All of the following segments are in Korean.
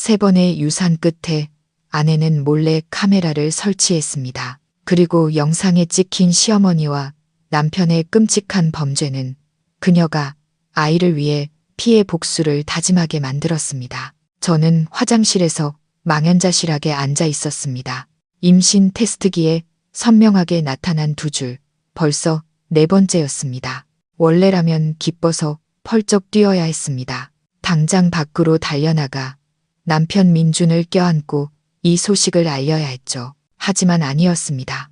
3번의 유산 끝에 아내는 몰래 카메라를 설치했습니다. 그리고 영상에 찍힌 시어머니와 남편의 끔찍한 범죄는 그녀가 아이를 위해 피해 복수를 다짐하게 만들었습니다. 저는 화장실에서 망연자실하게 앉아 있었습니다. 임신 테스트기에 선명하게 나타난 2줄, 벌써 4번째였습니다. 원래라면 기뻐서 펄쩍 뛰어야 했습니다. 당장 밖으로 달려나가 남편 민준을 껴안고 이 소식을 알려야 했죠. 하지만 아니었습니다.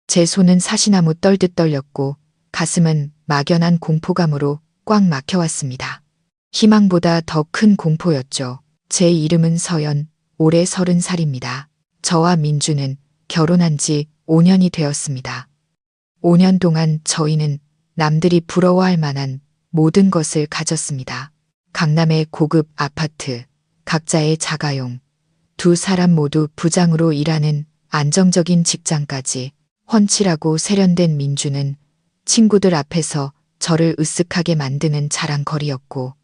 제 손은 사시나무 떨듯 떨렸고 가슴은 막연한 공포감으로 꽉 막혀왔습니다. 희망보다 더 큰 공포였죠. 제 이름은 서연, 올해 30살입니다. 저와 민준은 결혼한 지 5년이 되었습니다. 5년 동안 저희는 남들이 부러워할 만한 모든 것을 가졌습니다. 강남의 고급 아파트, 각자의 자가용, 2사람 모두 부장으로 일하는 안정적인 직장까지. 훤칠하고 세련된 민준은 친구들 앞에서 저를 으쓱하게 만드는 자랑거리였고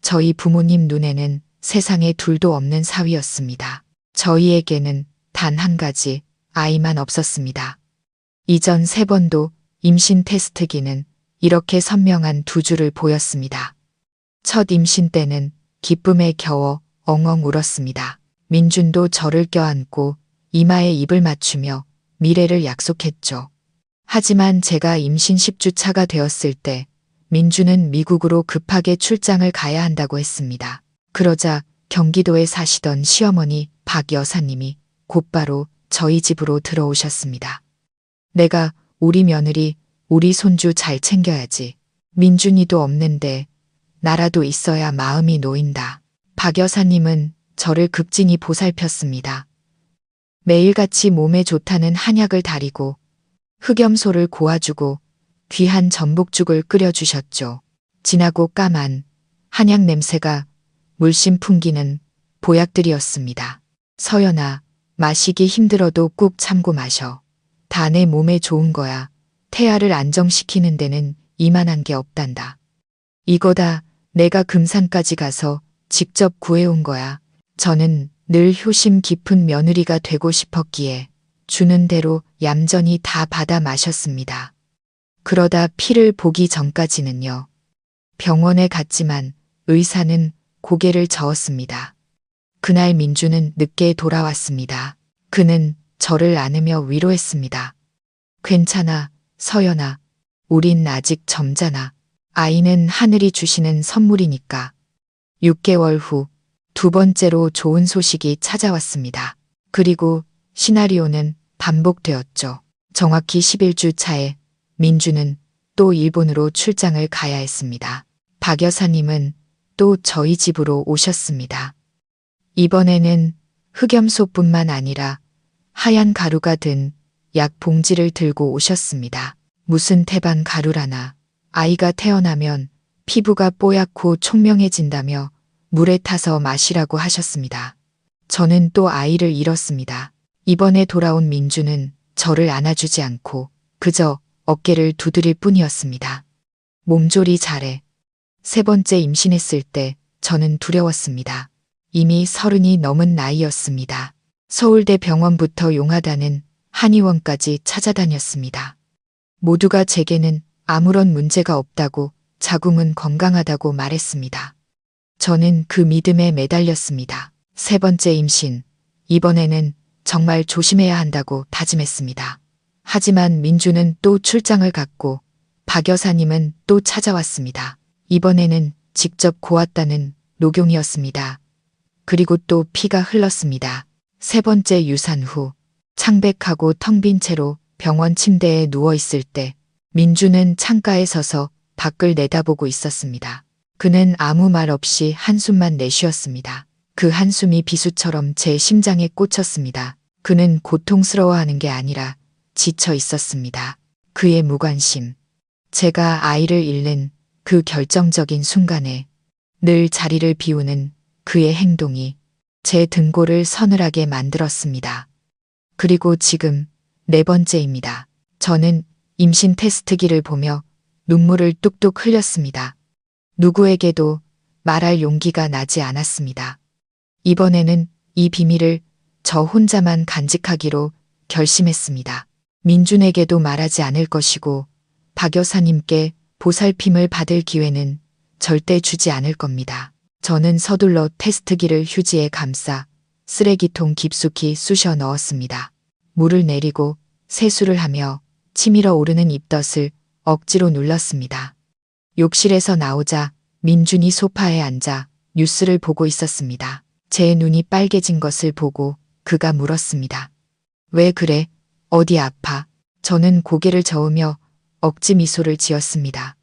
저희 부모님 눈에는 세상에 둘도 없는 사위였습니다. 저희에게는 단 한 가지 아이만 없었습니다. 이전 3번도 임신 테스트기는 이렇게 선명한 2줄을 보였습니다. 첫 임신 때는 기쁨에 겨워 엉엉 울었습니다. 민준도 저를 껴안고 이마에 입을 맞추며 미래를 약속했죠. 하지만 제가 임신 10주차가 되었을 때 민준은 미국으로 급하게 출장을 가야 한다고 했습니다. 그러자 경기도에 사시던 시어머니 박 여사님이 곧바로 저희 집으로 들어오셨습니다. 내가 우리 며느리, 우리 손주 잘 챙겨야지. 민준이도 없는데 나라도 있어야 마음이 놓인다. 박 여사님은 저를 극진히 보살폈습니다. 매일같이 몸에 좋다는 한약을 다리고 흑염소를 고아주고 귀한 전복죽을 끓여주셨죠. 진하고 까만 한약 냄새가 물씬 풍기는 보약들이었습니다. 서연아, 마시기 힘들어도 꾹 참고 마셔. 다 내 몸에 좋은 거야. 태아를 안정시키는 데는 이만한 게 없단다. 이거다 내가 금산까지 가서 직접 구해온 거야. 저는 늘 효심 깊은 며느리가 되고 싶었기에 주는 대로 얌전히 다 받아 마셨습니다. 그러다 피를 보기 전까지는요. 병원에 갔지만 의사는 고개를 저었습니다. 그날 민주는 늦게 돌아왔습니다. 그는 저를 안으며 위로했습니다. 괜찮아, 서연아. 우린 아직 젊잖아. 아이는 하늘이 주시는 선물이니까. 6개월 후 2번째로 좋은 소식이 찾아왔습니다. 그리고 시나리오는 반복되었죠. 정확히 11주 차에 민주는 또 일본으로 출장을 가야 했습니다. 박 여사님은 또 저희 집으로 오셨습니다. 이번에는 흑염소뿐만 아니라 하얀 가루가 든 약 봉지를 들고 오셨습니다. 무슨 태반 가루라나. 아이가 태어나면 피부가 뽀얗고 총명해진다며 물에 타서 마시라고 하셨습니다. 저는 또 아이를 잃었습니다. 이번에 돌아온 민주는 저를 안아주지 않고 그저 어깨를 두드릴 뿐이었습니다. 몸조리 잘해. 3번째 임신했을 때 저는 두려웠습니다. 이미 30이 넘은 나이였습니다. 서울대 병원부터 용하다는 한의원까지 찾아다녔습니다. 모두가 제게는 아무런 문제가 없다고 자궁은 건강하다고 말했습니다. 저는 그 믿음에 매달렸습니다. 3번째 임신, 이번에는 정말 조심해야 한다고 다짐했습니다. 하지만 민주는 또 출장을 갔고 박 여사님은 또 찾아왔습니다. 이번에는 직접 고았다는 녹용이었습니다. 그리고 또 피가 흘렀습니다. 3번째 유산 후 창백하고 텅 빈 채로 병원 침대에 누워있을 때 민주는 창가에 서서 밖을 내다보고 있었습니다. 그는 아무 말 없이 한숨만 내쉬었습니다. 그 한숨이 비수처럼 제 심장에 꽂혔습니다. 그는 고통스러워하는 게 아니라 지쳐 있었습니다. 그의 무관심, 제가 아이를 잃는 그 결정적인 순간에 늘 자리를 비우는 그의 행동이 제 등골을 서늘하게 만들었습니다. 그리고 지금 4번째입니다. 저는 임신 테스트기를 보며 눈물을 뚝뚝 흘렸습니다. 누구에게도 말할 용기가 나지 않았습니다. 이번에는 이 비밀을 저 혼자만 간직하기로 결심했습니다. 민준에게도 말하지 않을 것이고 박 여사님께 보살핌을 받을 기회는 절대 주지 않을 겁니다. 저는 서둘러 테스트기를 휴지에 감싸 쓰레기통 깊숙이 쑤셔 넣었습니다. 물을 내리고 세수를 하며 치밀어 오르는 입덧을 억지로 눌렀습니다. 욕실에서 나오자 민준이 소파에 앉아 뉴스를 보고 있었습니다. 제 눈이 빨개진 것을 보고 그가 물었습니다. 왜 그래? 어디 아파? 저는 고개를 저으며 억지 미소를 지었습니다.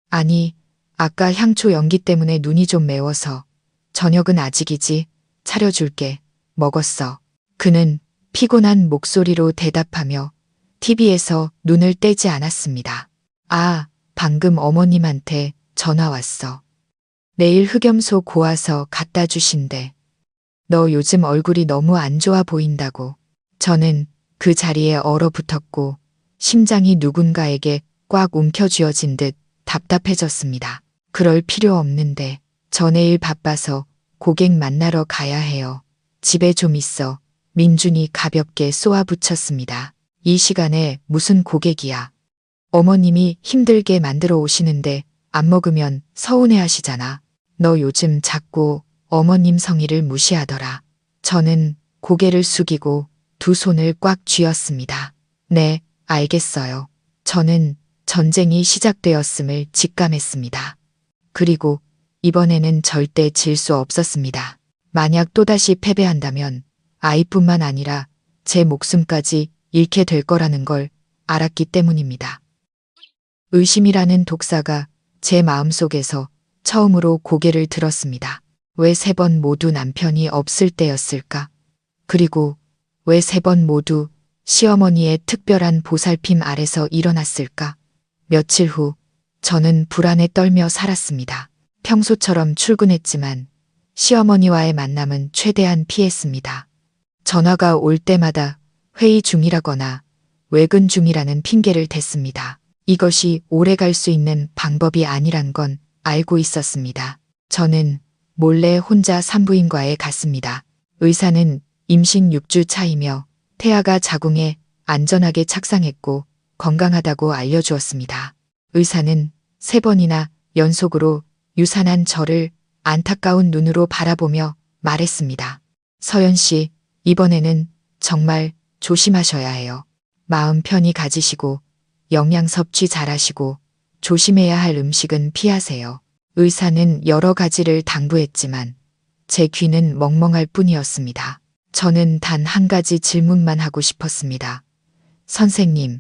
아니, 아까 향초 연기 때문에 눈이 좀 매워서. 저녁은 아직이지. 차려줄게. 먹었어. 그는 피곤한 목소리로 대답하며 TV에서 눈을 떼지 않았습니다. 아, 방금 어머님한테 전화 왔어. 내일 흑염소 고아서 갖다 주신대. 너 요즘 얼굴이 너무 안 좋아 보인다고. 저는 그 자리에 얼어붙었고 심장이 누군가에게 꽉 움켜쥐어진 듯 답답해졌습니다. 그럴 필요 없는데 저 내일 바빠서 고객 만나러 가야 해요. 집에 좀 있어. 민준이 가볍게 쏘아붙였습니다. 이 시간에 무슨 고객이야. 어머님이 힘들게 만들어 오시는데 안 먹으면 서운해하시잖아. 너 요즘 자꾸 어머님 성의를 무시하더라. 저는 고개를 숙이고 두 손을 꽉 쥐었습니다. 네, 알겠어요. 저는 전쟁이 시작되었음을 직감했습니다. 그리고 이번에는 절대 질 수 없었습니다. 만약 또다시 패배한다면 아이뿐만 아니라 제 목숨까지 잃게 될 거라는 걸 알았기 때문입니다. 의심이라는 독사가 제 마음속에서 처음으로 고개를 들었습니다. 왜 3번 모두 남편이 없을 때였을까? 그리고 왜 3번 모두 시어머니의 특별한 보살핌 아래서 일어났을까? 며칠 후 저는 불안에 떨며 살았습니다. 평소처럼 출근했지만 시어머니와의 만남은 최대한 피했습니다. 전화가 올 때마다 회의 중이라거나 외근 중이라는 핑계를 댔습니다. 이것이 오래 갈 수 있는 방법이 아니란 건 알고 있었습니다. 저는 몰래 혼자 산부인과에 갔습니다. 의사는 임신 6주 차이며 태아가 자궁에 안전하게 착상했고 건강하다고 알려주었습니다. 의사는 3번이나 연속으로 유산한 저를 안타까운 눈으로 바라보며 말했습니다. 서연 씨, 이번에는 정말 조심하셔야 해요. 마음 편히 가지시고 영양 섭취 잘하시고 조심해야 할 음식은 피하세요. 의사는 여러 가지를 당부했지만 제 귀는 멍멍할 뿐이었습니다. 저는 단 한 가지 질문만 하고 싶었습니다. 선생님,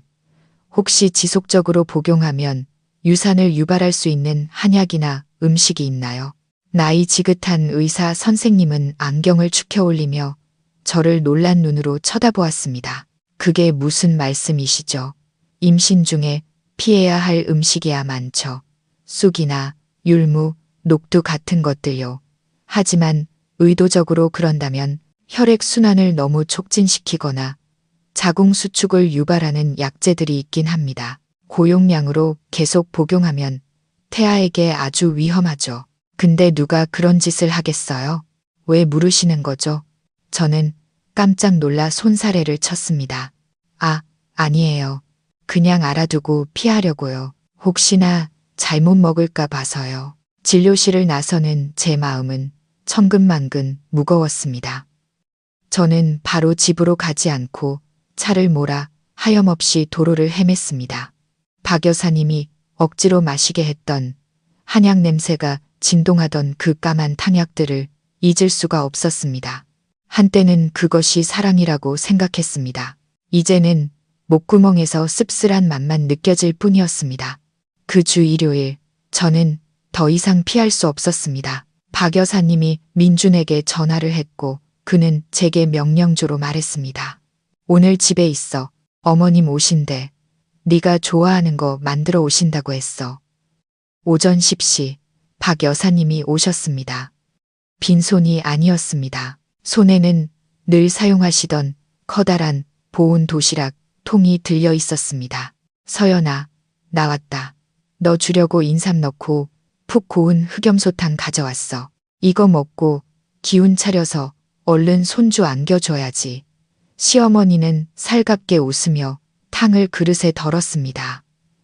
혹시 지속적으로 복용하면 유산을 유발할 수 있는 한약이나 음식이 있나요? 나이 지긋한 의사 선생님은 안경을 축혀 올리며 저를 놀란 눈으로 쳐다보았습니다. 그게 무슨 말씀이시죠? 임신 중에 피해야 할 음식이야 많죠. 쑥이나 율무, 녹두 같은 것들요. 하지만 의도적으로 그런다면 혈액순환을 너무 촉진시키거나 자궁 수축을 유발하는 약재들이 있긴 합니다. 고용량으로 계속 복용하면 태아에게 아주 위험하죠. 근데 누가 그런 짓을 하겠어요? 왜 물으시는 거죠? 저는 깜짝 놀라 손사래를 쳤습니다. 아, 아니에요. 그냥 알아두고 피하려고요. 혹시나 잘못 먹을까 봐서요. 진료실을 나서는 제 마음은 천근만근 무거웠습니다. 저는 바로 집으로 가지 않고 차를 몰아 하염없이 도로를 헤맸습니다. 박 여사님이 억지로 마시게 했던 한약 냄새가 진동하던 그 까만 탕약들을 잊을 수가 없었습니다. 한때는 그것이 사랑이라고 생각했습니다. 이제는 목구멍에서 씁쓸한 맛만 느껴질 뿐이었습니다. 그 주 일요일, 저는 더 이상 피할 수 없었습니다. 박 여사님이 민준에게 전화를 했고 그는 제게 명령조로 말했습니다. 오늘 집에 있어. 어머님 오신대. 네가 좋아하는 거 만들어 오신다고 했어. 오전 10시 박 여사님이 오셨습니다. 빈손이 아니었습니다. 손에는 늘 사용하시던 커다란 보온 도시락 통이 들려 있었습니다. 서연아, 나왔다. 너 주려고 인삼 넣고 푹 고운 흑염소탕 가져왔어. 이거 먹고 기운 차려서 얼른 손주 안겨줘야지. 시어머니는 살갑게 웃으며 탕을 그릇에 덜었습니다.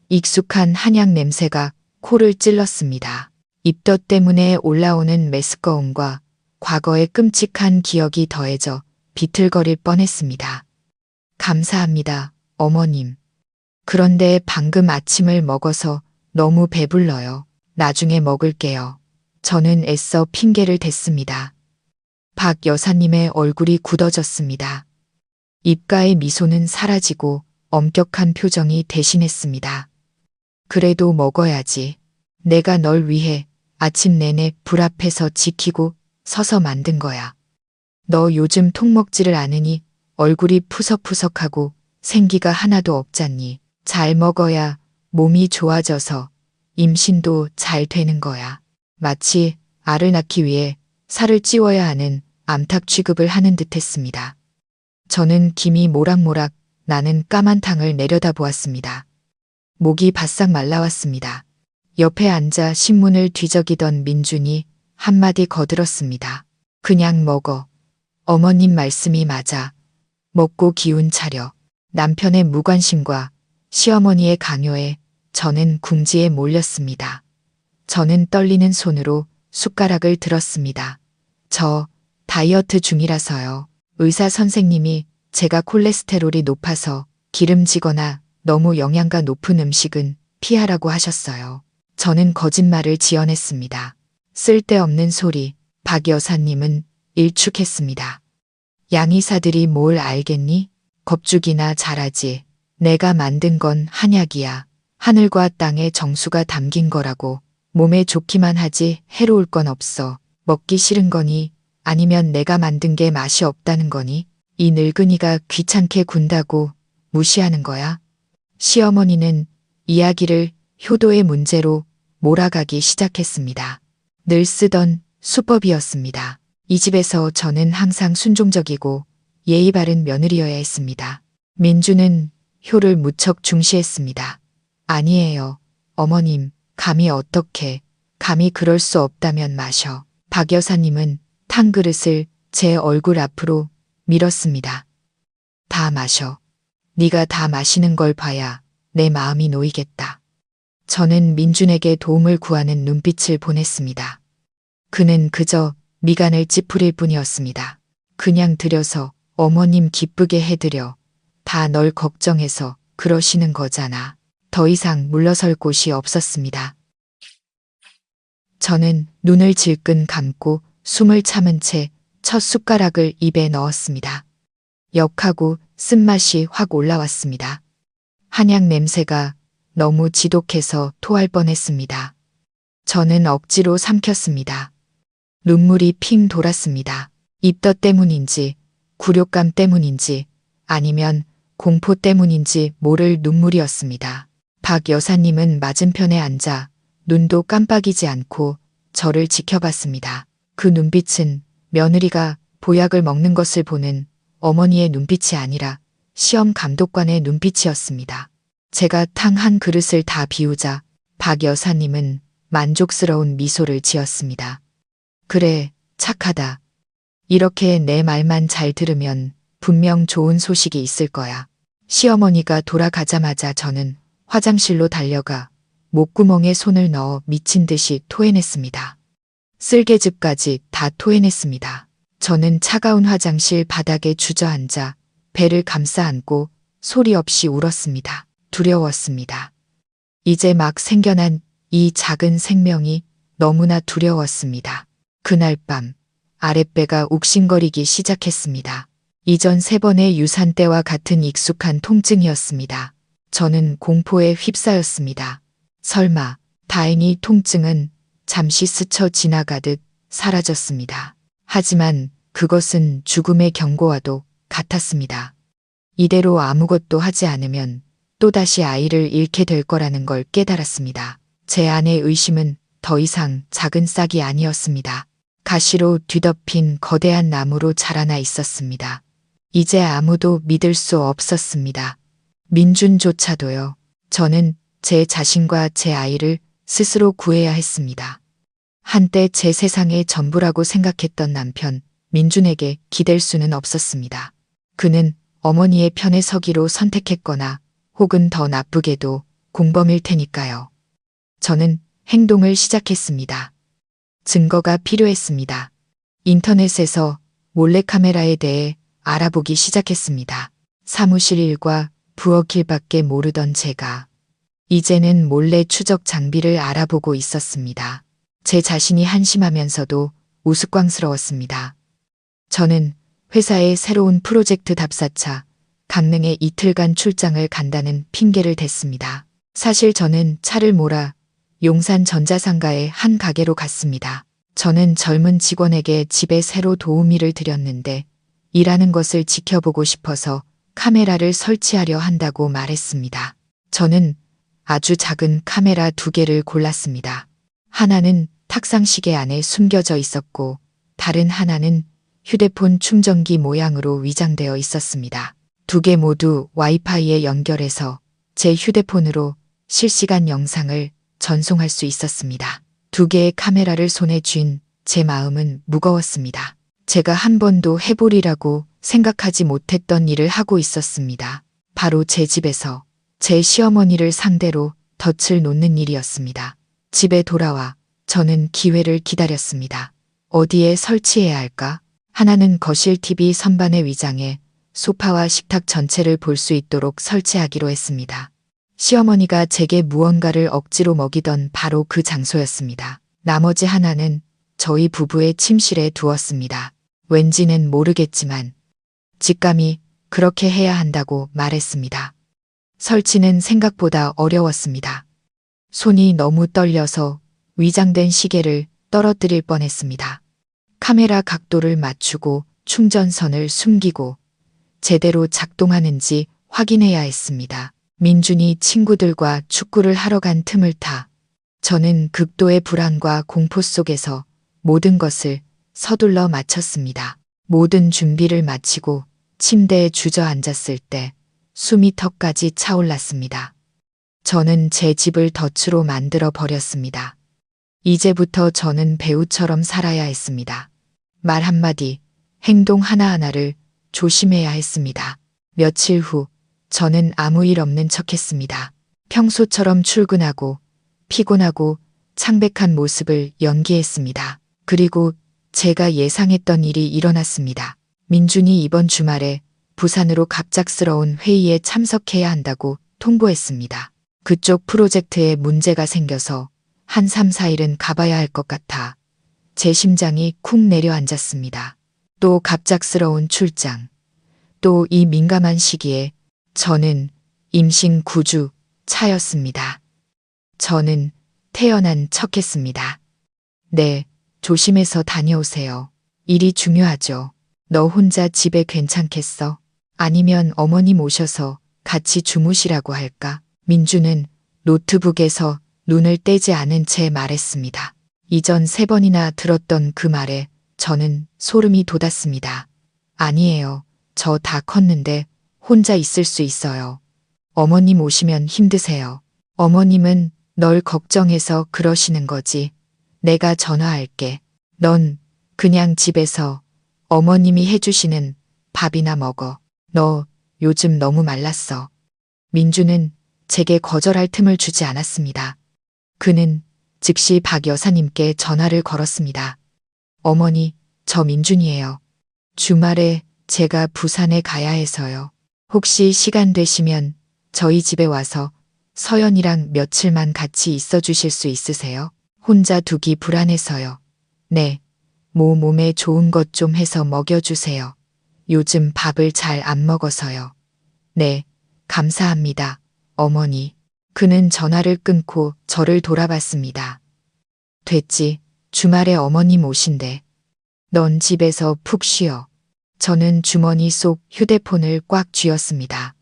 익숙한 한약 냄새가 코를 찔렀습니다. 입덧 때문에 올라오는 메스꺼움과 과거의 끔찍한 기억이 더해져 비틀거릴 뻔했습니다. 감사합니다, 어머님. 그런데 방금 아침을 먹어서 너무 배불러요. 나중에 먹을게요. 저는 애써 핑계를 댔습니다. 박 여사님의 얼굴이 굳어졌습니다. 입가의 미소는 사라지고 엄격한 표정이 대신했습니다. 그래도 먹어야지. 내가 널 위해 아침 내내 불 앞에서 지키고 서서 만든 거야. 너 요즘 톡 먹지를 않으니 얼굴이 푸석푸석하고 생기가 하나도 없잖니. 잘 먹어야 몸이 좋아져서 임신도 잘 되는 거야. 마치 알을 낳기 위해 살을 찌워야 하는 암탉 취급을 하는 듯 했습니다. 저는 김이 모락모락 나는 까만 탕을 내려다보았습니다. 목이 바싹 말라왔습니다. 옆에 앉아 신문을 뒤적이던 민준이 한마디 거들었습니다. 그냥 먹어. 어머님 말씀이 맞아. 먹고 기운 차려. 남편의 무관심과 시어머니의 강요에 저는 궁지에 몰렸습니다. 저는 떨리는 손으로 숟가락을 들었습니다. 저 다이어트 중이라서요. 의사 선생님이 제가 콜레스테롤이 높아서 기름지거나 너무 영양가 높은 음식은 피하라고 하셨어요. 저는 거짓말을 지어냈습니다. 쓸데없는 소리, 박 여사님은 일축했습니다. 양의사들이 뭘 알겠니? 겁주기나 잘하지. 내가 만든 건 한약이야. 하늘과 땅의 정수가 담긴 거라고. 몸에 좋기만 하지 해로울 건 없어. 먹기 싫은 거니? 아니면 내가 만든 게 맛이 없다는 거니? 이 늙은이가 귀찮게 군다고 무시하는 거야? 시어머니는 이야기를 효도의 문제로 몰아가기 시작했습니다. 늘 쓰던 수법이었습니다. 이 집에서 저는 항상 순종적이고 예의 바른 며느리여야 했습니다. 민주는 효를 무척 중시했습니다. 아니에요. 어머님, 감히 어떻게, 감히 그럴 수 없다면 마셔. 박 여사님은 탕 그릇을 제 얼굴 앞으로 밀었습니다. 다 마셔. 네가 다 마시는 걸 봐야 내 마음이 놓이겠다. 저는 민준에게 도움을 구하는 눈빛을 보냈습니다. 그는 그저 미간을 찌푸릴 뿐이었습니다. 그냥 들여서 어머님 기쁘게 해드려. 다 널 걱정해서 그러시는 거잖아. 더 이상 물러설 곳이 없었습니다. 저는 눈을 질끈 감고 숨을 참은 채 첫 숟가락을 입에 넣었습니다. 역하고 쓴맛이 확 올라왔습니다. 한약 냄새가 너무 지독해서 토할 뻔했습니다. 저는 억지로 삼켰습니다. 눈물이 핑 돌았습니다. 입덧 때문인지, 굴욕감 때문인지, 아니면 공포 때문인지 모를 눈물이었습니다. 박 여사님은 맞은편에 앉아 눈도 깜빡이지 않고 저를 지켜봤습니다. 그 눈빛은 며느리가 보약을 먹는 것을 보는 어머니의 눈빛이 아니라 시험 감독관의 눈빛이었습니다. 제가 탕 한 그릇을 다 비우자 박 여사님은 만족스러운 미소를 지었습니다. 그래, 착하다. 이렇게 내 말만 잘 들으면 분명 좋은 소식이 있을 거야. 시어머니가 돌아가자마자 저는 화장실로 달려가 목구멍에 손을 넣어 미친 듯이 토해냈습니다. 쓸개즙까지 다 토해냈습니다. 저는 차가운 화장실 바닥에 주저앉아 배를 감싸 안고 소리 없이 울었습니다. 두려웠습니다. 이제 막 생겨난 이 작은 생명이 너무나 두려웠습니다. 그날 밤 아랫배가 욱신거리기 시작했습니다. 이전 3번의 유산 때와 같은 익숙한 통증이었습니다. 저는 공포에 휩싸였습니다. 설마 다행히 통증은 잠시 스쳐 지나가듯 사라졌습니다. 하지만 그것은 죽음의 경고와도 같았습니다. 이대로 아무것도 하지 않으면 또다시 아이를 잃게 될 거라는 걸 깨달았습니다. 제 안의 의심은 더 이상 작은 싹이 아니었습니다. 가시로 뒤덮인 거대한 나무로 자라나 있었습니다. 이제 아무도 믿을 수 없었습니다. 민준조차도요. 저는 제 자신과 제 아이를 스스로 구해야 했습니다. 한때 제 세상의 전부라고 생각했던 남편 민준에게 기댈 수는 없었습니다. 그는 어머니의 편에 서기로 선택했거나 혹은 더 나쁘게도 공범일 테니까요. 저는 행동을 시작했습니다. 증거가 필요했습니다. 인터넷에서 몰래카메라에 대해 알아보기 시작했습니다. 사무실 일과 부엌 일밖에 모르던 제가 이제는 몰래 추적 장비를 알아보고 있었습니다. 제 자신이 한심하면서도 우스꽝스러웠습니다. 저는 회사의 새로운 프로젝트 답사차 강릉에 이틀간 출장을 간다는 핑계를 댔습니다. 사실 저는 차를 몰아 용산 전자상가의 한 가게로 갔습니다. 저는 젊은 직원에게 집에 새로 도우미를 들였는데 일하는 것을 지켜보고 싶어서 카메라를 설치하려 한다고 말했습니다. 저는 아주 작은 카메라 2개를 골랐습니다. 하나는 탁상 시계 안에 숨겨져 있었고 다른 하나는 휴대폰 충전기 모양으로 위장되어 있었습니다. 2개 모두 와이파이에 연결해서 제 휴대폰으로 실시간 영상을 전송할 수 있었습니다. 2개의 카메라를 손에 쥔 제 마음은 무거웠습니다. 제가 한 번도 해보리라고 생각하지 못했던 일을 하고 있었습니다. 바로 제 집에서 제 시어머니를 상대로 덫을 놓는 일이었습니다. 집에 돌아와 저는 기회를 기다렸습니다. 어디에 설치해야 할까? 하나는 거실 TV 선반에 위장해 소파와 식탁 전체를 볼 수 있도록 설치하기로 했습니다. 시어머니가 제게 무언가를 억지로 먹이던 바로 그 장소였습니다. 나머지 하나는 저희 부부의 침실에 두었습니다. 왠지는 모르겠지만 직감이 그렇게 해야 한다고 말했습니다. 설치는 생각보다 어려웠습니다. 손이 너무 떨려서 위장된 시계를 떨어뜨릴 뻔했습니다. 카메라 각도를 맞추고 충전선을 숨기고 제대로 작동하는지 확인해야 했습니다. 민준이 친구들과 축구를 하러 간 틈을 타 저는 극도의 불안과 공포 속에서 모든 것을 서둘러 마쳤습니다. 모든 준비를 마치고 침대에 주저앉았을 때 숨이 턱까지 차올랐습니다. 저는 제 집을 덫으로 만들어 버렸습니다. 이제부터 저는 배우처럼 살아야 했습니다. 말 한마디, 행동 하나하나를 조심해야 했습니다. 며칠 후 저는 아무 일 없는 척했습니다. 평소처럼 출근하고 피곤하고 창백한 모습을 연기했습니다. 그리고 제가 예상했던 일이 일어났습니다. 민준이 이번 주말에 부산으로 갑작스러운 회의에 참석해야 한다고 통보했습니다. 그쪽 프로젝트에 문제가 생겨서 한 3, 4일은 가봐야 할 것 같아 제 심장이 쿵 내려앉았습니다. 또 갑작스러운 출장, 또 이 민감한 시기에 저는 임신 9주 차였습니다. 저는 태어난 척했습니다. 네, 조심해서 다녀오세요. 일이 중요하죠. 너 혼자 집에 괜찮겠어? 아니면 어머님 오셔서 같이 주무시라고 할까? 민주는 노트북에서 눈을 떼지 않은 채 말했습니다. 이전 3번이나 들었던 그 말에 저는 소름이 돋았습니다. 아니에요. 저 다 컸는데 혼자 있을 수 있어요. 어머님 오시면 힘드세요. 어머님은 널 걱정해서 그러시는 거지. 내가 전화할게. 넌 그냥 집에서 어머님이 해주시는 밥이나 먹어. 너 요즘 너무 말랐어. 민주는 제게 거절할 틈을 주지 않았습니다. 그는 즉시 박 여사님께 전화를 걸었습니다. 어머니, 저 민준이에요. 주말에 제가 부산에 가야 해서요. 혹시 시간 되시면 저희 집에 와서 서연이랑 며칠만 같이 있어 주실 수 있으세요? 혼자 두기 불안해서요. 네, 몸에 좋은 것 좀 해서 먹여주세요. 요즘 밥을 잘 안 먹어서요. 네, 감사합니다, 어머니. 그는 전화를 끊고 저를 돌아봤습니다. 됐지, 주말에 어머님 오신대. 넌 집에서 푹 쉬어. 저는 주머니 속 휴대폰을 꽉 쥐었습니다.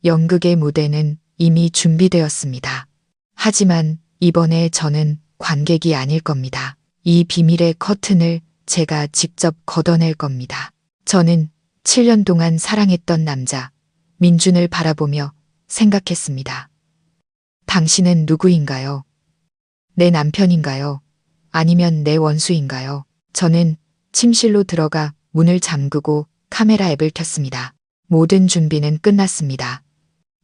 연극의 무대는 이미 준비되었습니다. 하지만 이번에 저는 관객이 아닐 겁니다. 이 비밀의 커튼을 제가 직접 걷어낼 겁니다. 저는 7년 동안 사랑했던 남자, 민준을 바라보며 생각했습니다. 당신은 누구인가요? 내 남편인가요? 아니면 내 원수인가요? 저는 침실로 들어가 문을 잠그고 카메라 앱을 켰습니다. 모든 준비는 끝났습니다.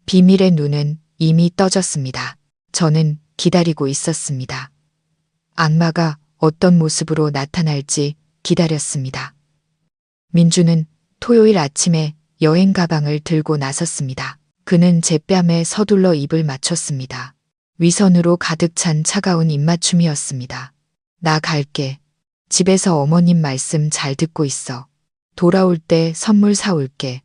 비밀의 눈은 이미 떠졌습니다. 저는 기다리고 있었습니다. 악마가 어떤 모습으로 나타날지 기다렸습니다. 민주는 토요일 아침에 여행 가방을 들고 나섰습니다. 그는 제 뺨에 서둘러 입을 맞췄습니다. 위선으로 가득 찬 차가운 입맞춤이었습니다. 나 갈게. 집에서 어머님 말씀 잘 듣고 있어. 돌아올 때 선물 사올게.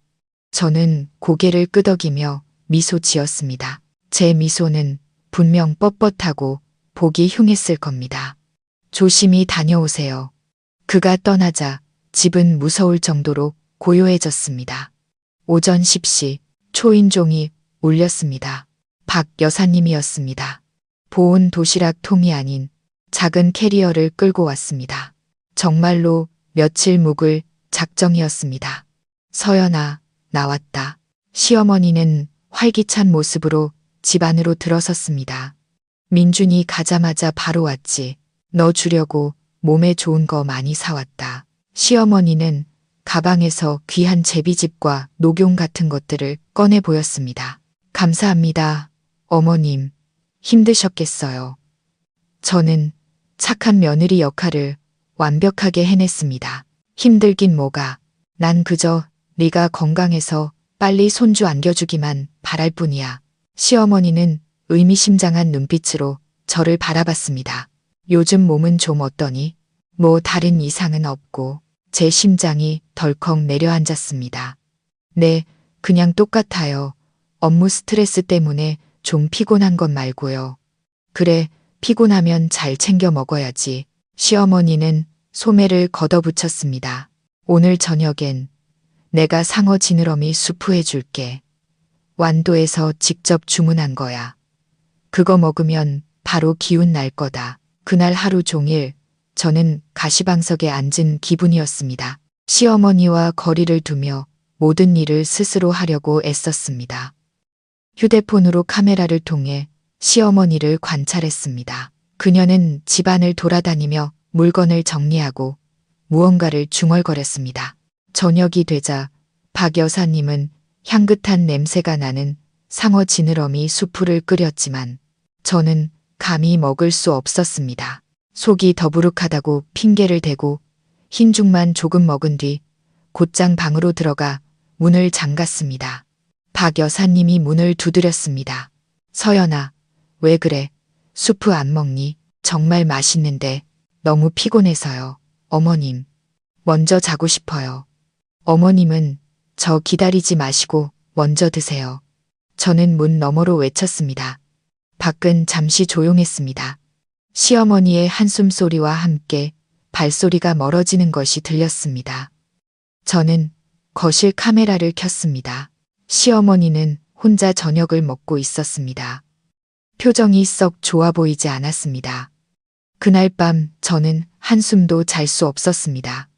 저는 고개를 끄덕이며 미소 지었습니다. 제 미소는 분명 뻣뻣하고 보기 흉했을 겁니다. 조심히 다녀오세요. 그가 떠나자 집은 무서울 정도로 고요해졌습니다. 오전 10시 초인종이 울렸습니다. 박 여사님이었습니다. 보온 도시락 통이 아닌 작은 캐리어를 끌고 왔습니다. 정말로 며칠 묵을 작정이었습니다. 서연아, 나왔다. 시어머니는 활기찬 모습으로 집 안으로 들어섰습니다. 민준이 가자마자 바로 왔지. 너 주려고 몸에 좋은 거 많이 사왔다. 시어머니는 가방에서 귀한 제비집과 녹용 같은 것들을 꺼내 보였습니다. 감사합니다. 어머님, 힘드셨겠어요. 저는 착한 며느리 역할을 완벽하게 해냈습니다. 힘들긴 뭐가. 난 그저 네가 건강해서 빨리 손주 안겨주기만 바랄 뿐이야. 시어머니는 의미심장한 눈빛으로 저를 바라봤습니다. 요즘 몸은 좀 어떠니? 뭐 다른 이상은 없고. 제 심장이 덜컥 내려앉았습니다. 네, 그냥 똑같아요. 업무 스트레스 때문에 좀 피곤한 것 말고요. 그래, 피곤하면 잘 챙겨 먹어야지. 시어머니는 소매를 걷어붙였습니다. 오늘 저녁엔 내가 상어 지느러미 수프 해줄게. 완도에서 직접 주문한 거야. 그거 먹으면 바로 기운 날 거다. 그날 하루 종일 저는 가시방석에 앉은 기분이었습니다. 시어머니와 거리를 두며 모든 일을 스스로 하려고 애썼습니다. 휴대폰으로 카메라를 통해 시어머니를 관찰했습니다. 그녀는 집안을 돌아다니며 물건을 정리하고 무언가를 중얼거렸습니다. 저녁이 되자 박 여사님은 향긋한 냄새가 나는 상어 지느러미 수프를 끓였지만 저는 감히 먹을 수 없었습니다. 속이 더부룩하다고 핑계를 대고 흰죽만 조금 먹은 뒤 곧장 방으로 들어가 문을 잠갔습니다. 박 여사님이 문을 두드렸습니다. 서연아, 왜 그래? 수프 안 먹니? 정말 맛있는데 너무 피곤해서요. 어머님, 먼저 자고 싶어요. 어머님은 저 기다리지 마시고 먼저 드세요. 저는 문 너머로 외쳤습니다. 밖은 잠시 조용했습니다. 시어머니의 한숨 소리와 함께 발소리가 멀어지는 것이 들렸습니다. 저는 거실 카메라를 켰습니다. 시어머니는 혼자 저녁을 먹고 있었습니다. 표정이 썩 좋아 보이지 않았습니다. 그날 밤 저는 한숨도 잘 수 없었습니다.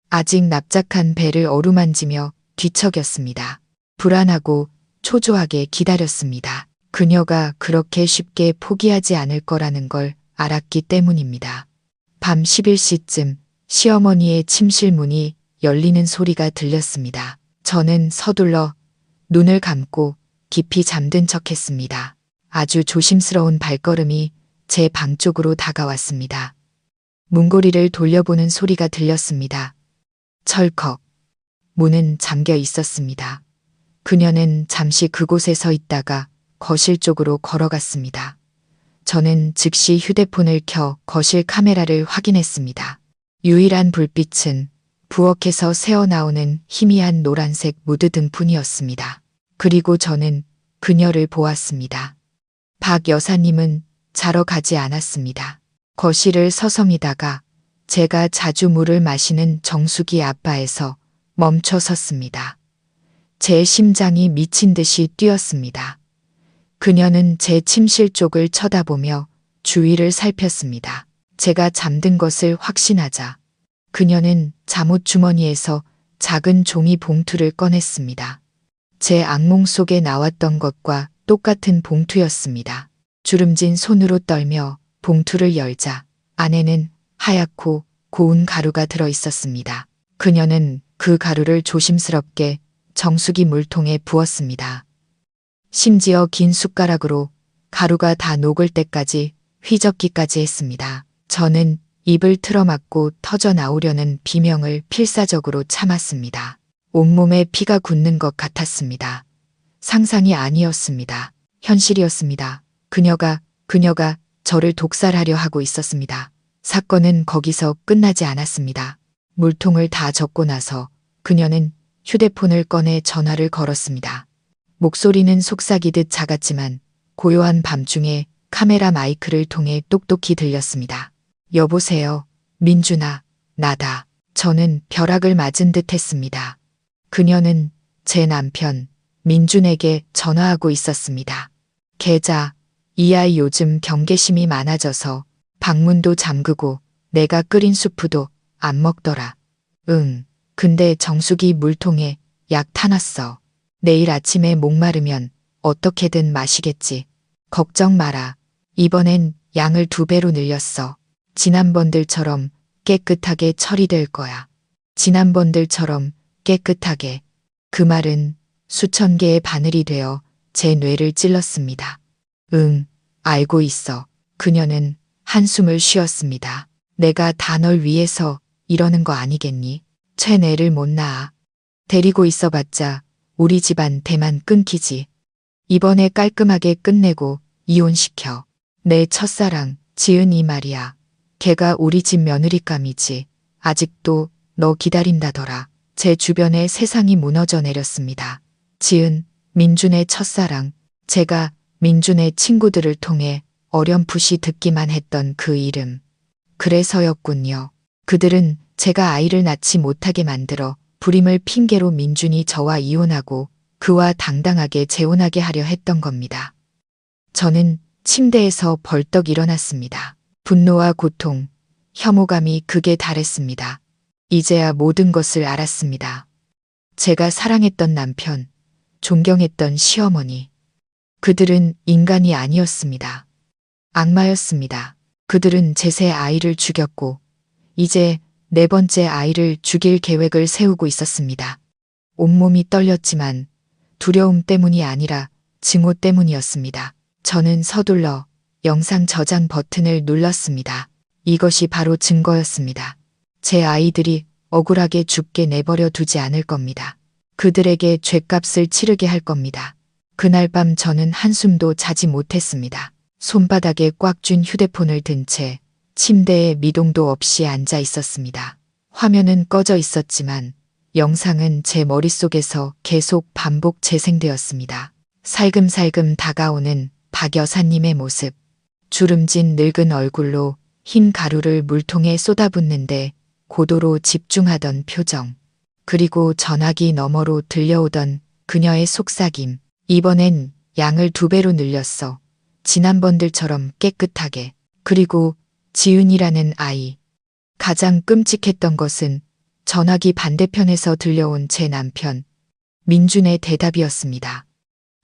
아직 납작한 배를 어루만지며 뒤척였습니다. 불안하고 초조하게 기다렸습니다. 그녀가 그렇게 쉽게 포기하지 않을 거라는 걸 알았기 때문입니다. 밤 11시쯤 시어머니의 침실 문이 열리는 소리가 들렸습니다. 저는 서둘러 눈을 감고 깊이 잠든 척했습니다. 아주 조심스러운 발걸음이 제 방 쪽으로 다가왔습니다. 문고리를 돌려보는 소리가 들렸습니다. 철컥. 문은 잠겨 있었습니다. 그녀는 잠시 그곳에 서 있다가 거실 쪽으로 걸어갔습니다. 저는 즉시 휴대폰을 켜 거실 카메라를 확인했습니다. 유일한 불빛은 부엌에서 새어나오는 희미한 노란색 무드 등뿐이었습니다. 그리고 저는 그녀를 보았습니다. 박 여사님은 자러 가지 않았습니다. 거실을 서성이다가 제가 자주 물을 마시는 정수기 앞바에서 멈춰 섰습니다. 제 심장이 미친 듯이 뛰었습니다. 그녀는 제 침실 쪽을 쳐다보며 주위를 살폈습니다. 제가 잠든 것을 확신하자 그녀는 잠옷 주머니에서 작은 종이 봉투를 꺼냈습니다. 제 악몽 속에 나왔던 것과 똑같은 봉투였습니다. 주름진 손으로 떨며 봉투를 열자 안에는 하얗고 고운 가루가 들어 있었습니다. 그녀는 그 가루를 조심스럽게 정수기 물통에 부었습니다. 심지어 긴 숟가락으로 가루가 다 녹을 때까지 휘젓기까지 했습니다. 저는 입을 틀어막고 터져 나오려는 비명을 필사적으로 참았습니다. 온몸에 피가 굳는 것 같았습니다. 상상이 아니었습니다. 현실이었습니다. 그녀가 저를 독살하려 하고 있었습니다. 사건은 거기서 끝나지 않았습니다. 물통을 다 젓고 나서 그녀는 휴대폰을 꺼내 전화를 걸었습니다. 목소리는 속삭이듯 작았지만 고요한 밤중에 카메라 마이크를 통해 똑똑히 들렸습니다. 여보세요. 민준아, 나다. 저는 벼락을 맞은 듯 했습니다. 그녀는 제 남편 민준에게 전화하고 있었습니다. 계자, 이 아이 요즘 경계심이 많아져서 방문도 잠그고 내가 끓인 수프도 안 먹더라. 응, 근데 정수기 물통에 약 타놨어. 내일 아침에 목마르면 어떻게든 마시겠지. 걱정 마라. 이번엔 양을 2배로 늘렸어. 지난번들처럼 깨끗하게 처리될 거야. 지난번들처럼 깨끗하게. 그 말은 수천 개의 바늘이 되어 제 뇌를 찔렀습니다. 응, 알고 있어. 그녀는 한숨을 쉬었습니다. 내가 다 널 위해서 이러는 거 아니겠니? 쟤네를 못 낳아. 데리고 있어봤자 우리 집안 대만 끊기지. 이번에 깔끔하게 끝내고 이혼시켜. 내 첫사랑 지은이 말이야. 걔가 우리 집 며느리감이지. 아직도 너 기다린다더라. 제 주변에 세상이 무너져 내렸습니다. 지은, 민준의 첫사랑. 제가 민준의 친구들을 통해 어렴풋이 듣기만 했던 그 이름. 그래서였군요. 그들은 제가 아이를 낳지 못하게 만들어 불임을 핑계로 민준이 저와 이혼하고 그와 당당하게 재혼하게 하려 했던 겁니다. 저는 침대에서 벌떡 일어났습니다. 분노와 고통, 혐오감이 극에 달했습니다. 이제야 모든 것을 알았습니다. 제가 사랑했던 남편, 존경했던 시어머니. 그들은 인간이 아니었습니다. 악마였습니다. 그들은 제 새 아이를 죽였고 이제 4번째 아이를 죽일 계획을 세우고 있었습니다. 온몸이 떨렸지만 두려움 때문이 아니라 증오 때문이었습니다. 저는 서둘러 영상 저장 버튼을 눌렀습니다. 이것이 바로 증거였습니다. 제 아이들이 억울하게 죽게 내버려 두지 않을 겁니다. 그들에게 죗값을 치르게 할 겁니다. 그날 밤 저는 한숨도 자지 못했습니다. 손바닥에 꽉 쥔 휴대폰을 든 채 침대에 미동도 없이 앉아 있었습니다. 화면은 꺼져 있었지만 영상은 제 머릿속에서 계속 반복 재생되었습니다. 살금살금 다가오는 박 여사님의 모습. 주름진 늙은 얼굴로 흰 가루를 물통에 쏟아붓는데 고도로 집중하던 표정. 그리고 전화기 너머로 들려오던 그녀의 속삭임. 이번엔 양을 2배로 늘렸어. 지난번들처럼 깨끗하게. 그리고 지은이라는 아이. 가장 끔찍했던 것은 전화기 반대편에서 들려온 제 남편, 민준의 대답이었습니다.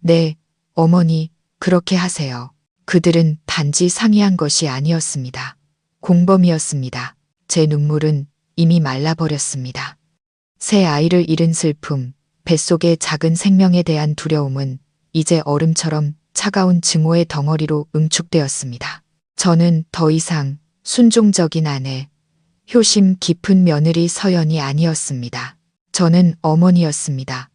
네, 어머니, 그렇게 하세요. 그들은 단지 상의한 것이 아니었습니다. 공범이었습니다. 제 눈물은 이미 말라버렸습니다. 새 아이를 잃은 슬픔, 뱃속의 작은 생명에 대한 두려움은 이제 얼음처럼 차가운 증오의 덩어리로 응축되었습니다. 저는 더 이상 순종적인 아내, 효심 깊은 며느리 서연이 아니었습니다. 저는 어머니였습니다.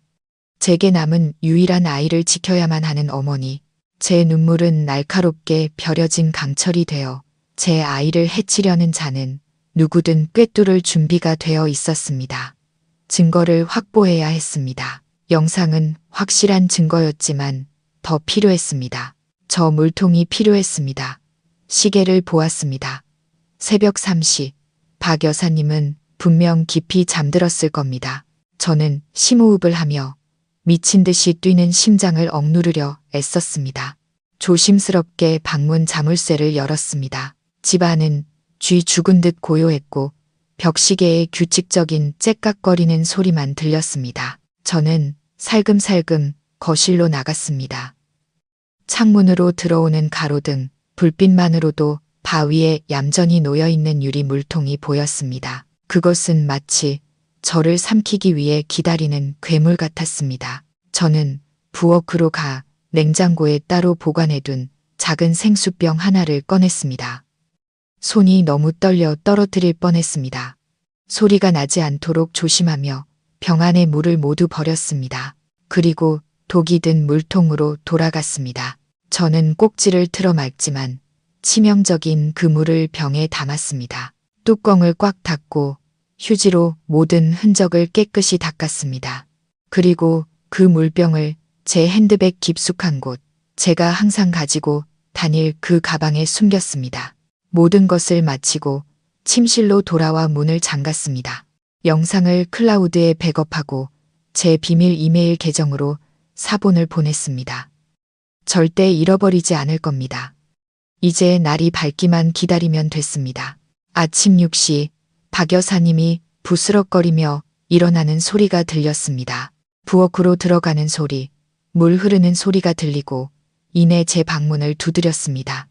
제게 남은 유일한 아이를 지켜야만 하는 어머니. 제 눈물은 날카롭게 벼려진 강철이 되어 제 아이를 해치려는 자는 누구든 꿰뚫을 준비가 되어 있었습니다. 증거를 확보해야 했습니다. 영상은 확실한 증거였지만 더 필요했습니다. 저 물통이 필요했습니다. 시계를 보았습니다. 새벽 3시. 박 여사님은 분명 깊이 잠들었을 겁니다. 저는 심호흡을 하며 미친 듯이 뛰는 심장을 억누르려 애썼습니다. 조심스럽게 방문 자물쇠를 열었습니다. 집 안은 쥐 죽은 듯 고요했고 벽시계의 규칙적인 째깍거리는 소리만 들렸습니다. 저는 살금살금 거실로 나갔습니다. 창문으로 들어오는 가로등, 불빛만으로도 바위에 얌전히 놓여있는 유리 물통이 보였습니다. 그것은 마치 저를 삼키기 위해 기다리는 괴물 같았습니다. 저는 부엌으로 가 냉장고에 따로 보관해둔 작은 생수병 하나를 꺼냈습니다. 손이 너무 떨려 떨어뜨릴 뻔했습니다. 소리가 나지 않도록 조심하며 병 안에 물을 모두 버렸습니다. 그리고 독이 든 물통으로 돌아갔습니다. 저는 꼭지를 틀어 맑지만 치명적인 그 물을 병에 담았습니다. 뚜껑을 꽉 닫고 휴지로 모든 흔적을 깨끗이 닦았습니다. 그리고 그 물병을 제 핸드백 깊숙한 곳, 제가 항상 가지고 다닐 그 가방에 숨겼습니다. 모든 것을 마치고 침실로 돌아와 문을 잠갔습니다. 영상을 클라우드에 백업하고 제 비밀 이메일 계정으로 사본을 보냈습니다. 절대 잃어버리지 않을 겁니다. 이제 날이 밝기만 기다리면 됐습니다. 아침 6시 박 여사님이 부스럭거리며 일어나는 소리가 들렸습니다. 부엌으로 들어가는 소리, 물 흐르는 소리가 들리고 이내 제 방문을 두드렸습니다.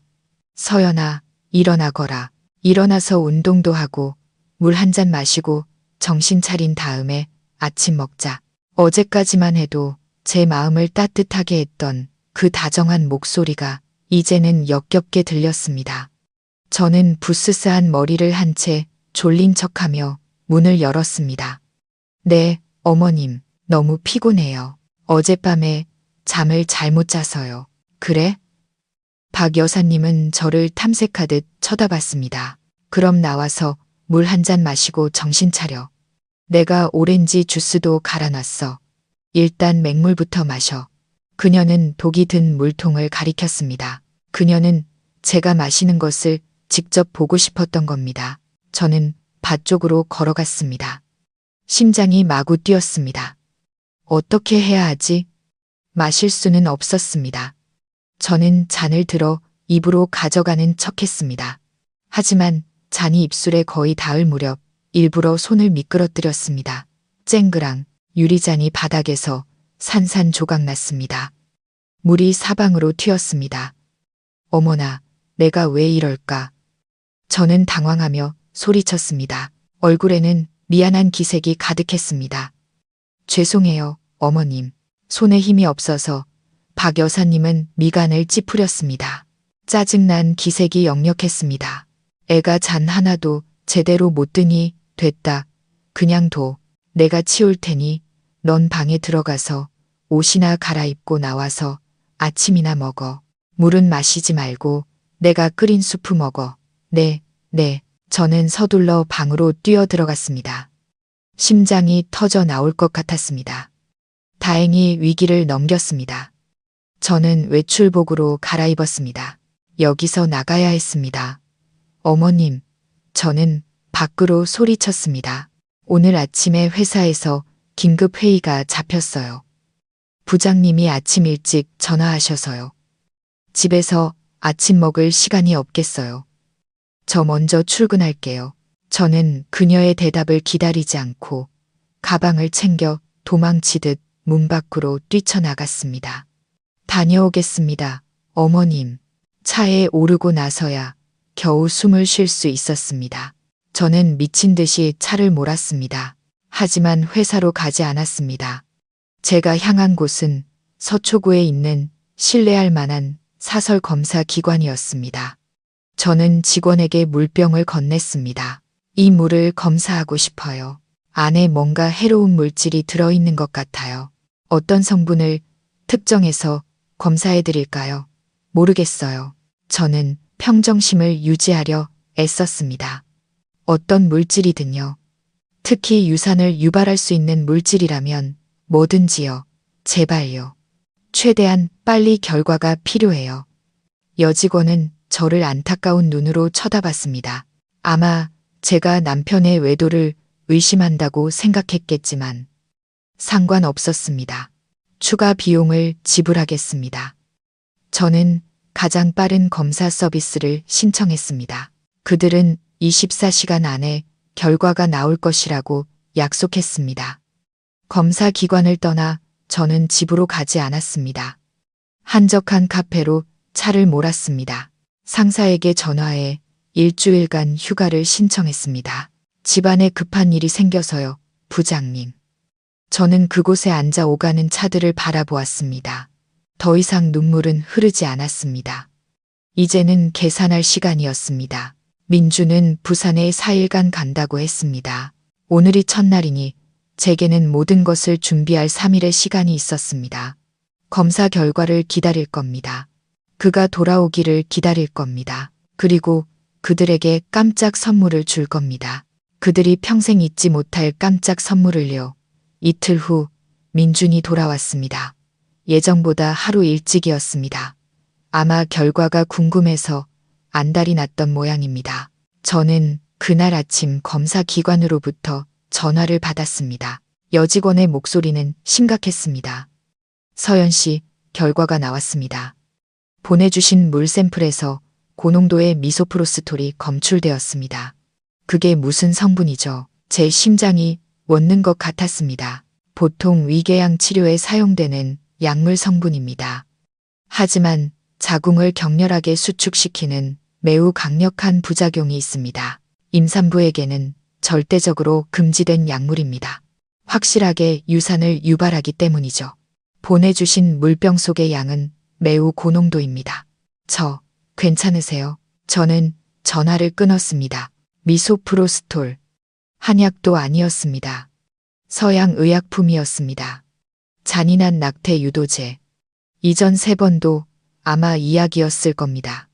서연아, 일어나거라. 일어나서 운동도 하고 물 한 잔 마시고 정신 차린 다음에 아침 먹자. 어제까지만 해도 제 마음을 따뜻하게 했던 그 다정한 목소리가 이제는 역겹게 들렸습니다. 저는 부스스한 머리를 한 채 졸린 척하며 문을 열었습니다. 네, 어머님, 너무 피곤해요. 어젯밤에 잠을 잘못 자서요. 그래? 박 여사님은 저를 탐색하듯 쳐다봤습니다. 그럼 나와서 물 한 잔 마시고 정신 차려. 내가 오렌지 주스도 갈아놨어. 일단 맹물부터 마셔. 그녀는 독이 든 물통을 가리켰습니다. 그녀는 제가 마시는 것을 직접 보고 싶었던 겁니다. 저는 밭 쪽으로 걸어갔습니다. 심장이 마구 뛰었습니다. 어떻게 해야 하지? 마실 수는 없었습니다. 저는 잔을 들어 입으로 가져가는 척했습니다. 하지만 잔이 입술에 거의 닿을 무렵 일부러 손을 미끄러뜨렸습니다. 쨍그랑 유리잔이 바닥에서 산산조각 났습니다. 물이 사방으로 튀었습니다. 어머나, 내가 왜 이럴까? 저는 당황하며 소리쳤습니다. 얼굴에는 미안한 기색이 가득했습니다. 죄송해요, 어머님. 손에 힘이 없어서. 박 여사님은 미간을 찌푸렸습니다. 짜증난 기색이 역력했습니다. 애가 잔 하나도 제대로 못 드니 됐다. 그냥 둬. 내가 치울 테니 넌 방에 들어가서 옷이나 갈아입고 나와서 아침이나 먹어. 물은 마시지 말고 내가 끓인 수프 먹어. 네. 저는 서둘러 방으로 뛰어 들어갔습니다. 심장이 터져 나올 것 같았습니다. 다행히 위기를 넘겼습니다. 저는 외출복으로 갈아입었습니다. 여기서 나가야 했습니다. 어머님, 저는 밖으로 소리쳤습니다. 오늘 아침에 회사에서 긴급 회의가 잡혔어요. 부장님이 아침 일찍 전화하셔서요. 집에서 아침 먹을 시간이 없겠어요. 저 먼저 출근할게요. 저는 그녀의 대답을 기다리지 않고 가방을 챙겨 도망치듯 문 밖으로 뛰쳐나갔습니다. 다녀오겠습니다, 어머님. 차에 오르고 나서야 겨우 숨을 쉴 수 있었습니다. 저는 미친 듯이 차를 몰았습니다. 하지만 회사로 가지 않았습니다. 제가 향한 곳은 서초구에 있는 신뢰할 만한 사설 검사 기관이었습니다. 저는 직원에게 물병을 건넸습니다. 이 물을 검사하고 싶어요. 안에 뭔가 해로운 물질이 들어있는 것 같아요. 어떤 성분을 특정해서 검사해 드릴까요? 모르겠어요. 저는 평정심을 유지하려 애썼습니다. 어떤 물질이든요. 특히 유산을 유발할 수 있는 물질이라면 뭐든지요. 제발요. 최대한 빨리 결과가 필요해요. 여직원은 저를 안타까운 눈으로 쳐다봤습니다. 아마 제가 남편의 외도를 의심한다고 생각했겠지만 상관없었습니다. 추가 비용을 지불하겠습니다. 저는 가장 빠른 검사 서비스를 신청했습니다. 그들은 24시간 안에 결과가 나올 것이라고 약속했습니다. 검사 기관을 떠나 저는 집으로 가지 않았습니다. 한적한 카페로 차를 몰았습니다. 상사에게 전화해 일주일간 휴가를 신청했습니다. 집안에 급한 일이 생겨서요, 부장님. 저는 그곳에 앉아 오가는 차들을 바라보았습니다. 더 이상 눈물은 흐르지 않았습니다. 이제는 계산할 시간이었습니다. 민주는 부산에 4일간 간다고 했습니다. 오늘이 첫날이니 제게는 모든 것을 준비할 3일의 시간이 있었습니다. 검사 결과를 기다릴 겁니다. 그가 돌아오기를 기다릴 겁니다. 그리고 그들에게 깜짝 선물을 줄 겁니다. 그들이 평생 잊지 못할 깜짝 선물을요. 이틀 후 민준이 돌아왔습니다. 예정보다 하루 일찍이었습니다. 아마 결과가 궁금해서 안달이 났던 모양입니다. 저는 그날 아침 검사기관으로부터 전화를 받았습니다. 여직원의 목소리는 심각했습니다. 서연 씨, 결과가 나왔습니다. 보내주신 물 샘플에서 고농도의 미소프로스톨이 검출되었습니다. 그게 무슨 성분이죠? 제 심장이 멎는 것 같았습니다. 보통 위궤양 치료에 사용되는 약물 성분입니다. 하지만 자궁을 격렬하게 수축시키는 매우 강력한 부작용이 있습니다. 임산부에게는 절대적으로 금지된 약물입니다. 확실하게 유산을 유발하기 때문이죠. 보내주신 물병 속의 양은 매우 고농도입니다. 괜찮으세요? 저는 전화를 끊었습니다. 미소프로스톨. 한약도 아니었습니다. 서양 의약품이었습니다. 잔인한 낙태 유도제. 이전 3번도 아마 이 약이었을 겁니다.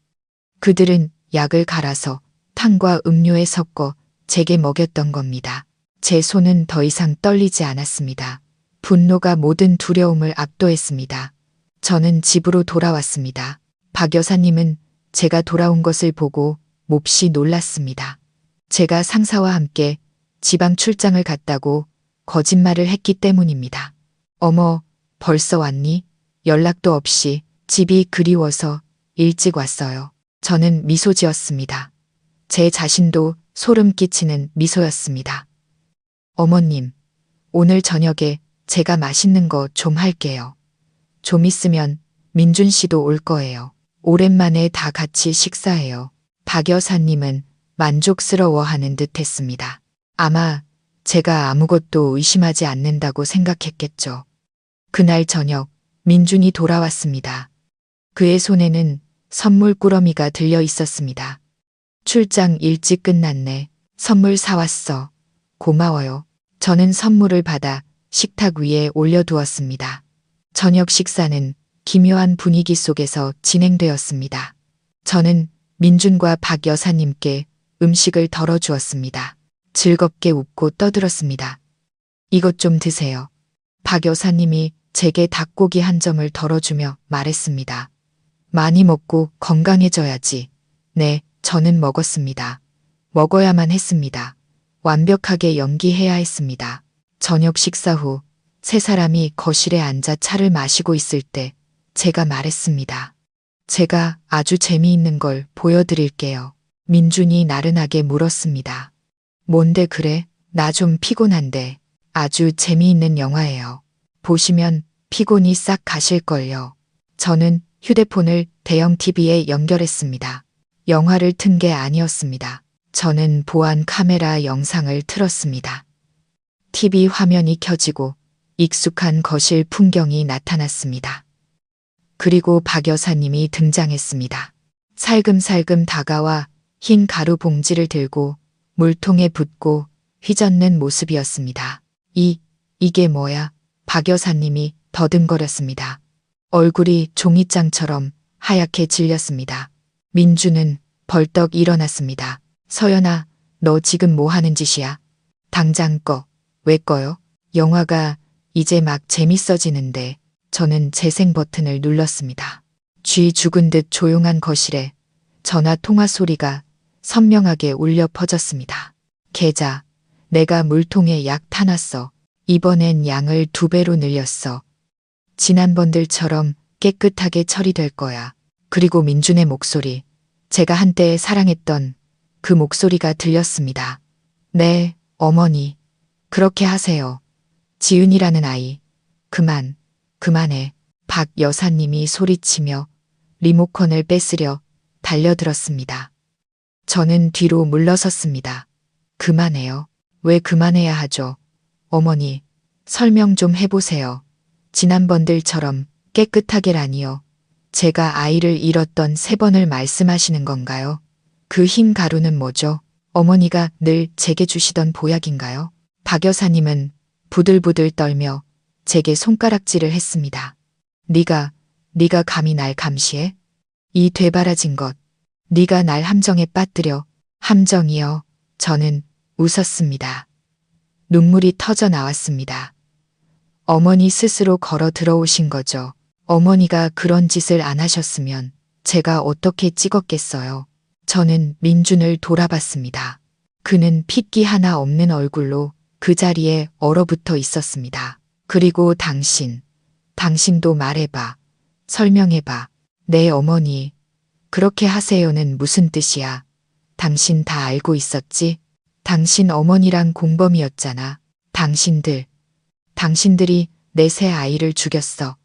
그들은 약을 갈아서 탕과 음료에 섞어 제게 먹였던 겁니다. 제 손은 더 이상 떨리지 않았습니다. 분노가 모든 두려움을 압도했습니다. 저는 집으로 돌아왔습니다. 박 여사님은 제가 돌아온 것을 보고 몹시 놀랐습니다. 제가 상사와 함께 지방 출장을 갔다고 거짓말을 했기 때문입니다. 어머, 벌써 왔니? 연락도 없이 집이 그리워서 일찍 왔어요. 저는 미소 지었습니다. 제 자신도 소름 끼치는 미소였습니다. 어머님, 오늘 저녁에 제가 맛있는 거 좀 할게요. 좀 있으면 민준 씨도 올 거예요. 오랜만에 다 같이 식사해요. 박 여사님은 만족스러워하는 듯 했습니다. 아마 제가 아무것도 의심하지 않는다고 생각했겠죠. 그날 저녁 민준이 돌아왔습니다. 그의 손에는 선물 꾸러미가 들려 있었습니다. 출장 일찍 끝났네. 선물 사왔어. 고마워요. 저는 선물을 받아 식탁 위에 올려두었습니다. 저녁 식사는 기묘한 분위기 속에서 진행되었습니다. 저는 민준과 박 여사님께 음식을 덜어주었습니다. 즐겁게 웃고 떠들었습니다. 이것 좀 드세요. 박 여사님이 제게 닭고기 한 점을 덜어주며 말했습니다. 많이 먹고 건강해져야지. 네, 저는 먹었습니다. 먹어야만 했습니다. 완벽하게 연기해야 했습니다. 저녁 식사 후 3사람이 거실에 앉아 차를 마시고 있을 때 제가 말했습니다. 제가 아주 재미있는 걸 보여드릴게요. 민준이 나른하게 물었습니다. 뭔데 그래? 나 좀 피곤한데. 아주 재미있는 영화예요. 보시면 피곤이 싹 가실걸요. 저는 휴대폰을 대형 TV에 연결했습니다. 영화를 튼 게 아니었습니다. 저는 보안 카메라 영상을 틀었습니다. TV 화면이 켜지고 익숙한 거실 풍경이 나타났습니다. 그리고 박 여사님이 등장했습니다. 살금살금 다가와 흰 가루 봉지를 들고 물통에 붓고 휘젓는 모습이었습니다. 이게 뭐야? 박 여사님이 더듬거렸습니다. 얼굴이 종이장처럼 하얗게 질렸습니다. 민주는 벌떡 일어났습니다. 서연아, 너 지금 뭐 하는 짓이야? 당장 꺼. 왜 꺼요? 영화가 이제 막 재밌어지는데. 저는 재생 버튼을 눌렀습니다. 쥐 죽은 듯 조용한 거실에 전화 통화 소리가 선명하게 울려 퍼졌습니다. 계자, 내가 물통에 약 타놨어. 이번엔 양을 2배로 늘렸어. 지난번들처럼 깨끗하게 처리될 거야. 그리고 민준의 목소리, 제가 한때 사랑했던 그 목소리가 들렸습니다. 네, 어머니. 그렇게 하세요. 지은이라는 아이. 그만해. 박 여사님이 소리치며 리모컨을 뺏으려 달려들었습니다. 저는 뒤로 물러섰습니다. 그만해요. 왜 그만해야 하죠? 어머니, 설명 좀 해보세요. 지난번들처럼 깨끗하게라니요. 제가 아이를 잃었던 3번을 말씀하시는 건가요? 그 흰 가루는 뭐죠? 어머니가 늘 제게 주시던 보약인가요? 박 여사님은 부들부들 떨며 제게 손가락질을 했습니다. 네가 감히 날 감시해? 이 되바라진 것. 네가 날 함정에 빠뜨려. 함정이요. 저는 웃었습니다. 눈물이 터져 나왔습니다. 어머니 스스로 걸어 들어오신 거죠. 어머니가 그런 짓을 안 하셨으면 제가 어떻게 찍었겠어요. 저는 민준을 돌아봤습니다. 그는 핏기 하나 없는 얼굴로 그 자리에 얼어붙어 있었습니다. 그리고 당신도 말해봐. 설명해봐. 네, 어머니. 그렇게 하세요는 무슨 뜻이야? 당신 다 알고 있었지? 당신 어머니랑 공범이었잖아. 당신들이 내 새 아이를 죽였어.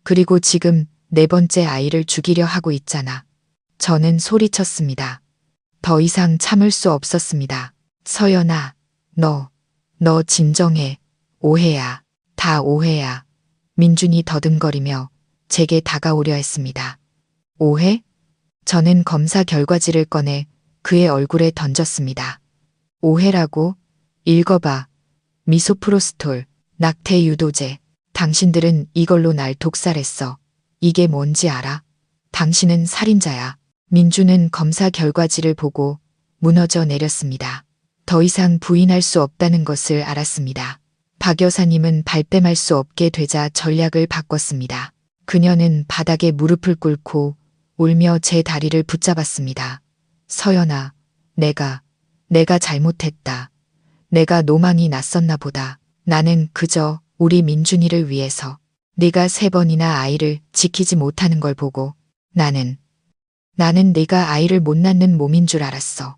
그리고 지금 4번째 아이를 죽이려 하고 있잖아. 저는 소리쳤습니다. 더 이상 참을 수 없었습니다. 서연아, 너 진정해. 오해야. 다 오해야. 민준이 더듬거리며 제게 다가오려 했습니다. 오해? 저는 검사 결과지를 꺼내 그의 얼굴에 던졌습니다. 오해라고? 읽어봐. 미소프로스톨, 낙태 유도제. 당신들은 이걸로 날 독살했어. 이게 뭔지 알아? 당신은 살인자야. 민주는 검사 결과지를 보고 무너져 내렸습니다. 더 이상 부인할 수 없다는 것을 알았습니다. 박 여사님은 발뺌할 수 없게 되자 전략을 바꿨습니다. 그녀는 바닥에 무릎을 꿇고 울며 제 다리를 붙잡았습니다. 서연아, 내가 잘못했다. 내가 노망이 났었나 보다. 나는 그저 우리 민준이를 위해서 네가 3번이나 아이를 지키지 못하는 걸 보고 나는 네가 아이를 못 낳는 몸인 줄 알았어.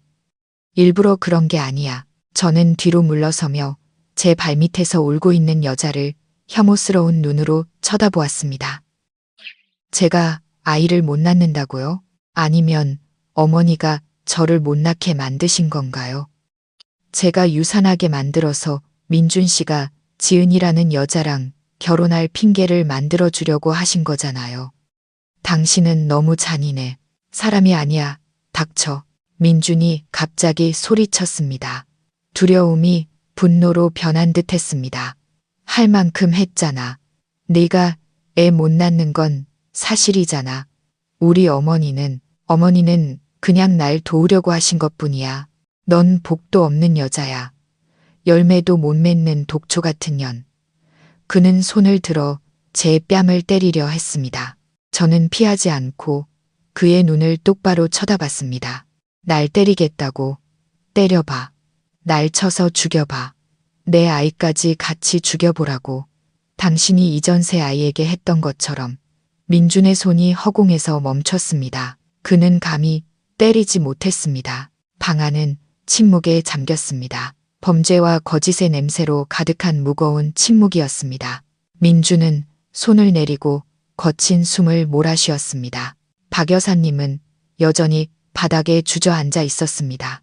일부러 그런 게 아니야. 저는 뒤로 물러서며 제 발밑에서 울고 있는 여자를 혐오스러운 눈으로 쳐다보았습니다. 제가 아이를 못 낳는다고요? 아니면 어머니가 저를 못 낳게 만드신 건가요? 제가 유산하게 만들어서 민준 씨가 지은이라는 여자랑 결혼할 핑계를 만들어 주려고 하신 거잖아요. 당신은 너무 잔인해. 사람이 아니야. 닥쳐. 민준이 갑자기 소리쳤습니다. 두려움이 분노로 변한 듯 했습니다. 할 만큼 했잖아. 네가 애 못 낳는 건 사실이잖아. 우리 어머니는 그냥 날 도우려고 하신 것뿐이야. 넌 복도 없는 여자야. 열매도 못 맺는 독초 같은 년. 그는 손을 들어 제 뺨을 때리려 했습니다. 저는 피하지 않고 그의 눈을 똑바로 쳐다봤습니다. 날 때리겠다고. 때려봐. 날 쳐서 죽여봐. 내 아이까지 같이 죽여보라고. 당신이 이전 새 아이에게 했던 것처럼. 민준의 손이 허공에서 멈췄습니다. 그는 감히 때리지 못했습니다. 방 안은 침묵에 잠겼습니다. 범죄와 거짓의 냄새로 가득한 무거운 침묵이었습니다. 민준은 손을 내리고 거친 숨을 몰아쉬었습니다. 박 여사님은 여전히 바닥에 주저앉아 있었습니다.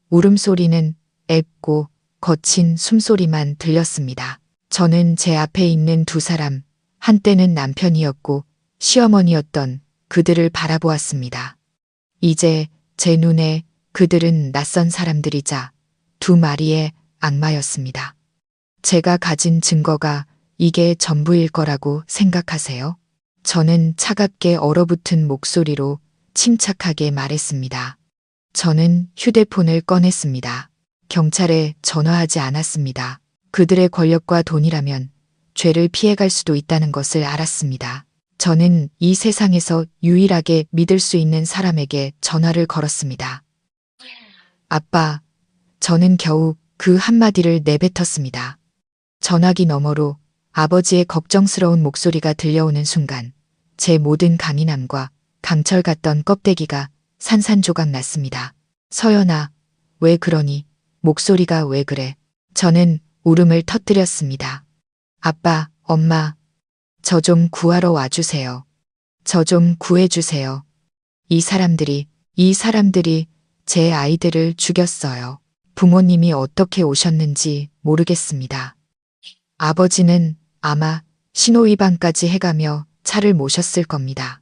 울음소리는 앱고 거친 숨소리만 들렸습니다. 저는 제 앞에 있는 2사람, 한때는 남편이었고 시어머니였던 그들을 바라보았습니다. 이제 제 눈에 그들은 낯선 사람들이자 2마리의 악마였습니다. 제가 가진 증거가 이게 전부일 거라고 생각하세요? 저는 차갑게 얼어붙은 목소리로 침착하게 말했습니다. 저는 휴대폰을 꺼냈습니다. 경찰에 전화하지 않았습니다. 그들의 권력과 돈이라면 죄를 피해갈 수도 있다는 것을 알았습니다. 저는 이 세상에서 유일하게 믿을 수 있는 사람에게 전화를 걸었습니다. 아빠, 저는 겨우 그 한마디를 내뱉었습니다. 전화기 너머로 아버지의 걱정스러운 목소리가 들려오는 순간 제 모든 강인함과 강철 같던 껍데기가 산산조각 났습니다. 서연아, 왜 그러니? 목소리가 왜 그래? 저는 울음을 터뜨렸습니다. 아빠, 엄마, 저 좀 구하러 와주세요. 저 좀 구해주세요. 이 사람들이 제 아이들을 죽였어요. 부모님이 어떻게 오셨는지 모르겠습니다. 아버지는 아마 신호위반까지 해가며 차를 모셨을 겁니다.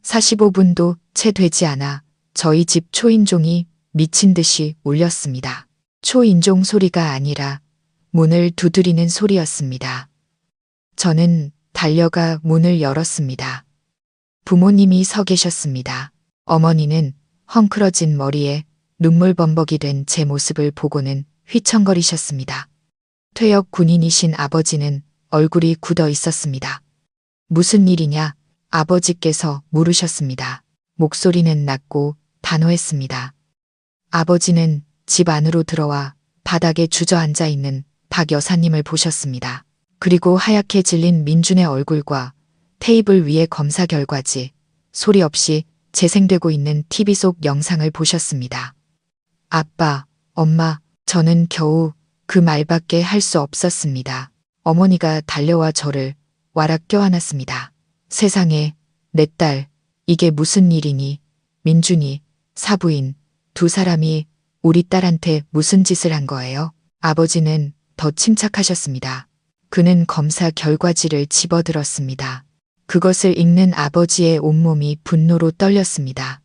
45분도 채 되지 않아 저희 집 초인종이 미친 듯이 울렸습니다. 초인종 소리가 아니라 문을 두드리는 소리였습니다. 저는 달려가 문을 열었습니다. 부모님이 서 계셨습니다. 어머니는 헝클어진 머리에 눈물 범벅이 된 제 모습을 보고는 휘청거리셨습니다. 퇴역 군인이신 아버지는 얼굴이 굳어 있었습니다. 무슨 일이냐? 아버지께서 물으셨습니다. 목소리는 낮고 단호했습니다. 아버지는 집 안으로 들어와 바닥에 주저앉아 있는 박 여사님을 보셨습니다. 그리고 하얗게 질린 민준의 얼굴과 테이블 위의 검사 결과지, 소리 없이 재생되고 있는 TV 속 영상을 보셨습니다. 아빠, 엄마, 저는 겨우 그 말밖에 할 수 없었습니다. 어머니가 달려와 저를 와락 껴안았습니다. 세상에, 내 딸, 이게 무슨 일이니? 민준이, 사부인, 두 사람이 우리 딸한테 무슨 짓을 한 거예요? 아버지는 더 침착하셨습니다. 그는 검사 결과지를 집어들었습니다. 그것을 읽는 아버지의 온몸이 분노로 떨렸습니다.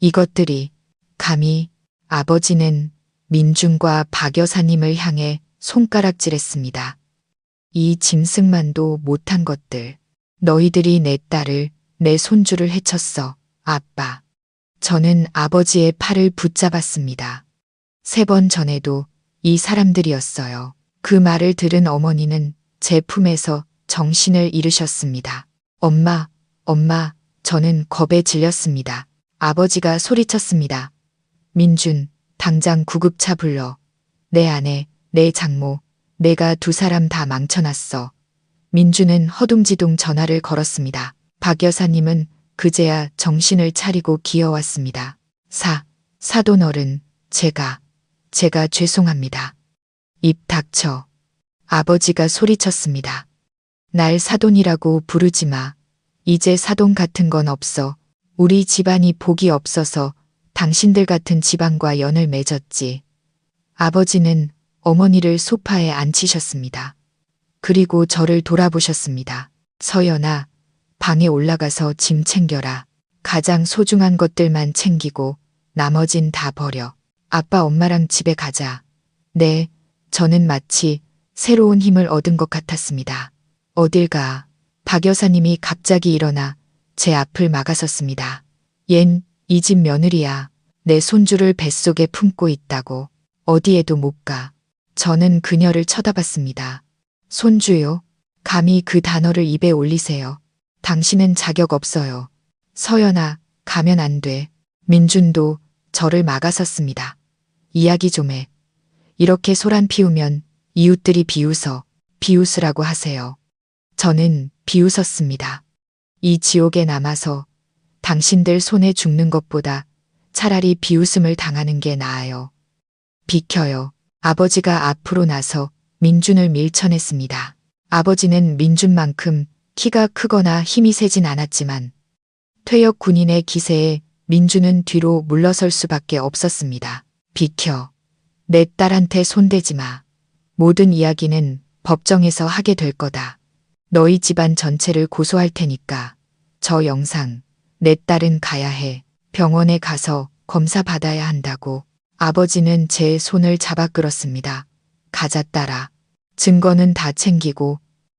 이것들이 감히 아버지는 민준과 박 여사님을 향해 손가락질했습니다. 이 짐승만도 못한 것들. 너희들이 내 딸을, 내 손주를 해쳤어, 아빠. 저는 아버지의 팔을 붙잡았습니다. 3번 전에도 이 사람들이었어요. 그 말을 들은 어머니는 제 품에서 정신을 잃으셨습니다. 엄마, 엄마, 저는 겁에 질렸습니다. 아버지가 소리쳤습니다. 민준, 당장 구급차 불러. 내 아내, 내 장모, 내가 두 사람 다 망쳐놨어. 민준은 허둥지둥 전화를 걸었습니다. 박 여사님은 그제야 정신을 차리고 기어왔습니다. 사돈 어른, 제가 죄송합니다. 입 닥쳐. 아버지가 소리쳤습니다. 날 사돈이라고 부르지 마. 이제 사돈 같은 건 없어. 우리 집안이 복이 없어서 당신들 같은 집안과 연을 맺었지. 아버지는 어머니를 소파에 앉히셨습니다. 그리고 저를 돌아보셨습니다. 서연아, 방에 올라가서 짐 챙겨라. 가장 소중한 것들만 챙기고 나머진 다 버려. 아빠 엄마랑 집에 가자. 네, 저는 마치 새로운 힘을 얻은 것 같았습니다. 어딜 가? 박 여사님이 갑자기 일어나 제 앞을 막아섰습니다. 얜 이 집 며느리야. 내 손주를 뱃속에 품고 있다고. 어디에도 못 가. 저는 그녀를 쳐다봤습니다. 손주요? 감히 그 단어를 입에 올리세요. 당신은 자격 없어요. 서연아, 가면 안 돼. 민준도 저를 막아섰습니다. 이야기 좀 해. 이렇게 소란 피우면 이웃들이 비웃으라고 하세요. 저는 비웃었습니다. 이 지옥에 남아서 당신들 손에 죽는 것보다 차라리 비웃음을 당하는 게 나아요. 비켜요. 아버지가 앞으로 나서 민준을 밀쳐냈습니다. 아버지는 민준만큼 키가 크거나 힘이 세진 않았지만 퇴역 군인의 기세에 민준은 뒤로 물러설 수밖에 없었습니다. 비켜. 내 딸한테 손대지 마. 모든 이야기는 법정에서 하게 될 거다. 너희 집안 전체를 고소할 테니까. 저 영상, 내 딸은 가야 해. 병원에 가서 검사 받아야 한다고. 아버지는 제 손을 잡아 끌었습니다. 가자 딸아. 증거는 다 챙기고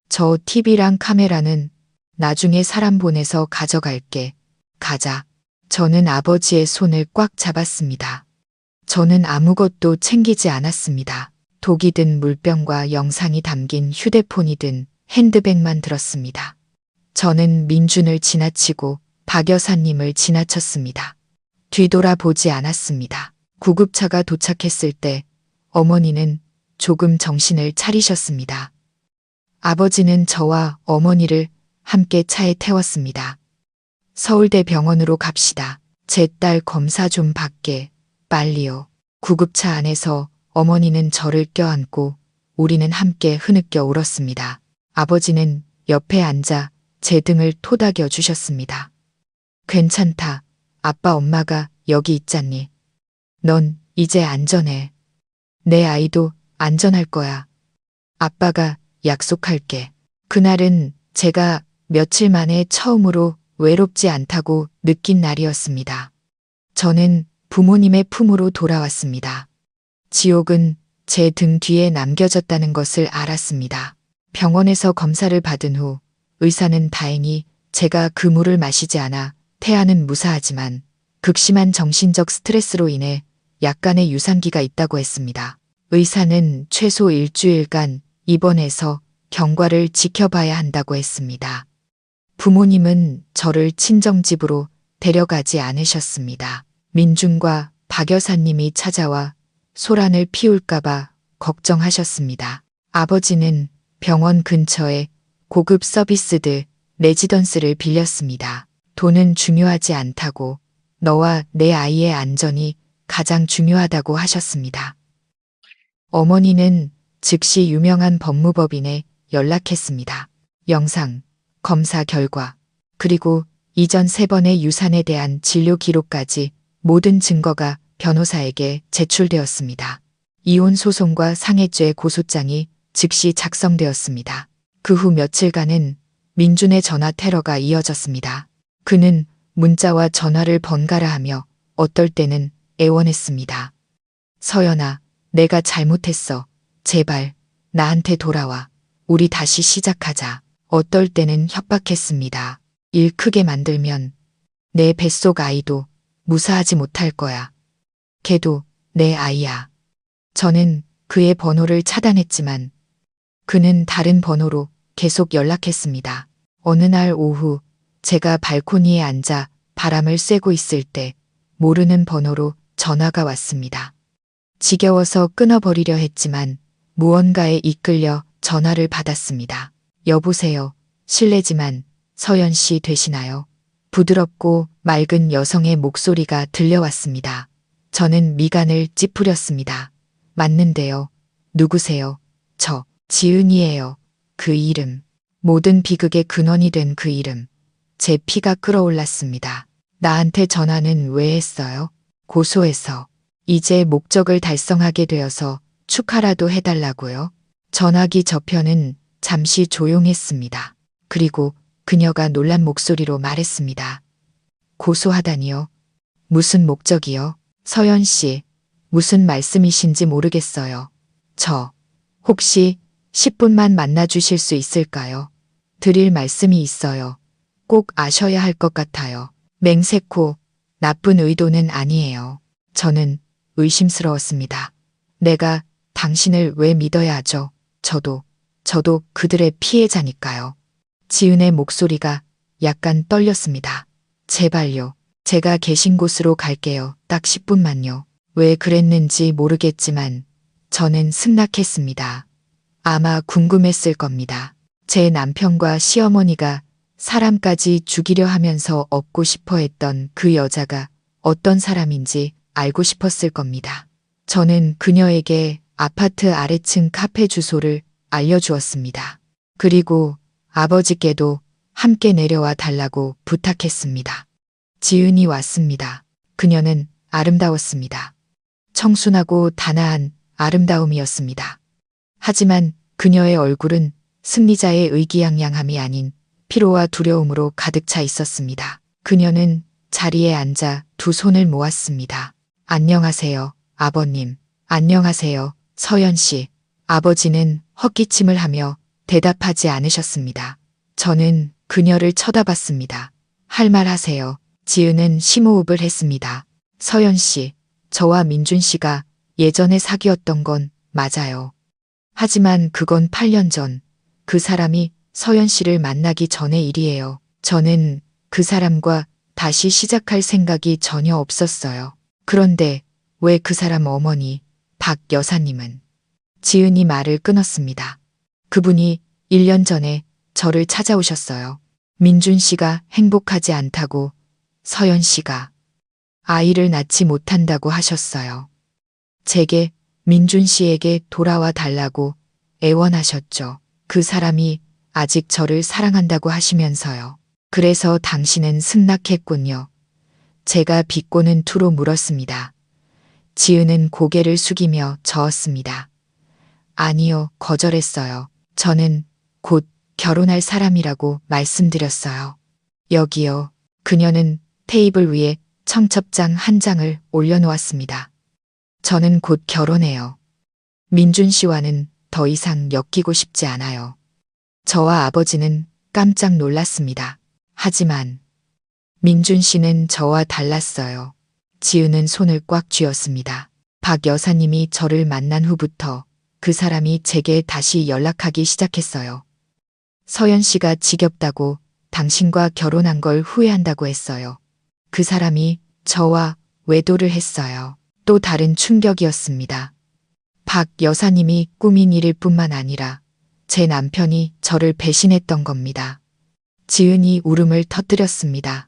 저 TV랑 카메라는 나중에 사람 보내서 가져갈게. 가자. 저는 아버지의 손을 꽉 잡았습니다. 저는 아무것도 챙기지 않았습니다. 독이 든 물병과 영상이 담긴 휴대폰이 든 핸드백만 들었습니다. 저는 민준을 지나치고 박 여사님을 지나쳤습니다. 뒤돌아보지 않았습니다. 구급차가 도착했을 때 어머니는 조금 정신을 차리셨습니다. 아버지는 저와 어머니를 함께 차에 태웠습니다. 서울대 병원으로 갑시다. 제 딸 검사 좀 받게. 빨리요. 구급차 안에서 어머니는 저를 껴안고 우리는 함께 흐느껴 울었습니다. 아버지는 옆에 앉아 제 등을 토닥여 주셨습니다. 괜찮다. 아빠 엄마가 여기 있잖니. 넌 이제 안전해. 내 아이도 안전할 거야. 아빠가 약속할게. 그날은 제가 며칠 만에 처음으로 외롭지 않다고 느낀 날이었습니다. 저는 부모님의 품으로 돌아왔습니다. 지옥은 제 등 뒤에 남겨졌다는 것을 알았습니다. 병원에서 검사를 받은 후 의사는 다행히 제가 그 물을 마시지 않아 태아는 무사하지만 극심한 정신적 스트레스로 인해 약간의 유산기가 있다고 했습니다. 의사는 최소 일주일간 입원해서 경과를 지켜봐야 한다고 했습니다. 부모님은 저를 친정집으로 데려가지 않으셨습니다. 민준과 박 여사님이 찾아와 소란을 피울까봐 걱정하셨습니다. 아버지는 병원 근처에 고급 서비스들 레지던스를 빌렸습니다. 돈은 중요하지 않다고 너와 내 아이의 안전이 가장 중요하다고 하셨습니다. 어머니는 즉시 유명한 법무법인에 연락했습니다. 영상, 검사 결과, 그리고 이전 3번의 유산에 대한 진료 기록까지 모든 증거가 변호사에게 제출되었습니다. 이혼 소송과 상해죄 고소장이 즉시 작성되었습니다. 그 후 며칠간은 민준의 전화 테러가 이어졌습니다. 그는 문자와 전화를 번갈아 하며 어떨 때는 애원했습니다. 서연아, 내가 잘못했어. 제발 나한테 돌아와. 우리 다시 시작하자. 어떨 때는 협박했습니다. 일 크게 만들면 내 뱃속 아이도 무사하지 못할 거야. 걔도 내 아이야. 저는 그의 번호를 차단했지만 그는 다른 번호로 계속 연락했습니다. 어느 날 오후 제가 발코니에 앉아 바람을 쐬고 있을 때 모르는 번호로 전화가 왔습니다. 지겨워서 끊어버리려 했지만 무언가에 이끌려 전화를 받았습니다. 여보세요. 실례지만 서연 씨 되시나요? 부드럽고 맑은 여성의 목소리가 들려왔습니다. 저는 미간을 찌푸렸습니다. 맞는데요. 누구세요? 저 지은이에요. 그 이름. 모든 비극의 근원이 된 그 이름. 제 피가 끓어올랐습니다. 나한테 전화는 왜 했어요? 고소해서. 이제 목적을 달성하게 되어서 축하라도 해달라고요. 전화기 저편은 잠시 조용했습니다. 그리고 그녀가 놀란 목소리로 말했습니다. 고소하다니요? 무슨 목적이요? 서연 씨, 무슨 말씀이신지 모르겠어요. 저, 혹시 10분만 만나주실 수 있을까요? 드릴 말씀이 있어요. 꼭 아셔야 할 것 같아요. 맹세코, 나쁜 의도는 아니에요. 저는 의심스러웠습니다. 내가 당신을 왜 믿어야 하죠? 저도 그들의 피해자니까요. 지은의 목소리가 약간 떨렸습니다. 제발요. 제가 계신 곳으로 갈게요. 딱 10분만요. 왜 그랬는지 모르겠지만 저는 승낙했습니다. 아마 궁금했을 겁니다. 제 남편과 시어머니가 사람까지 죽이려 하면서 얻고 싶어 했던 그 여자가 어떤 사람인지 알고 싶었을 겁니다. 저는 그녀에게 아파트 아래층 카페 주소를 알려주었습니다. 그리고 아버지께도 함께 내려와 달라고 부탁했습니다. 지은이 왔습니다. 그녀는 아름다웠습니다. 청순하고 단아한 아름다움이었습니다. 하지만 그녀의 얼굴은 승리자의 의기양양함이 아닌 피로와 두려움으로 가득 차 있었습니다. 그녀는 자리에 앉아 두 손을 모았습니다. 안녕하세요, 아버님. 안녕하세요, 서연 씨. 아버지는 헛기침을 하며 대답하지 않으셨습니다. 저는 그녀를 쳐다봤습니다. 할 말 하세요. 지은은 심호흡을 했습니다. 서연 씨, 저와 민준 씨가 예전에 사귀었던 건 맞아요. 하지만 그건 8년 전, 그 사람이 서연 씨를 만나기 전의 일이에요. 저는 그 사람과 다시 시작할 생각이 전혀 없었어요. 그런데 왜 그 사람 어머니, 박 여사님은? 지은이 말을 끊었습니다. 그분이 1년 전에 저를 찾아오셨어요. 민준 씨가 행복하지 않다고, 서연 씨가 아이를 낳지 못한다고 하셨어요. 제게 민준 씨에게 돌아와 달라고 애원하셨죠. 그 사람이 아직 저를 사랑한다고 하시면서요. 그래서 당신은 승낙했군요. 제가 비꼬는 투로 물었습니다. 지은은 고개를 숙이며 저었습니다. 아니요, 거절했어요. 저는 곧 결혼할 사람이라고 말씀드렸어요. 여기요. 그녀는 테이블 위에 청첩장 한 장을 올려놓았습니다. 저는 곧 결혼해요. 민준 씨와는 더 이상 엮이고 싶지 않아요. 저와 아버지는 깜짝 놀랐습니다. 하지만 민준 씨는 저와 달랐어요. 지은은 손을 꽉 쥐었습니다. 박 여사님이 저를 만난 후부터 그 사람이 제게 다시 연락하기 시작했어요. 서연 씨가 지겹다고 당신과 결혼한 걸 후회한다고 했어요. 그 사람이 저와 외도를 했어요. 또 다른 충격이었습니다. 박 여사님이 꾸민 일일 뿐만 아니라 제 남편이 저를 배신했던 겁니다. 지은이 울음을 터뜨렸습니다.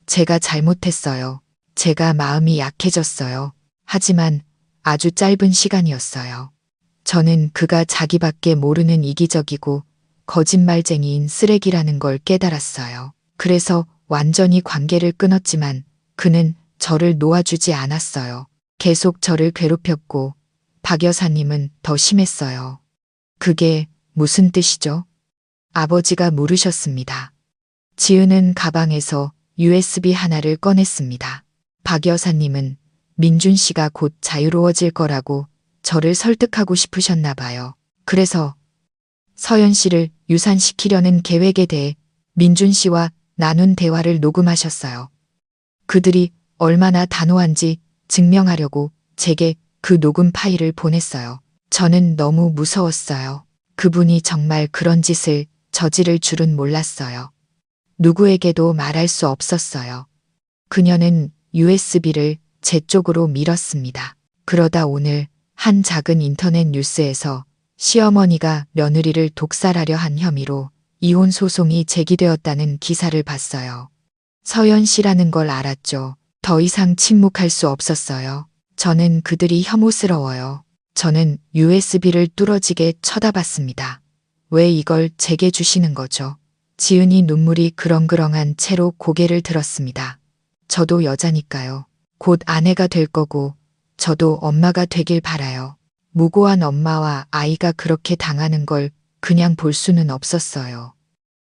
제가 잘못했어요. 제가 마음이 약해졌어요. 하지만 아주 짧은 시간이었어요. 저는 그가 자기밖에 모르는 이기적이고 거짓말쟁이인 쓰레기라는 걸 깨달았어요. 그래서 완전히 관계를 끊었지만 그는 저를 놓아주지 않았어요. 계속 저를 괴롭혔고 박 여사님은 더 심했어요. 그게 무슨 뜻이죠? 아버지가 물으셨습니다. 지은은 가방에서 USB 하나를 꺼냈습니다. 박 여사님은 민준 씨가 곧 자유로워질 거라고 저를 설득하고 싶으셨나 봐요. 그래서 서연 씨를 유산시키려는 계획에 대해 민준 씨와 나눈 대화를 녹음하셨어요. 그들이 얼마나 단호한지 증명하려고 제게 그 녹음 파일을 보냈어요. 저는 너무 무서웠어요. 그분이 정말 그런 짓을 저지를 줄은 몰랐어요. 누구에게도 말할 수 없었어요. 그녀는 USB를 제 쪽으로 밀었습니다. 그러다 오늘 한 작은 인터넷 뉴스에서 시어머니가 며느리를 독살하려 한 혐의로 이혼 소송이 제기되었다는 기사를 봤어요. 서연 씨라는 걸 알았죠. 더 이상 침묵할 수 없었어요. 저는 그들이 혐오스러워요. 저는 USB를 뚫어지게 쳐다봤습니다. 왜 이걸 제게 주시는 거죠? 지은이 눈물이 그렁그렁한 채로 고개를 들었습니다. 저도 여자니까요. 곧 아내가 될 거고 저도 엄마가 되길 바라요. 무고한 엄마와 아이가 그렇게 당하는 걸 그냥 볼 수는 없었어요.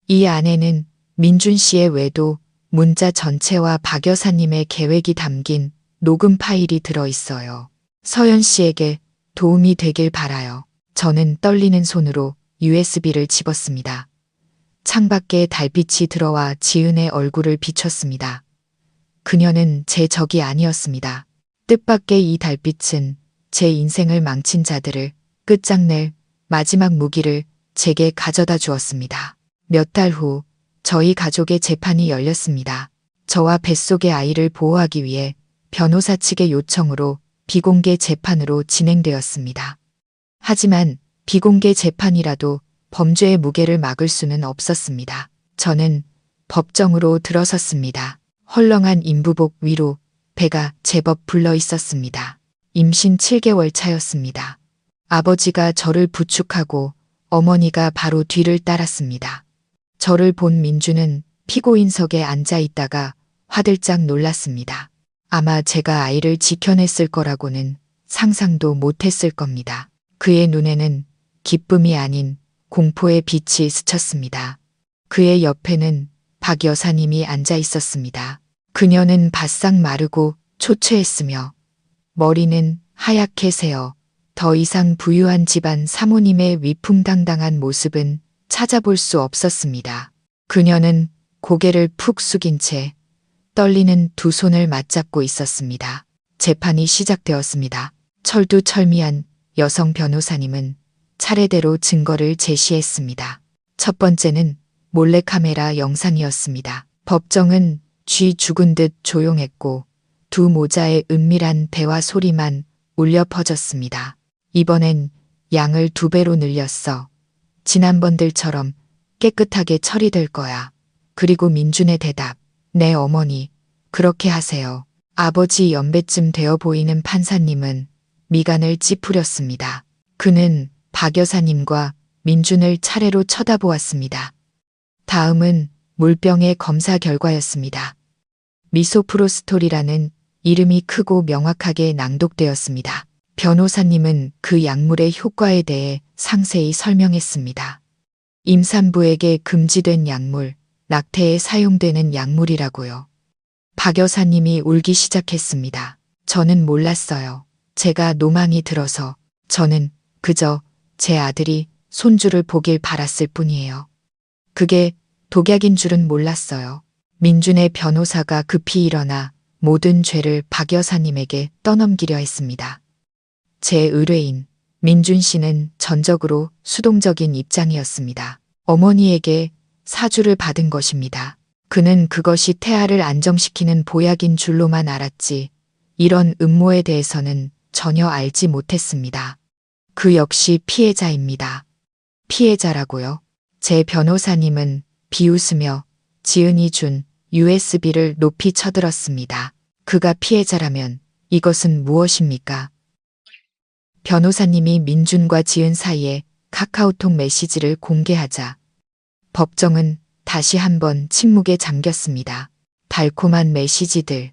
이 안에는 민준 씨의 외도, 문자 전체와 박 여사님의 계획이 담긴 녹음 파일이 들어 있어요. 서연 씨에게 도움이 되길 바라요. 저는 떨리는 손으로 USB를 집었습니다. 창밖에 달빛이 들어와 지은의 얼굴을 비췄습니다. 그녀는 제 적이 아니었습니다. 뜻밖의 이 달빛은 제 인생을 망친 자들을 끝장낼 마지막 무기를 제게 가져다 주었습니다. 몇 달 후 저희 가족의 재판이 열렸습니다. 저와 뱃속의 아이를 보호하기 위해 변호사 측의 요청으로 비공개 재판으로 진행되었습니다. 하지만 비공개 재판이라도 범죄의 무게를 막을 수는 없었습니다. 저는 법정으로 들어섰습니다. 헐렁한 인부복 위로 배가 제법 불러 있었습니다. 임신 7개월 차였습니다. 아버지가 저를 부축하고 어머니가 바로 뒤를 따랐습니다. 저를 본 민주는 피고인석에 앉아 있다가 화들짝 놀랐습니다. 아마 제가 아이를 지켜냈을 거라고는 상상도 못했을 겁니다. 그의 눈에는 기쁨이 아닌 공포의 빛이 스쳤습니다. 그의 옆에는 박 여사님이 앉아 있었습니다. 그녀는 바싹 마르고 초췌했으며 머리는 하얗게 새어 더 이상 부유한 집안 사모님의 위풍당당한 모습은 찾아볼 수 없었습니다. 그녀는 고개를 푹 숙인 채 떨리는 두 손을 맞잡고 있었습니다. 재판이 시작되었습니다. 철두철미한 여성 변호사님은 차례대로 증거를 제시했습니다. 첫 번째는 몰래카메라 영상이었습니다. 법정은 쥐 죽은 듯 조용했고 두 모자의 은밀한 대화 소리만 울려 퍼졌습니다. 이번엔 양을 2배로 늘렸어. 지난번들처럼 깨끗하게 처리될 거야. 그리고 민준의 대답. 네 어머니, 그렇게 하세요. 아버지 연배쯤 되어 보이는 판사님은 미간을 찌푸렸습니다. 그는 박 여사님과 민준을 차례로 쳐다보았습니다. 다음은 물병의 검사 결과였습니다. 미소프로스톨이라는 이름이 크고 명확하게 낭독되었습니다. 변호사님은 그 약물의 효과에 대해 상세히 설명했습니다. 임산부에게 금지된 약물, 낙태에 사용되는 약물이라고요. 박 여사님이 울기 시작했습니다. 저는 몰랐어요. 제가 노망이 들어서 저는 그저 제 아들이 손주를 보길 바랐을 뿐이에요. 그게 독약인 줄은 몰랐어요. 민준의 변호사가 급히 일어나 모든 죄를 박 여사님에게 떠넘기려 했습니다. 제 의뢰인 민준 씨는 전적으로 수동적인 입장이었습니다. 어머니에게 사주를 받은 것입니다. 그는 그것이 태아를 안정시키는 보약인 줄로만 알았지 이런 음모에 대해서는 전혀 알지 못했습니다. 그 역시 피해자입니다. 피해자라고요? 제 변호사님은 비웃으며 지은이 준 USB를 높이 쳐들었습니다. 그가 피해자라면 이것은 무엇입니까? 변호사님이 민준과 지은 사이에 카카오톡 메시지를 공개하자 법정은 다시 한번 침묵에 잠겼습니다. 달콤한 메시지들,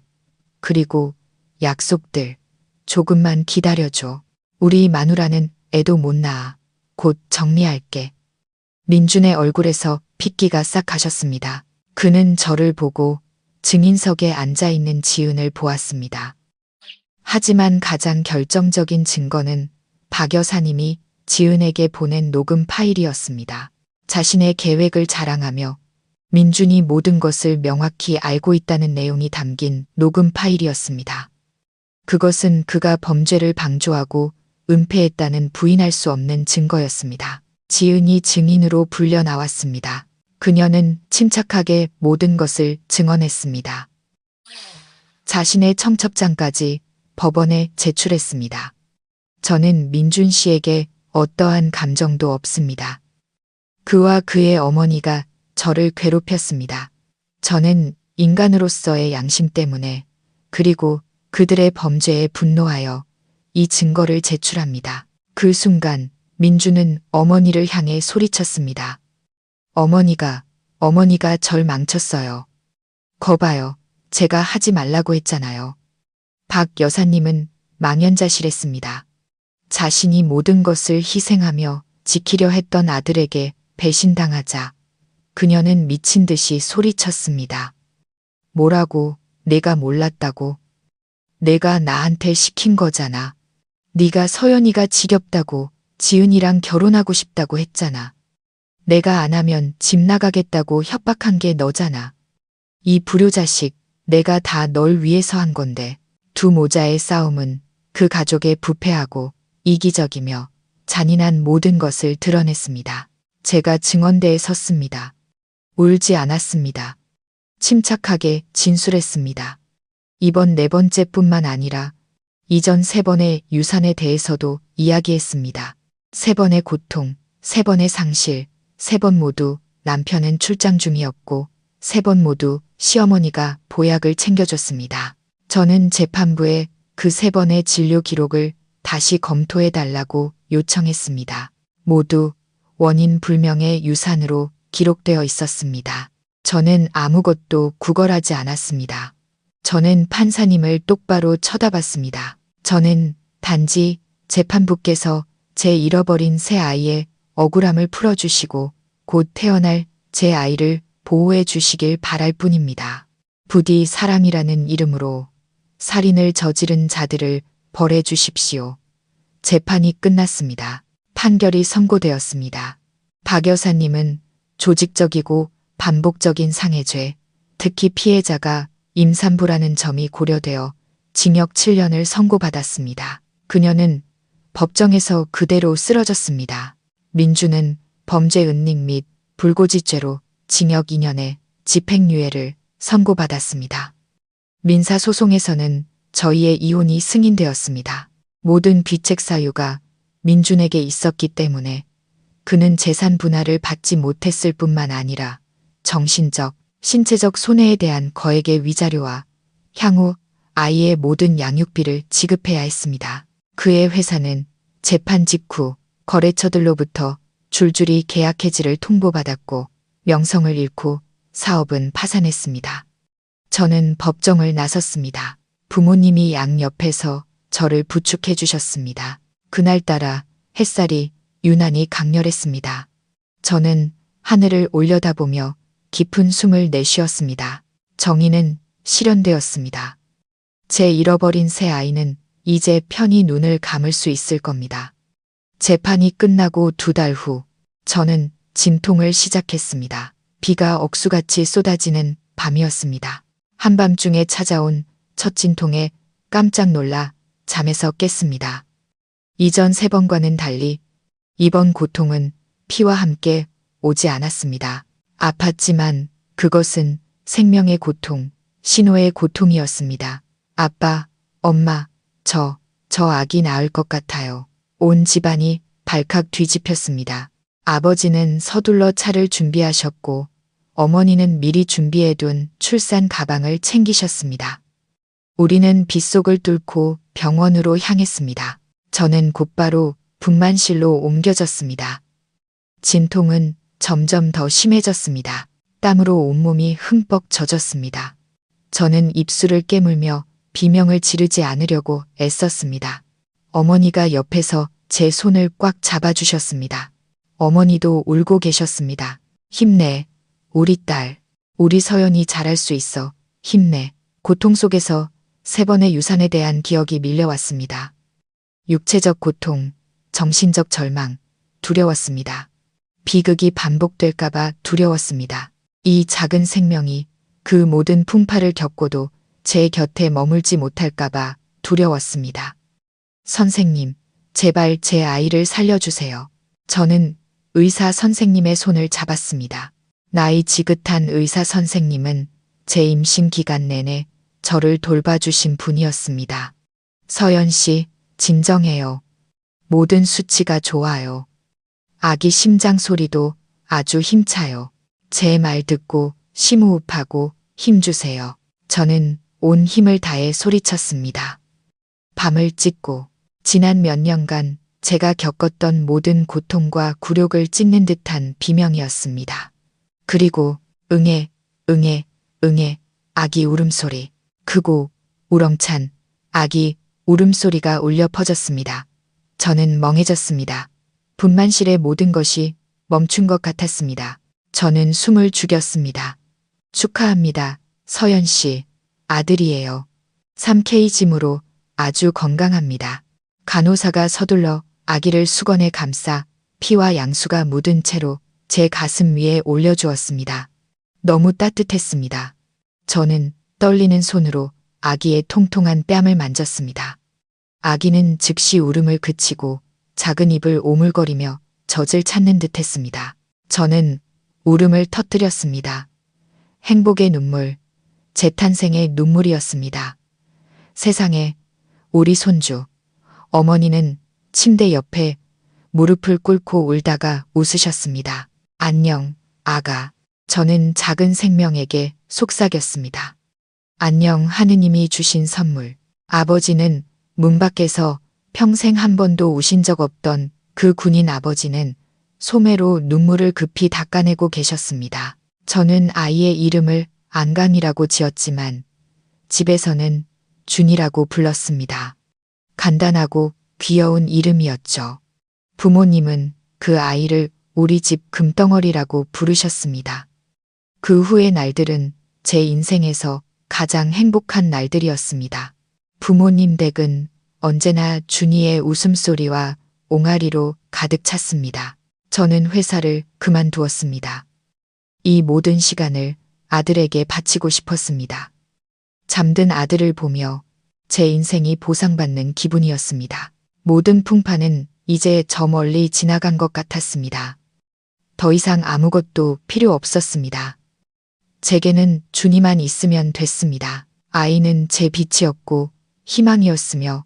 그리고 약속들, 조금만 기다려줘. 우리 마누라는 애도 못 낳아. 곧 정리할게. 민준의 얼굴에서 핏기가 싹 가셨습니다. 그는 저를 보고 증인석에 앉아있는 지은을 보았습니다. 하지만 가장 결정적인 증거는 박 여사님이 지은에게 보낸 녹음 파일이었습니다. 자신의 계획을 자랑하며 민준이 모든 것을 명확히 알고 있다는 내용이 담긴 녹음 파일이었습니다. 그것은 그가 범죄를 방조하고 은폐했다는 부인할 수 없는 증거였습니다. 지은이 증인으로 불려 나왔습니다. 그녀는 침착하게 모든 것을 증언했습니다. 자신의 청첩장까지 법원에 제출했습니다. 저는 민준 씨에게 어떠한 감정도 없습니다. 그와 그의 어머니가 저를 괴롭혔습니다. 저는 인간으로서의 양심 때문에 그리고 그들의 범죄에 분노하여 이 증거를 제출합니다. 그 순간 민준은 어머니를 향해 소리쳤습니다. 어머니가 절 망쳤어요. 거봐요. 제가 하지 말라고 했잖아요. 박 여사님은 망연자실했습니다. 자신이 모든 것을 희생하며 지키려 했던 아들에게 배신당하자 그녀는 미친 듯이 소리쳤습니다. 뭐라고? 내가 몰랐다고? 내가 나한테 시킨 거잖아. 네가 서연이가 지겹다고 지은이랑 결혼하고 싶다고 했잖아. 내가 안 하면 집 나가겠다고 협박한 게 너잖아. 이 불효자식, 내가 다 널 위해서 한 건데. 두 모자의 싸움은 그 가족의 부패하고 이기적이며 잔인한 모든 것을 드러냈습니다. 제가 증언대에 섰습니다. 울지 않았습니다. 침착하게 진술했습니다. 이번 네 번째뿐만 아니라 이전 세 번의 유산에 대해서도 이야기했습니다. 세 번의 고통, 세 번의 상실, 세 번 모두 남편은 출장 중이었고 세 번 모두 시어머니가 보약을 챙겨줬습니다. 저는 재판부에 그 세 번의 진료 기록을 다시 검토해 달라고 요청했습니다. 모두 원인 불명의 유산으로 기록되어 있었습니다. 저는 아무것도 구걸하지 않았습니다. 저는 판사님을 똑바로 쳐다봤습니다. 저는 단지 재판부께서 제 잃어버린 새 아이의 억울함을 풀어주시고 곧 태어날 제 아이를 보호해 주시길 바랄 뿐입니다. 부디 사람이라는 이름으로 살인을 저지른 자들을 벌해 주십시오. 재판이 끝났습니다. 판결이 선고되었습니다. 박 여사님은 조직적이고 반복적인 상해죄, 특히 피해자가 임산부라는 점이 고려되어 징역 7년을 선고받았습니다. 그녀는 법정에서 그대로 쓰러졌습니다. 민준은 범죄 은닉 및 불고지죄로 징역 2년에 집행유예를 선고받았습니다. 민사소송에서는 저희의 이혼이 승인되었습니다. 모든 귀책 사유가 민준에게 있었기 때문에 그는 재산 분할을 받지 못했을 뿐만 아니라 정신적, 신체적 손해에 대한 거액의 위자료와 향후 아이의 모든 양육비를 지급해야 했습니다. 그의 회사는 재판 직후 거래처들로부터 줄줄이 계약 해지를 통보받았고 명성을 잃고 사업은 파산했습니다. 저는 법정을 나섰습니다. 부모님이 양옆에서 저를 부축해 주셨습니다. 그날따라 햇살이 유난히 강렬했습니다. 저는 하늘을 올려다보며 깊은 숨을 내쉬었습니다. 정의는 실현되었습니다. 제 잃어버린 새 아이는 이제 편히 눈을 감을 수 있을 겁니다. 재판이 끝나고 2달 후 저는 진통을 시작했습니다. 비가 억수같이 쏟아지는 밤이었습니다. 한밤중에 찾아온 첫 진통에 깜짝 놀라 잠에서 깼습니다. 이전 3번과는 달리 이번 고통은 피와 함께 오지 않았습니다. 아팠지만 그것은 생명의 고통, 신호의 고통이었습니다. 아빠, 엄마, 저 아기 낳을 것 같아요. 온 집안이 발칵 뒤집혔습니다. 아버지는 서둘러 차를 준비하셨고 어머니는 미리 준비해둔 출산 가방을 챙기셨습니다. 우리는 빗속을 뚫고 병원으로 향했습니다. 저는 곧바로 분만실로 옮겨졌습니다. 진통은 점점 더 심해졌습니다. 땀으로 온몸이 흠뻑 젖었습니다. 저는 입술을 깨물며 비명을 지르지 않으려고 애썼습니다. 어머니가 옆에서 제 손을 꽉 잡아주셨습니다. 어머니도 울고 계셨습니다. 힘내, 우리 딸. 우리 서연이 잘할 수 있어. 힘내. 고통 속에서 3번의 유산에 대한 기억이 밀려왔습니다. 육체적 고통, 정신적 절망, 두려웠습니다. 비극이 반복될까봐 두려웠습니다. 이 작은 생명이 그 모든 풍파를 겪고도 제 곁에 머물지 못할까봐 두려웠습니다. 선생님, 제발 제 아이를 살려주세요. 저는 의사 선생님의 손을 잡았습니다. 나이 지긋한 의사 선생님은 제 임신 기간 내내 저를 돌봐주신 분이었습니다. 서연 씨, 진정해요. 모든 수치가 좋아요. 아기 심장 소리도 아주 힘차요. 제 말 듣고 심호흡하고 힘주세요. 저는 온 힘을 다해 소리쳤습니다. 밤을 찢고 지난 몇 년간 제가 겪었던 모든 고통과 굴욕을 찢는 듯한 비명이었습니다. 그리고 응애, 응애, 응애, 아기 울음소리. 크고 우렁찬 아기 울음소리가 울려 퍼졌습니다. 저는 멍해졌습니다. 분만실의 모든 것이 멈춘 것 같았습니다. 저는 숨을 죽였습니다. 축하합니다. 서연 씨, 아들이에요. 3kg으로 아주 건강합니다. 간호사가 서둘러 아기를 수건에 감싸 피와 양수가 묻은 채로 제 가슴 위에 올려주었습니다. 너무 따뜻했습니다. 저는 떨리는 손으로 아기의 통통한 뺨을 만졌습니다. 아기는 즉시 울음을 그치고 작은 입을 오물거리며 젖을 찾는 듯 했습니다. 저는 울음을 터뜨렸습니다. 행복의 눈물, 재탄생의 눈물이었습니다. 세상에, 우리 손주, 어머니는 침대 옆에 무릎을 꿇고 울다가 웃으셨습니다. 안녕, 아가. 저는 작은 생명에게 속삭였습니다. 안녕, 하느님이 주신 선물. 아버지는 문 밖에서 평생 한 번도 우신 적 없던 그 군인 아버지는 소매로 눈물을 급히 닦아내고 계셨습니다. 저는 아이의 이름을 안강이라고 지었지만 집에서는 준이라고 불렀습니다. 간단하고 귀여운 이름이었죠. 부모님은 그 아이를 우리 집 금덩어리라고 부르셨습니다. 그 후의 날들은 제 인생에서 가장 행복한 날들이었습니다. 부모님 댁은 언제나 준이의 웃음소리와 옹알이로 가득 찼습니다. 저는 회사를 그만두었습니다. 이 모든 시간을 아들에게 바치고 싶었습니다. 잠든 아들을 보며 제 인생이 보상받는 기분이었습니다. 모든 풍파는 이제 저 멀리 지나간 것 같았습니다. 더 이상 아무것도 필요 없었습니다. 제게는 준이만 있으면 됐습니다. 아이는 제 빛이었고 희망이었으며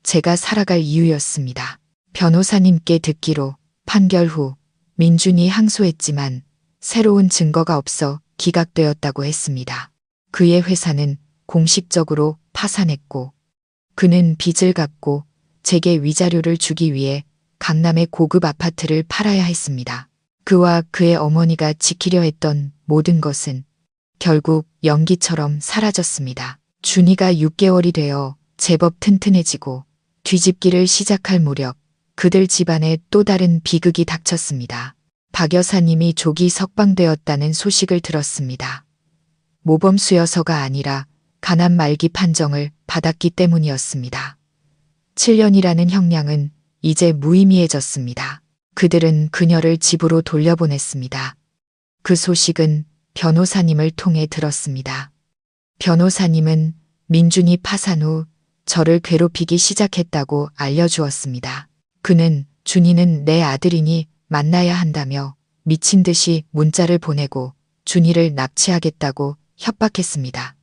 제가 살아갈 이유였습니다. 변호사님께 듣기로 판결 후 민준이 항소했지만 새로운 증거가 없어 기각되었다고 했습니다. 그의 회사는 공식적으로 파산했고 그는 빚을 갚고 제게 위자료를 주기 위해 강남의 고급 아파트를 팔아야 했습니다. 그와 그의 어머니가 지키려 했던 모든 것은 결국 연기처럼 사라졌습니다. 준이가 6개월이 되어 제법 튼튼해지고 뒤집기를 시작할 무렵 그들 집안에 또 다른 비극이 닥쳤습니다. 박 여사님이 조기 석방되었다는 소식을 들었습니다. 모범수여서가 아니라 가난 말기 판정을 받았기 때문이었습니다. 7년이라는 형량은 이제 무의미해졌습니다. 그들은 그녀를 집으로 돌려보냈습니다. 그 소식은 변호사님을 통해 들었습니다. 변호사님은 민준이 파산 후 저를 괴롭히기 시작했다고 알려주었습니다. 그는 준이는 내 아들이니 만나야 한다며 미친 듯이 문자를 보내고 준이를 납치하겠다고 협박했습니다.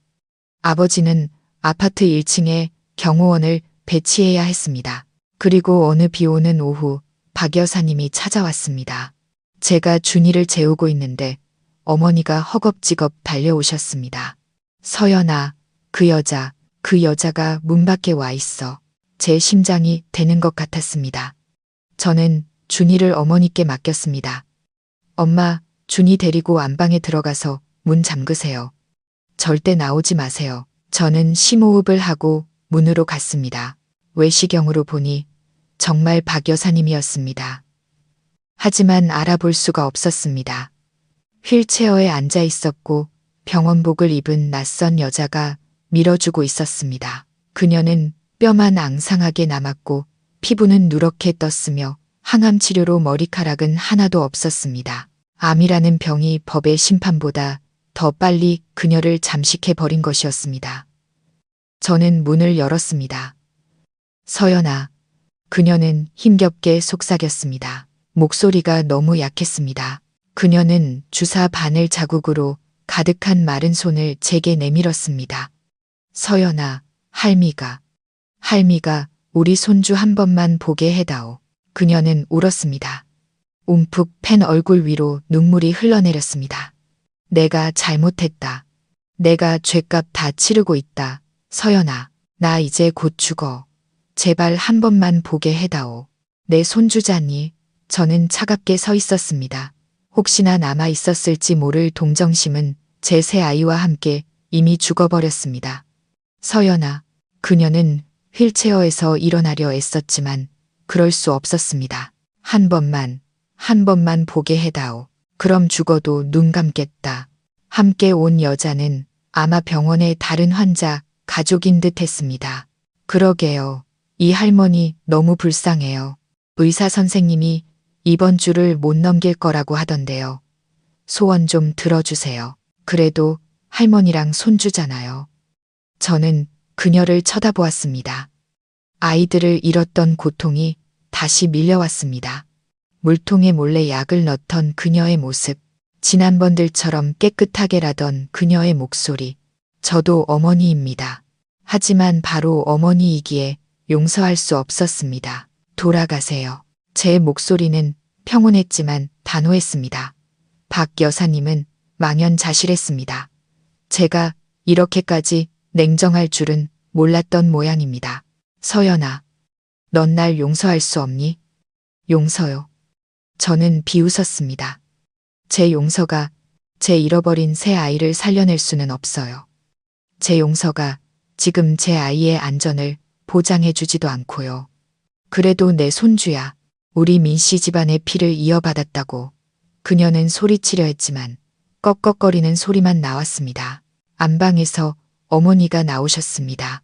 아버지는 아파트 1층에 경호원을 배치해야 했습니다. 그리고 어느 비 오는 오후 박 여사님이 찾아왔습니다. 제가 준이를 재우고 있는데 어머니가 허겁지겁 달려오셨습니다. 서연아, 그 여자가 문 밖에 와 있어. 제 심장이 되는 것 같았습니다. 저는 준이를 어머니께 맡겼습니다. 엄마, 준이 데리고 안방에 들어가서 문 잠그세요. 절대 나오지 마세요. 저는 심호흡을 하고 문으로 갔습니다. 외시경으로 보니 정말 박 여사님이었습니다. 하지만 알아볼 수가 없었습니다. 휠체어에 앉아 있었고 병원복을 입은 낯선 여자가 밀어주고 있었습니다. 그녀는 뼈만 앙상하게 남았고 피부는 누렇게 떴으며 항암 치료로 머리카락은 하나도 없었습니다. 암이라는 병이 법의 심판보다 더 빨리 그녀를 잠식해 버린 것이었습니다. 저는 문을 열었습니다. 서연아. 그녀는 힘겹게 속삭였습니다. 목소리가 너무 약했습니다. 그녀는 주사 바늘 자국으로 가득한 마른 손을 제게 내밀었습니다. 서연아, 할미가 우리 손주 한 번만 보게 해다오. 그녀는 울었습니다. 움푹 팬 얼굴 위로 눈물이 흘러내렸습니다. 내가 잘못했다. 내가 죗값 다 치르고 있다. 서연아, 나 이제 곧 죽어. 제발 한 번만 보게 해다오. 내 손주자니. 저는 차갑게 서 있었습니다. 혹시나 남아 있었을지 모를 동정심은 제 새 아이와 함께 이미 죽어버렸습니다. 서연아. 그녀는 휠체어에서 일어나려 애썼지만 그럴 수 없었습니다. 한 번만 보게 해다오. 그럼 죽어도 눈 감겠다. 함께 온 여자는 아마 병원의 다른 환자, 가족인 듯 했습니다. 그러게요. 이 할머니 너무 불쌍해요. 의사 선생님이 이번 주를 못 넘길 거라고 하던데요. 소원 좀 들어주세요. 그래도 할머니랑 손주잖아요. 저는 그녀를 쳐다보았습니다. 아이들을 잃었던 고통이 다시 밀려왔습니다. 물통에 몰래 약을 넣던 그녀의 모습, 지난번들처럼 깨끗하게라던 그녀의 목소리. 저도 어머니입니다. 하지만 바로 어머니이기에 용서할 수 없었습니다. 돌아가세요. 제 목소리는 평온했지만 단호했습니다. 박 여사님은 망연자실했습니다. 제가 이렇게까지 냉정할 줄은 몰랐던 모양입니다. 서연아, 넌 날 용서할 수 없니? 용서요. 저는 비웃었습니다. 제 용서가 제 잃어버린 새 아이를 살려낼 수는 없어요. 제 용서가 지금 제 아이의 안전을 보장해주지도 않고요. 그래도 내 손주야. 우리 민씨 집안의 피를 이어받았다고. 그녀는 소리치려 했지만 꺽꺽거리는 소리만 나왔습니다. 안방에서 어머니가 나오셨습니다.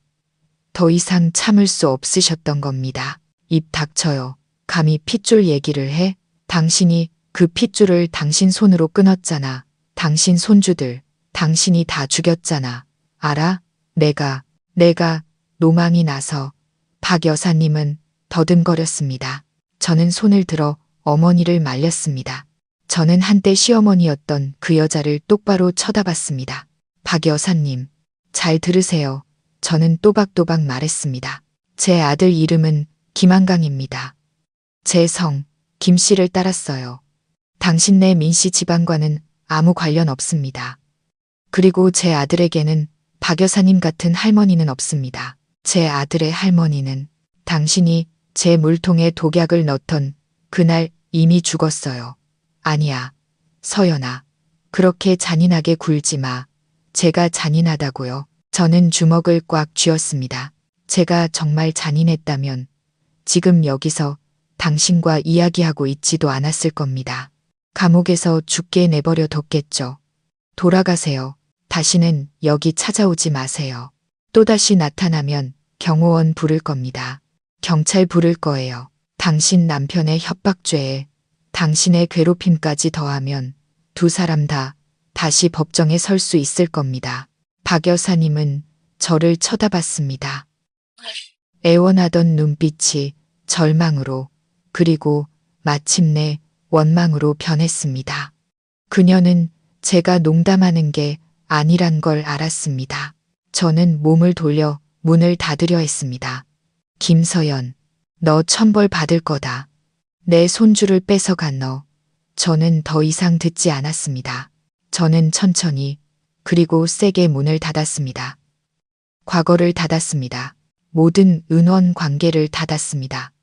더 이상 참을 수 없으셨던 겁니다. 입 닥쳐요. 감히 핏줄 얘기를 해? 당신이 그 핏줄을 당신 손으로 끊었잖아. 당신 손주들, 당신이 다 죽였잖아. 알아? 내가 노망이 나서. 박 여사님은 더듬거렸습니다. 저는 손을 들어 어머니를 말렸습니다. 저는 한때 시어머니였던 그 여자를 똑바로 쳐다봤습니다. 박 여사님, 잘 들으세요. 저는 또박또박 말했습니다. 제 아들 이름은 김한강입니다. 제 성, 김씨를 따랐어요. 당신네 민씨 집안과는 아무 관련 없습니다. 그리고 제 아들에게는 박 여사님 같은 할머니는 없습니다. 제 아들의 할머니는 당신이 제 물통에 독약을 넣던 그날 이미 죽었어요. 아니야. 서연아. 그렇게 잔인하게 굴지 마. 제가 잔인하다고요. 저는 주먹을 꽉 쥐었습니다. 제가 정말 잔인했다면 지금 여기서 당신과 이야기하고 있지도 않았을 겁니다. 감옥에서 죽게 내버려 뒀겠죠. 돌아가세요. 다시는 여기 찾아오지 마세요. 또다시 나타나면 경호원 부를 겁니다. 경찰 부를 거예요. 당신 남편의 협박죄에 당신의 괴롭힘까지 더하면 두 사람 다 다시 법정에 설 수 있을 겁니다. 박 여사님은 저를 쳐다봤습니다. 애원하던 눈빛이 절망으로 그리고 마침내 원망으로 변했습니다. 그녀는 제가 농담하는 게 아니란 걸 알았습니다. 저는 몸을 돌려 문을 닫으려 했습니다. 김서연, 너 천벌 받을 거다. 내 손주를 뺏어간 너. 저는 더 이상 듣지 않았습니다. 저는 천천히 그리고 세게 문을 닫았습니다. 과거를 닫았습니다. 모든 은원 관계를 닫았습니다.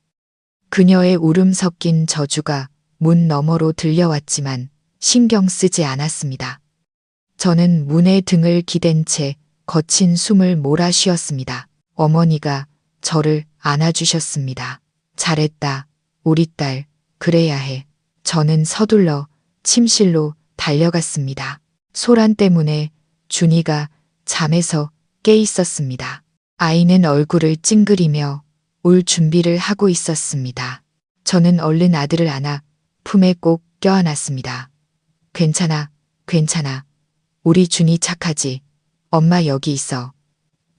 그녀의 울음 섞인 저주가 문 너머로 들려왔지만 신경 쓰지 않았습니다. 저는 문에 등을 기댄 채 거친 숨을 몰아 쉬었습니다. 어머니가 저를 안아주셨습니다. 잘했다. 우리 딸, 그래야 해. 저는 서둘러 침실로 달려갔습니다. 소란 때문에 준이가 잠에서 깨 있었습니다. 아이는 얼굴을 찡그리며 울 준비를 하고 있었습니다. 저는 얼른 아들을 안아 품에 꼭 껴안았습니다. 괜찮아, 괜찮아. 우리 준이 착하지. 엄마 여기 있어.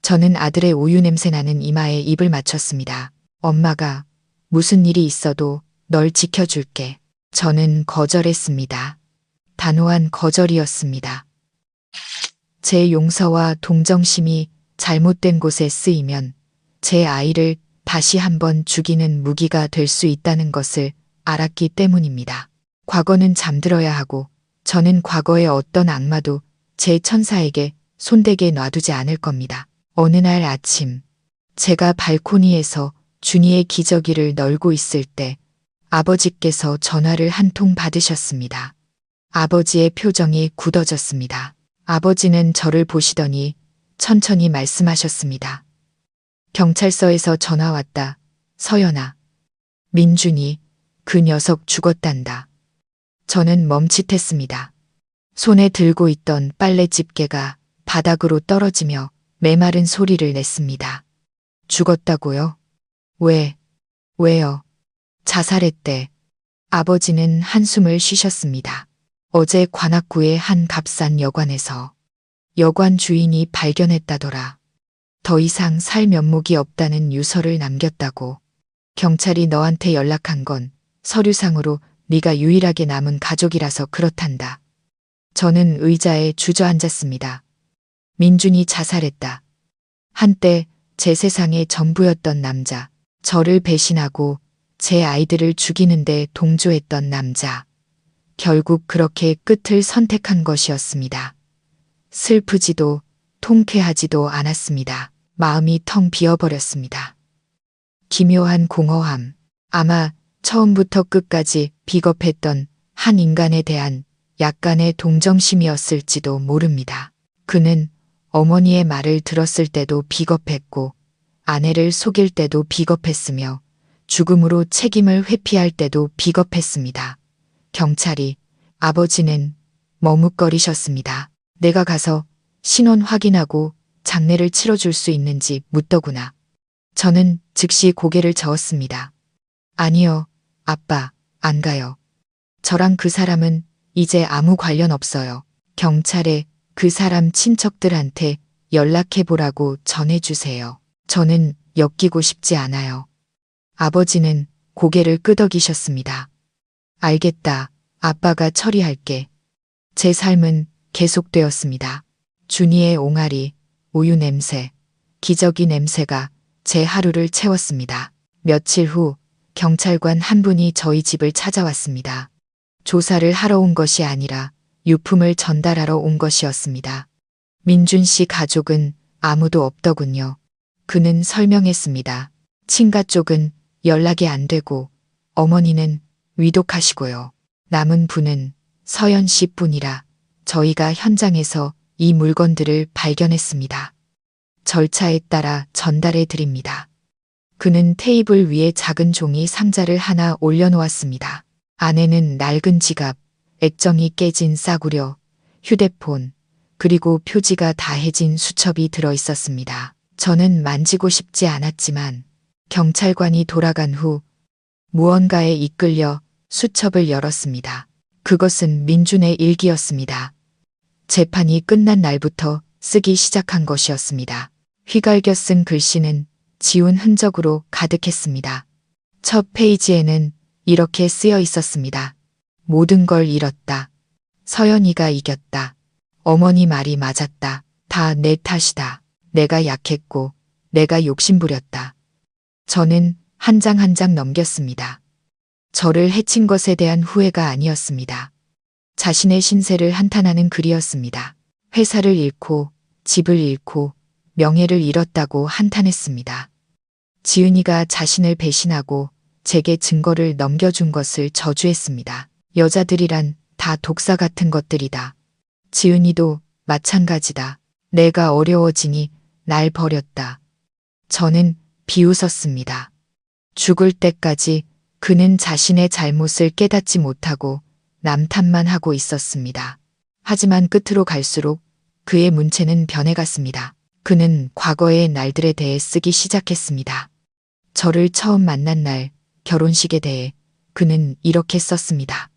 저는 아들의 우유 냄새 나는 이마에 입을 맞췄습니다. 엄마가 무슨 일이 있어도 널 지켜줄게. 저는 거절했습니다. 단호한 거절이었습니다. 제 용서와 동정심이 잘못된 곳에 쓰이면 제 아이를 다시 한번 죽이는 무기가 될 수 있다는 것을 알았기 때문입니다. 과거는 잠들어야 하고 저는 과거의 어떤 악마도 제 천사에게 손대게 놔두지 않을 겁니다. 어느 날 아침 제가 발코니에서 준이의 기저귀를 널고 있을 때 아버지께서 전화를 한 통 받으셨습니다. 아버지의 표정이 굳어졌습니다. 아버지는 저를 보시더니 천천히 말씀하셨습니다. 경찰서에서 전화 왔다. 서연아. 민준이 그 녀석 죽었단다. 저는 멈칫했습니다. 손에 들고 있던 빨래 집게가 바닥으로 떨어지며 메마른 소리를 냈습니다. 죽었다고요? 왜요? 자살했대. 아버지는 한숨을 쉬셨습니다. 어제 관악구의 한 값싼 여관에서 여관 주인이 발견했다더라. 더 이상 살 면목이 없다는 유서를 남겼다고. 경찰이 너한테 연락한 건 서류상으로 네가 유일하게 남은 가족이라서 그렇단다. 저는 의자에 주저앉았습니다. 민준이 자살했다. 한때 제 세상의 전부였던 남자. 저를 배신하고 제 아이들을 죽이는데 동조했던 남자. 결국 그렇게 끝을 선택한 것이었습니다. 슬프지도 통쾌하지도 않았습니다. 마음이 텅 비어버렸습니다. 기묘한 공허함. 아마 처음부터 끝까지 비겁했던 한 인간에 대한 약간의 동정심이었을지도 모릅니다. 그는 어머니의 말을 들었을 때도 비겁했고 아내를 속일 때도 비겁했으며 죽음으로 책임을 회피할 때도 비겁했습니다. 경찰이 아버지는 머뭇거리셨습니다. 내가 가서 신원 확인하고 장례를 치러줄 수 있는지 묻더구나. 저는 즉시 고개를 저었습니다. 아니요, 아빠, 안 가요. 저랑 그 사람은 이제 아무 관련 없어요. 경찰에 그 사람 친척들한테 연락해보라고 전해주세요. 저는 엮이고 싶지 않아요. 아버지는 고개를 끄덕이셨습니다. 알겠다. 아빠가 처리할게. 제 삶은 계속되었습니다. 준이의 옹알이, 우유 냄새, 기저귀 냄새가 제 하루를 채웠습니다. 며칠 후 경찰관 한 분이 저희 집을 찾아왔습니다. 조사를 하러 온 것이 아니라 유품을 전달하러 온 것이었습니다. 민준 씨 가족은 아무도 없더군요. 그는 설명했습니다. 친가 쪽은 연락이 안 되고 어머니는 위독하시고요. 남은 분은 서연 씨뿐이라 저희가 현장에서 이 물건들을 발견했습니다. 절차에 따라 전달해 드립니다. 그는 테이블 위에 작은 종이 상자를 하나 올려놓았습니다. 안에는 낡은 지갑, 액정이 깨진 싸구려, 휴대폰, 그리고 표지가 다해진 수첩이 들어 있었습니다. 저는 만지고 싶지 않았지만 경찰관이 돌아간 후 무언가에 이끌려 수첩을 열었습니다. 그것은 민준의 일기였습니다. 재판이 끝난 날부터 쓰기 시작한 것이었습니다. 휘갈겨 쓴 글씨는 지운 흔적으로 가득했습니다. 첫 페이지에는 이렇게 쓰여 있었습니다. 모든 걸 잃었다. 서연이가 이겼다. 어머니 말이 맞았다. 다 내 탓이다. 내가 약했고 내가 욕심부렸다. 저는 한 장 한 장 넘겼습니다. 저를 해친 것에 대한 후회가 아니었습니다. 자신의 신세를 한탄하는 글이었습니다. 회사를 잃고 집을 잃고 명예를 잃었다고 한탄했습니다. 지은이가 자신을 배신하고 제게 증거를 넘겨준 것을 저주했습니다. 여자들이란 다 독사 같은 것들이다. 지은이도 마찬가지다. 내가 어려워지니 날 버렸다. 저는 비웃었습니다. 죽을 때까지 그는 자신의 잘못을 깨닫지 못하고 남 탓만 하고 있었습니다. 하지만 끝으로 갈수록 그의 문체는 변해갔습니다. 그는 과거의 날들에 대해 쓰기 시작했습니다. 저를 처음 만난 날 결혼식에 대해 그는 이렇게 썼습니다.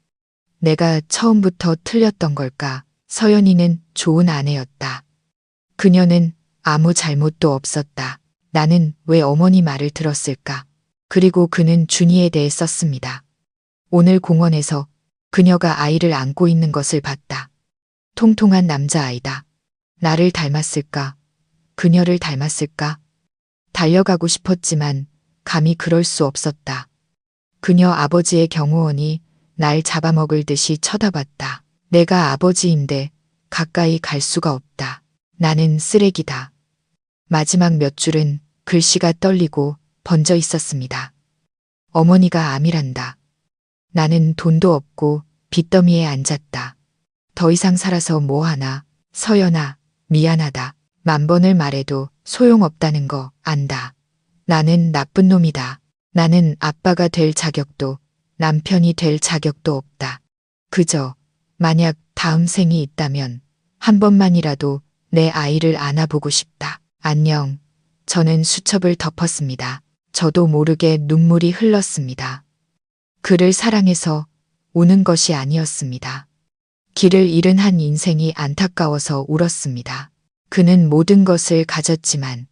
내가 처음부터 틀렸던 걸까? 서연이는 좋은 아내였다. 그녀는 아무 잘못도 없었다. 나는 왜 어머니 말을 들었을까? 그리고 그는 준이에 대해 썼습니다. 오늘 공원에서 그녀가 아이를 안고 있는 것을 봤다. 통통한 남자아이다. 나를 닮았을까? 그녀를 닮았을까? 달려가고 싶었지만 감히 그럴 수 없었다. 그녀 아버지의 경호원이 날 잡아먹을 듯이 쳐다봤다. 내가 아버지인데 가까이 갈 수가 없다. 나는 쓰레기다. 마지막 몇 줄은 글씨가 떨리고 번져 있었습니다. 어머니가 암이란다. 나는 돈도 없고 빚더미에 앉았다. 더 이상 살아서 뭐하나. 서연아, 미안하다. 만 번을 말해도 소용없다는 거 안다. 나는 나쁜 놈이다. 나는 아빠가 될 자격도 남편이 될 자격도 없다. 그저 만약 다음 생이 있다면 한 번만이라도 내 아이를 안아보고 싶다. 안녕. 저는 수첩을 덮었습니다. 저도 모르게 눈물이 흘렀습니다. 그를 사랑해서 우는 것이 아니었습니다. 길을 잃은 한 인생이 안타까워서 울었습니다. 그는 모든 것을 가졌지만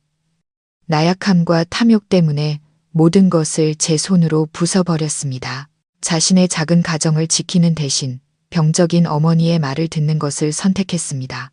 나약함과 탐욕 때문에 모든 것을 제 손으로 부숴버렸습니다. 자신의 작은 가정을 지키는 대신 병적인 어머니의 말을 듣는 것을 선택했습니다.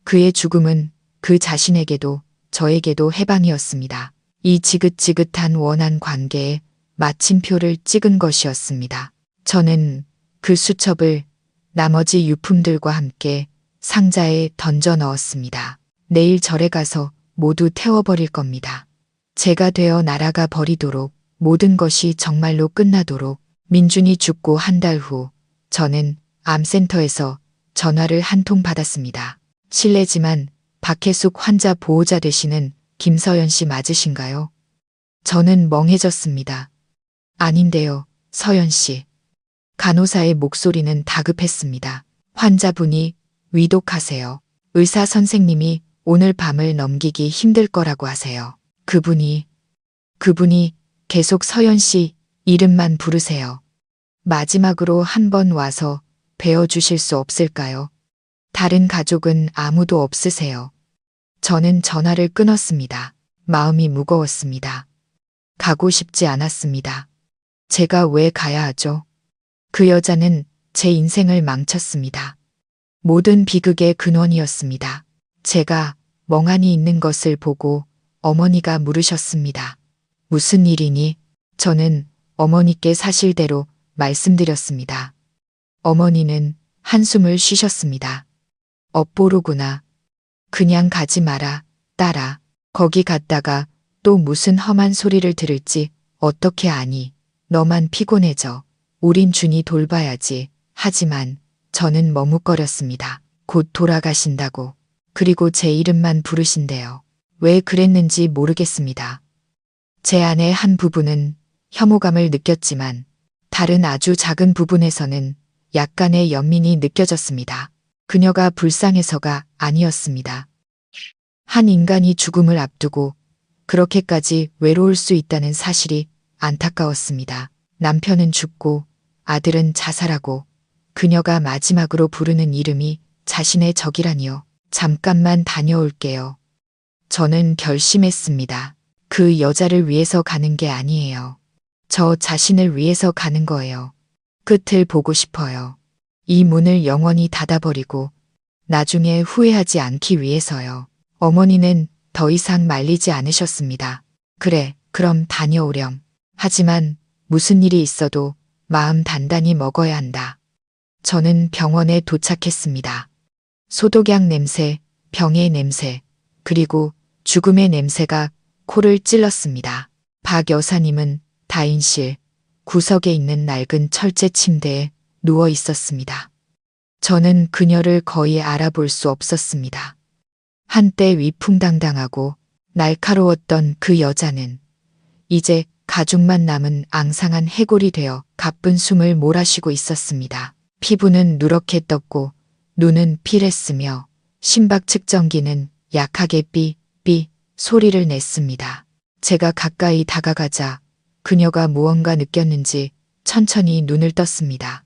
그의 죽음은 그 자신에게도 저에게도 해방이었습니다. 이 지긋지긋한 원한 관계에 마침표를 찍은 것이었습니다. 저는 그 수첩을 나머지 유품들과 함께 상자에 던져 넣었습니다. 내일 절에 가서 모두 태워버릴 겁니다. 제가 되어 날아가 버리도록 모든 것이 정말로 끝나도록. 민준이 죽고 한 달 후 저는 암센터에서 전화를 한 통 받았습니다. 실례지만 박혜숙 환자 보호자 되시는 김서연 씨 맞으신가요? 저는 멍해졌습니다. 아닌데요, 서연 씨. 간호사의 목소리는 다급했습니다. 환자분이 위독하세요. 의사 선생님이 오늘 밤을 넘기기 힘들 거라고 하세요. 그분이 계속 서연 씨 이름만 부르세요. 마지막으로 한 번 와서 뵈어주실 수 없을까요? 다른 가족은 아무도 없으세요. 저는 전화를 끊었습니다. 마음이 무거웠습니다. 가고 싶지 않았습니다. 제가 왜 가야 하죠? 그 여자는 제 인생을 망쳤습니다. 모든 비극의 근원이었습니다. 제가 멍하니 있는 것을 보고 어머니가 물으셨습니다. 무슨 일이니? 저는 어머니께 사실대로 말씀드렸습니다. 어머니는 한숨을 쉬셨습니다. 업보로구나. 그냥 가지 마라, 딸아. 거기 갔다가 또 무슨 험한 소리를 들을지 어떻게 아니. 너만 피곤해져. 우린 준이 돌봐야지. 하지만 저는 머뭇거렸습니다. 곧 돌아가신다고. 그리고 제 이름만 부르신대요. 왜 그랬는지 모르겠습니다. 제 안의 한 부분은 혐오감을 느꼈지만 다른 아주 작은 부분에서는 약간의 연민이 느껴졌습니다. 그녀가 불쌍해서가 아니었습니다. 한 인간이 죽음을 앞두고 그렇게까지 외로울 수 있다는 사실이 안타까웠습니다. 남편은 죽고 아들은 자살하고 그녀가 마지막으로 부르는 이름이 자신의 적이라니요. 잠깐만 다녀올게요. 저는 결심했습니다. 그 여자를 위해서 가는 게 아니에요. 저 자신을 위해서 가는 거예요. 끝을 보고 싶어요. 이 문을 영원히 닫아버리고 나중에 후회하지 않기 위해서요. 어머니는 더 이상 말리지 않으셨습니다. 그래, 그럼 다녀오렴. 하지만 무슨 일이 있어도 마음 단단히 먹어야 한다. 저는 병원에 도착했습니다. 소독약 냄새, 병의 냄새, 그리고 죽음의 냄새가 코를 찔렀습니다. 박 여사님은 다인실 구석에 있는 낡은 철제 침대에 누워 있었습니다. 저는 그녀를 거의 알아볼 수 없었습니다. 한때 위풍당당하고 날카로웠던 그 여자는 이제 가죽만 남은 앙상한 해골이 되어 가쁜 숨을 몰아쉬고 있었습니다. 피부는 누렇게 떴고 눈은 필했으며 심박 측정기는 약하게 삐 소리를 냈습니다. 제가 가까이 다가가자 그녀가 무언가 느꼈는지 천천히 눈을 떴습니다.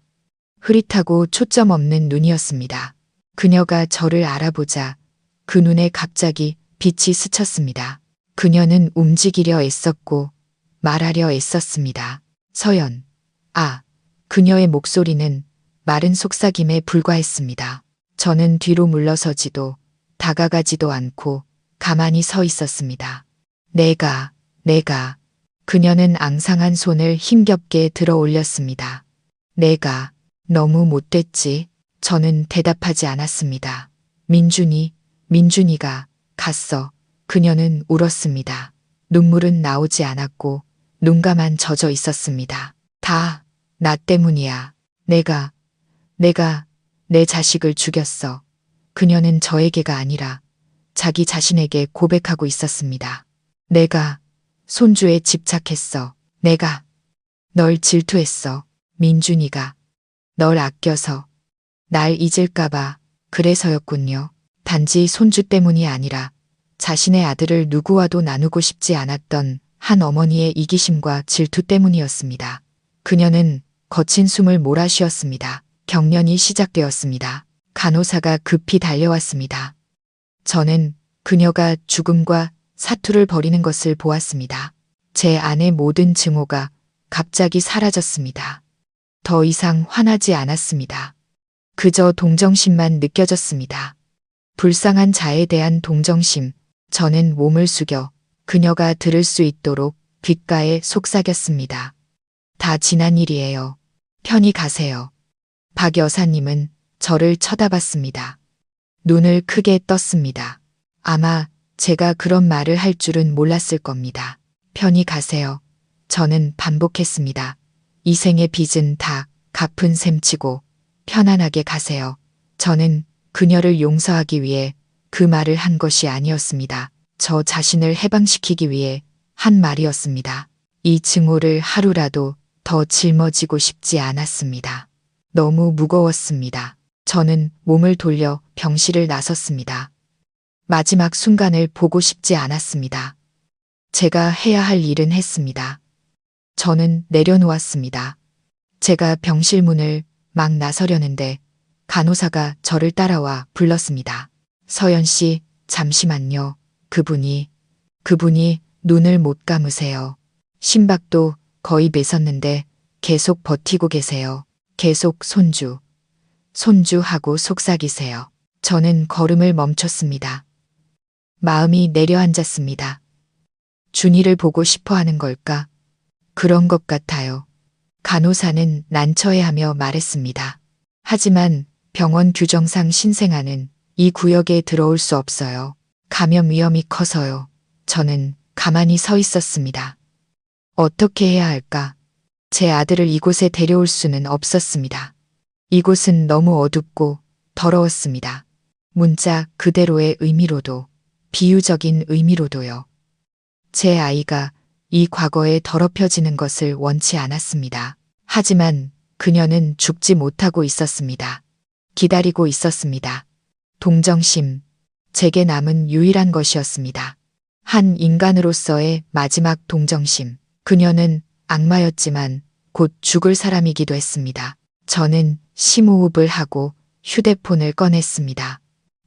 흐릿하고 초점 없는 눈이었습니다. 그녀가 저를 알아보자 그 눈에 갑자기 빛이 스쳤습니다. 그녀는 움직이려 애썼고 말하려 애썼습니다. 서연. 그녀의 목소리는 마른 속삭임에 불과했습니다. 저는 뒤로 물러서지도 다가가지도 않고 가만히 서 있었습니다. 내가. 그녀는 앙상한 손을 힘겹게 들어 올렸습니다. 내가 너무 못됐지. 저는 대답하지 않았습니다. 민준이가 갔어. 그녀는 울었습니다. 눈물은 나오지 않았고 눈가만 젖어 있었습니다. 다 나 때문이야. 내가 내 자식을 죽였어. 그녀는 저에게가 아니라 자기 자신에게 고백하고 있었습니다. 내가 손주에 집착했어. 내가 널 질투했어. 민준이가 널 아껴서 날 잊을까봐 그래서였군요. 단지 손주 때문이 아니라 자신의 아들을 누구와도 나누고 싶지 않았던 한 어머니의 이기심과 질투 때문이었습니다. 그녀는 거친 숨을 몰아쉬었습니다. 경련이 시작되었습니다. 간호사가 급히 달려왔습니다. 저는 그녀가 죽음과 사투를 벌이는 것을 보았습니다. 제 안의 모든 증오가 갑자기 사라졌습니다. 더 이상 화나지 않았습니다. 그저 동정심만 느껴졌습니다. 불쌍한 자에 대한 동정심. 저는 몸을 숙여 그녀가 들을 수 있도록 귓가에 속삭였습니다. 다 지난 일이에요. 편히 가세요. 박 여사님은 저를 쳐다봤습니다. 눈을 크게 떴습니다. 아마 제가 그런 말을 할 줄은 몰랐을 겁니다. 편히 가세요. 저는 반복했습니다. 이 생의 빚은 다 갚은 셈치고 편안하게 가세요. 저는 그녀를 용서하기 위해 그 말을 한 것이 아니었습니다. 저 자신을 해방시키기 위해 한 말이었습니다. 이 증오를 하루라도 더 짊어지고 싶지 않았습니다. 너무 무거웠습니다. 저는 몸을 돌려 병실을 나섰습니다. 마지막 순간을 보고 싶지 않았습니다. 제가 해야 할 일은 했습니다. 저는 내려놓았습니다. 제가 병실 문을 막 나서려는데 간호사가 저를 따라와 불렀습니다. 서연 씨, 잠시만요. 그분이 눈을 못 감으세요. 심박도 거의 맺었는데 계속 버티고 계세요. 계속 손주하고 속삭이세요. 저는 걸음을 멈췄습니다. 마음이 내려앉았습니다. 준이를 보고 싶어 하는 걸까? 그런 것 같아요. 간호사는 난처해하며 말했습니다. 하지만 병원 규정상 신생아는 이 구역에 들어올 수 없어요. 감염 위험이 커서요. 저는 가만히 서 있었습니다. 어떻게 해야 할까? 제 아들을 이곳에 데려올 수는 없었습니다. 이곳은 너무 어둡고 더러웠습니다. 문자 그대로의 의미로도, 비유적인 의미로도요. 제 아이가 이 과거에 더럽혀지는 것을 원치 않았습니다. 하지만 그녀는 죽지 못하고 있었습니다. 기다리고 있었습니다. 동정심, 제게 남은 유일한 것이었습니다. 한 인간으로서의 마지막 동정심. 그녀는 악마였지만 곧 죽을 사람이기도 했습니다. 저는 심호흡을 하고 휴대폰을 꺼냈습니다.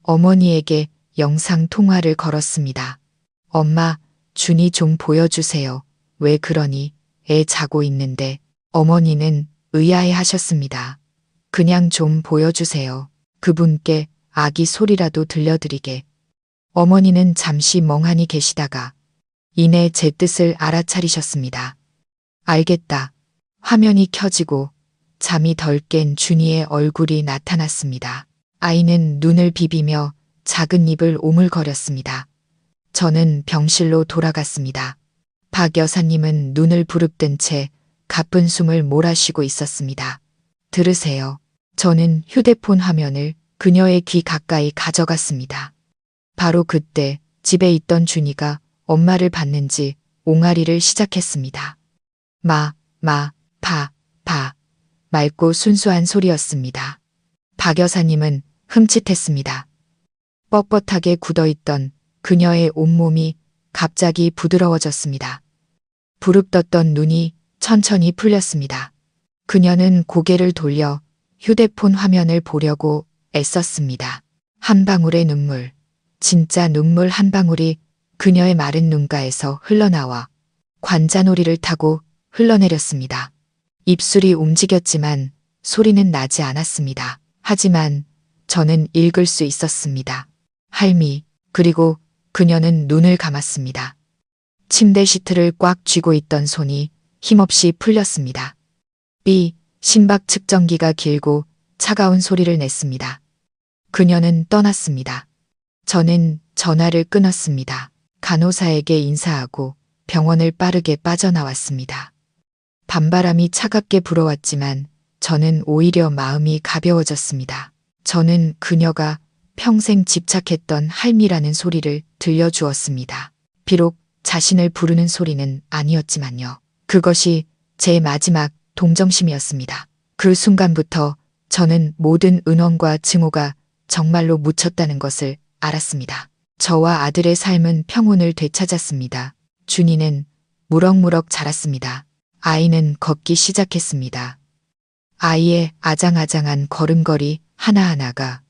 어머니에게 영상 통화를 걸었습니다. 엄마, 준이 좀 보여주세요. 왜 그러니? 애 자고 있는데. 어머니는 의아해 하셨습니다. 그냥 좀 보여주세요. 그분께 아기 소리라도 들려드리게. 어머니는 잠시 멍하니 계시다가 이내 제 뜻을 알아차리셨습니다. 알겠다. 화면이 켜지고 잠이 덜 깬 준이의 얼굴이 나타났습니다. 아이는 눈을 비비며 작은 입을 오물거렸습니다. 저는 병실로 돌아갔습니다. 박 여사님은 눈을 부릅뜬 채 가쁜 숨을 몰아쉬고 있었습니다. 들으세요. 저는 휴대폰 화면을 그녀의 귀 가까이 가져갔습니다. 바로 그때 집에 있던 준이가 엄마를 봤는지 옹알이를 시작했습니다. 마, 파, 맑고 순수한 소리였습니다. 박 여사님은 흠칫했습니다. 뻣뻣하게 굳어있던 그녀의 온몸이 갑자기 부드러워졌습니다. 부릅떴던 눈이 천천히 풀렸습니다. 그녀는 고개를 돌려 휴대폰 화면을 보려고 애썼습니다. 한 방울의 눈물, 진짜 눈물 한 방울이 그녀의 마른 눈가에서 흘러나와 관자놀이를 타고 흘러내렸습니다. 입술이 움직였지만 소리는 나지 않았습니다. 하지만 저는 읽을 수 있었습니다. 할미, 그리고 그녀는 눈을 감았습니다. 침대 시트를 꽉 쥐고 있던 손이 힘없이 풀렸습니다. 심박 측정기가 길고 차가운 소리를 냈습니다. 그녀는 떠났습니다. 저는 전화를 끊었습니다. 간호사에게 인사하고 병원을 빠르게 빠져나왔습니다. 밤바람이 차갑게 불어왔지만 저는 오히려 마음이 가벼워졌습니다. 저는 그녀가 평생 집착했던 할미라는 소리를 들려주었습니다. 비록 자신을 부르는 소리는 아니었지만요. 그것이 제 마지막 동정심이었습니다. 그 순간부터 저는 모든 은원과 증오가 정말로 묻혔다는 것을 알았습니다. 저와 아들의 삶은 평온을 되찾았습니다. 준이는 무럭무럭 자랐습니다. 아이는 걷기 시작했습니다. 아이의 아장아장한 걸음걸이 하나하나가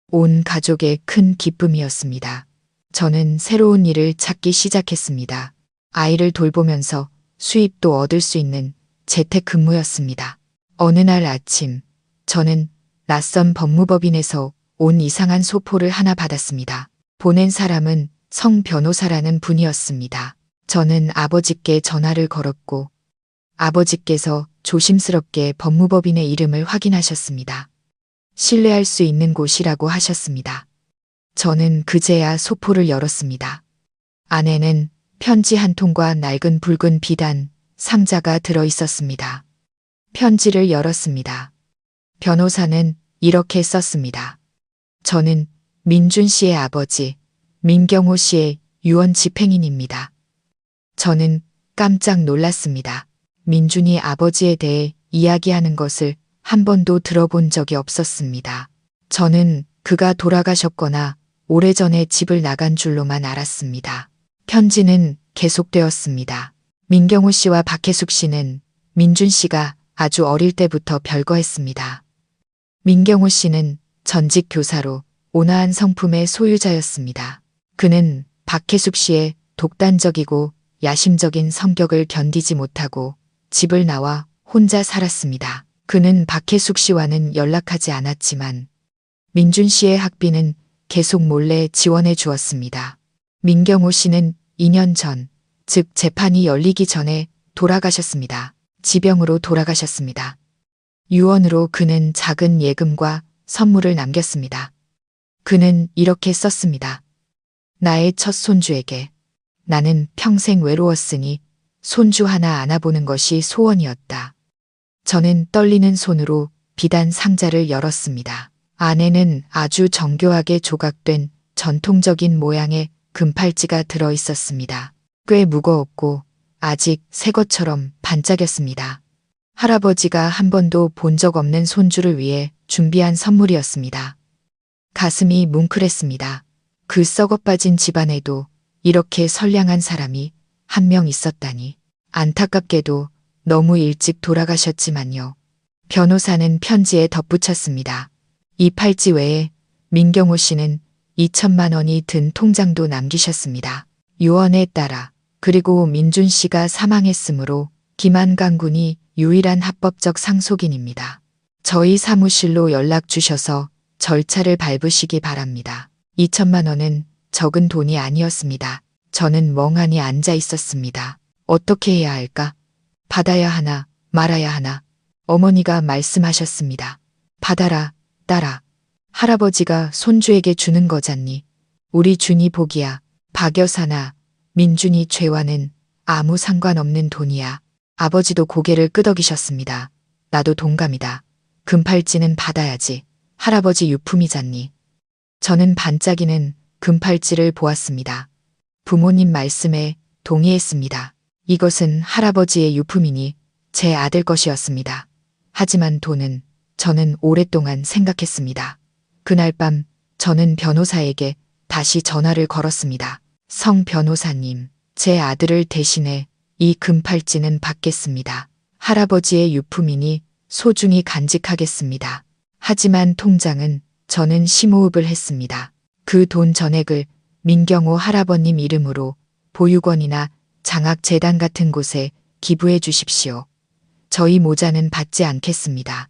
온 가족의 큰 기쁨이었습니다. 저는 새로운 일을 찾기 시작했습니다. 아이를 돌보면서 수입도 얻을 수 있는 재택근무였습니다. 어느 날 아침, 저는 낯선 법무법인에서 온 이상한 소포를 하나 받았습니다. 보낸 사람은 성 변호사라는 분이었습니다. 저는 아버지께 전화를 걸었고 아버지께서 조심스럽게 법무법인의 이름을 확인하셨습니다. 신뢰할 수 있는 곳이라고 하셨습니다. 저는 그제야 소포를 열었습니다. 안에는 편지 한 통과 낡은 붉은 비단, 상자가 들어 있었습니다. 편지를 열었습니다. 변호사는 이렇게 썼습니다. 저는 민준 씨의 아버지, 민경호 씨의 유언 집행인입니다. 저는 깜짝 놀랐습니다. 민준이 아버지에 대해 이야기하는 것을 한 번도 들어본 적이 없었습니다. 저는 그가 돌아가셨거나 오래전에 집을 나간 줄로만 알았습니다. 편지는 계속되었습니다. 민경호 씨와 박혜숙 씨는 민준 씨가 아주 어릴 때부터 별거했습니다. 민경호 씨는 전직 교사로 온화한 성품의 소유자였습니다. 그는 박혜숙 씨의 독단적이고 야심적인 성격을 견디지 못하고 집을 나와 혼자 살았습니다. 그는 박혜숙 씨와는 연락하지 않았지만 민준 씨의 학비는 계속 몰래 지원해 주었습니다. 민경호 씨는 2년 전, 즉 재판이 열리기 전에 돌아가셨습니다. 지병으로 돌아가셨습니다. 유언으로 그는 작은 예금과 선물을 남겼습니다. 그는 이렇게 썼습니다. 나의 첫 손주에게 나는 평생 외로웠으니 손주 하나 안아보는 것이 소원이었다. 저는 떨리는 손으로 비단 상자를 열었습니다. 안에는 아주 정교하게 조각된 전통적인 모양의 금팔찌가 들어 있었습니다. 꽤 무거웠고 아직 새 것처럼 반짝였습니다. 할아버지가 한 번도 본 적 없는 손주를 위해 준비한 선물이었습니다. 가슴이 뭉클했습니다. 그 썩어빠진 집안에도 이렇게 선량한 사람이 한 명 있었다니. 안타깝게도 너무 일찍 돌아가셨지만요. 변호사는 편지에 덧붙였습니다. 이 팔찌 외에 민경호 씨는 2천만 원이 든 통장도 남기셨습니다. 유언에 따라 그리고 민준 씨가 사망했으므로 김한강 군이 유일한 합법적 상속인입니다. 저희 사무실로 연락 주셔서 절차를 밟으시기 바랍니다. 2천만 원은 적은 돈이 아니었습니다. 저는 멍하니 앉아 있었습니다. 어떻게 해야 할까? 받아야 하나 말아야 하나. 어머니가 말씀하셨습니다. 받아라, 딸아. 할아버지가 손주에게 주는 거잖니. 우리 준이 복이야. 박 여사나 민준이 죄와는 아무 상관없는 돈이야. 아버지도 고개를 끄덕이셨습니다. 나도 동감이다. 금팔찌는 받아야지. 할아버지 유품이잖니. 저는 반짝이는 금팔찌를 보았습니다. 부모님 말씀에 동의했습니다. 이것은 할아버지의 유품이니 제 아들 것이었습니다. 하지만 돈은 저는 오랫동안 생각했습니다. 그날 밤 저는 변호사에게 다시 전화를 걸었습니다. 성 변호사님, 제 아들을 대신해 이 금팔찌는 받겠습니다. 할아버지의 유품이니 소중히 간직하겠습니다. 하지만 통장은 저는 심호흡을 했습니다. 그 돈 전액을 민경호 할아버님 이름으로 보육원이나 장학재단 같은 곳에 기부해 주십시오. 저희 모자는 받지 않겠습니다.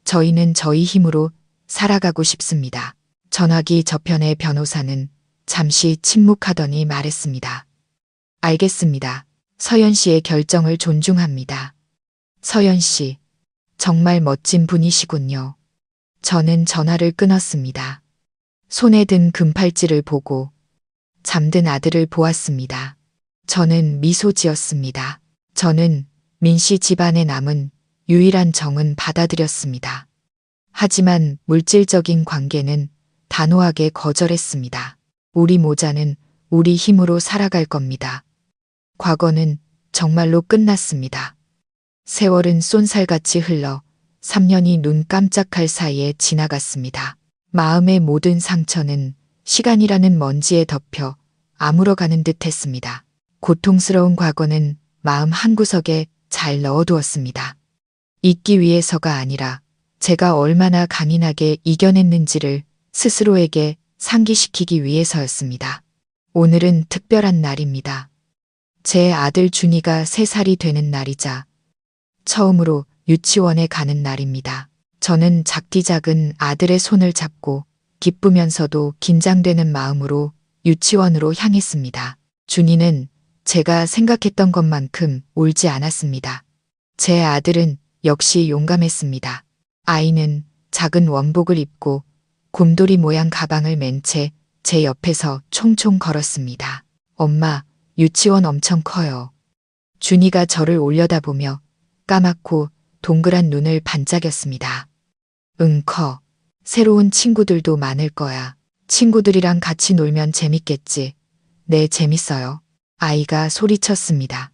저희는 저희 힘으로 살아가고 싶습니다. 전화기 저편의 변호사는 잠시 침묵하더니 말했습니다. 알겠습니다. 서연 씨의 결정을 존중합니다. 서연 씨, 정말 멋진 분이시군요. 저는 전화를 끊었습니다. 손에 든 금팔찌를 보고 잠든 아들을 보았습니다. 저는 미소 지었습니다. 저는 민 씨 집안에 남은 유일한 정은 받아들였습니다. 하지만 물질적인 관계는 단호하게 거절했습니다. 우리 모자는 우리 힘으로 살아갈 겁니다. 과거는 정말로 끝났습니다. 세월은 쏜살같이 흘러 3년이 눈 깜짝할 사이에 지나갔습니다. 마음의 모든 상처는 시간이라는 먼지에 덮여 아물어가는 듯 했습니다. 고통스러운 과거는 마음 한구석에 잘 넣어두었습니다. 잊기 위해서가 아니라 제가 얼마나 강인하게 이겨냈는지를 스스로에게 상기시키기 위해서였습니다. 오늘은 특별한 날입니다. 제 아들 준이가 3살이 되는 날이자 처음으로 유치원에 가는 날입니다. 저는 작디 작은 아들의 손을 잡고 기쁘면서도 긴장되는 마음으로 유치원으로 향했습니다. 준이는 제가 생각했던 것만큼 울지 않았습니다. 제 아들은 역시 용감했습니다. 아이는 작은 원복을 입고 곰돌이 모양 가방을 맨 채 제 옆에서 총총 걸었습니다. 엄마, 유치원 엄청 커요. 준이가 저를 올려다보며 까맣고 동그란 눈을 반짝였습니다. 응, 커. 새로운 친구들도 많을 거야. 친구들이랑 같이 놀면 재밌겠지. 네, 재밌어요. 아이가 소리쳤습니다.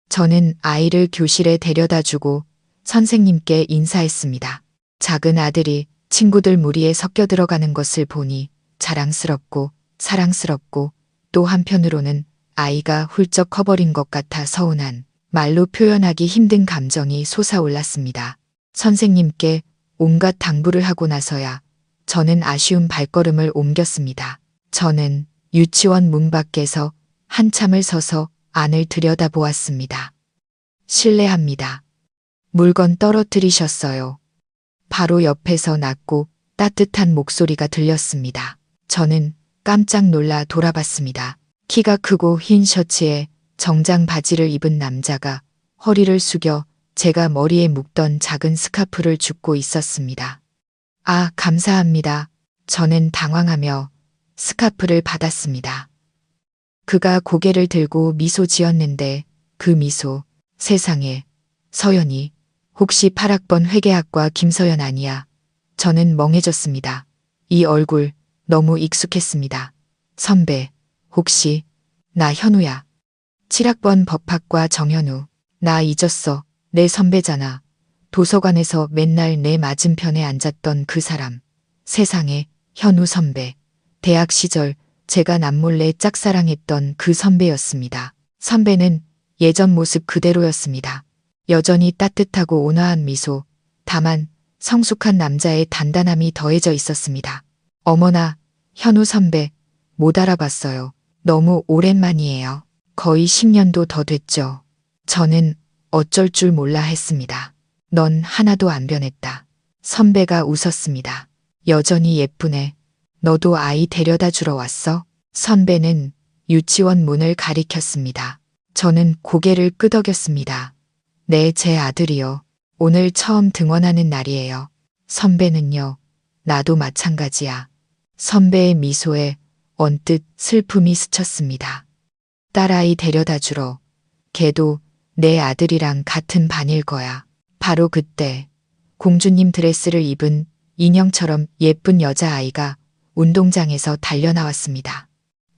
저는 아이를 교실에 데려다 주고 선생님께 인사했습니다. 작은 아들이 친구들 무리에 섞여 들어가는 것을 보니 자랑스럽고 사랑스럽고 또 한편으로는 아이가 훌쩍 커버린 것 같아 서운한 말로 표현하기 힘든 감정이 솟아올랐습니다. 선생님께 온갖 당부를 하고 나서야 저는 아쉬운 발걸음을 옮겼습니다. 저는 유치원 문 밖에서 한참을 서서 안을 들여다보았습니다. 실례합니다. 물건 떨어뜨리셨어요. 바로 옆에서 낮고 따뜻한 목소리가 들렸습니다. 저는 깜짝 놀라 돌아봤습니다. 키가 크고 흰 셔츠에 정장 바지를 입은 남자가 허리를 숙여 제가 머리에 묶던 작은 스카프를 줍고 있었습니다. 아, 감사합니다. 저는 당황하며 스카프를 받았습니다. 그가 고개를 들고 미소 지었는데 그 미소, 세상에, 서연이, 혹시 8학번 회계학과 김서연 아니야? 저는 멍해졌습니다. 이 얼굴 너무 익숙했습니다. 선배, 혹시 나 현우야. 7학번 법학과 정현우. 나 잊었어. 내 선배잖아. 도서관에서 맨날 내 맞은편에 앉았던 그 사람. 세상에, 현우 선배. 대학 시절 제가 남몰래 짝사랑했던 그 선배였습니다. 선배는 예전 모습 그대로였습니다. 여전히 따뜻하고 온화한 미소, 다만 성숙한 남자의 단단함이 더해져 있었습니다. 어머나, 현우 선배, 못 알아봤어요. 너무 오랜만이에요. 거의 10년도 더 됐죠. 저는 어쩔 줄 몰라 했습니다. 넌 하나도 안 변했다. 선배가 웃었습니다. 여전히 예쁘네. 너도 아이 데려다 주러 왔어? 선배는 유치원 문을 가리켰습니다. 저는 고개를 끄덕였습니다. 네, 제 아들이요. 오늘 처음 등원하는 날이에요. 선배는요? 나도 마찬가지야. 선배의 미소에 언뜻 슬픔이 스쳤습니다. 딸아이 데려다 주러. 걔도 내 아들이랑 같은 반일 거야. 바로 그때 공주님 드레스를 입은 인형처럼 예쁜 여자아이가 운동장에서 달려나왔습니다.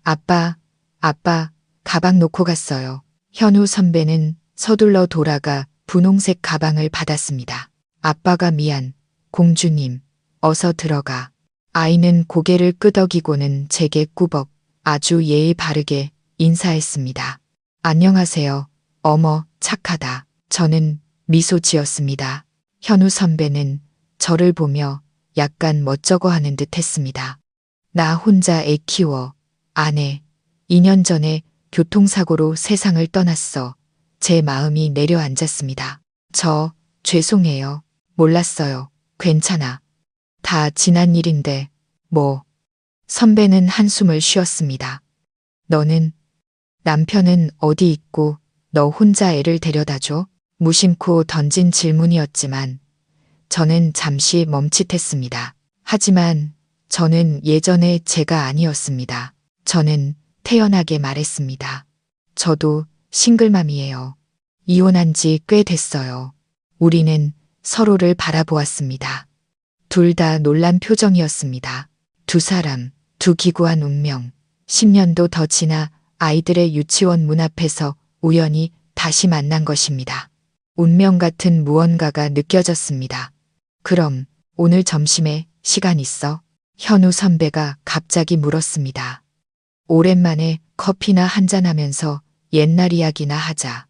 아빠, 가방 놓고 갔어요. 현우 선배는 서둘러 돌아가 분홍색 가방을 받았습니다. 아빠가 미안. 공주님, 어서 들어가. 아이는 고개를 끄덕이고는 제게 꾸벅 아주 예의 바르게 인사했습니다. 안녕하세요. 어머, 착하다. 저는 미소 지었습니다. 현우 선배는 저를 보며 약간 멋쩍어 하는 듯 했습니다. 나 혼자 애 키워. 아내, 2년 전에 교통사고로 세상을 떠났어. 제 마음이 내려앉았습니다. 죄송해요. 몰랐어요. 괜찮아. 다 지난 일인데, 뭐. 선배는 한숨을 쉬었습니다. 남편은 어디 있고 너 혼자 애를 데려다 줘? 무심코 던진 질문이었지만 저는 잠시 멈칫했습니다. 하지만 저는 예전에 제가 아니었습니다. 저는 태연하게 말했습니다. 저도 싱글맘이에요. 이혼한 지 꽤 됐어요. 우리는 서로를 바라보았습니다. 둘 다 놀란 표정이었습니다. 두 사람, 두 기구한 운명. 10년도 더 지나 아이들의 유치원 문 앞에서 우연히 다시 만난 것입니다. 운명 같은 무언가가 느껴졌습니다. 그럼 오늘 점심에 시간 있어? 현우 선배가 갑자기 물었습니다. 오랜만에 커피나 한잔하면서 옛날 이야기나 하자.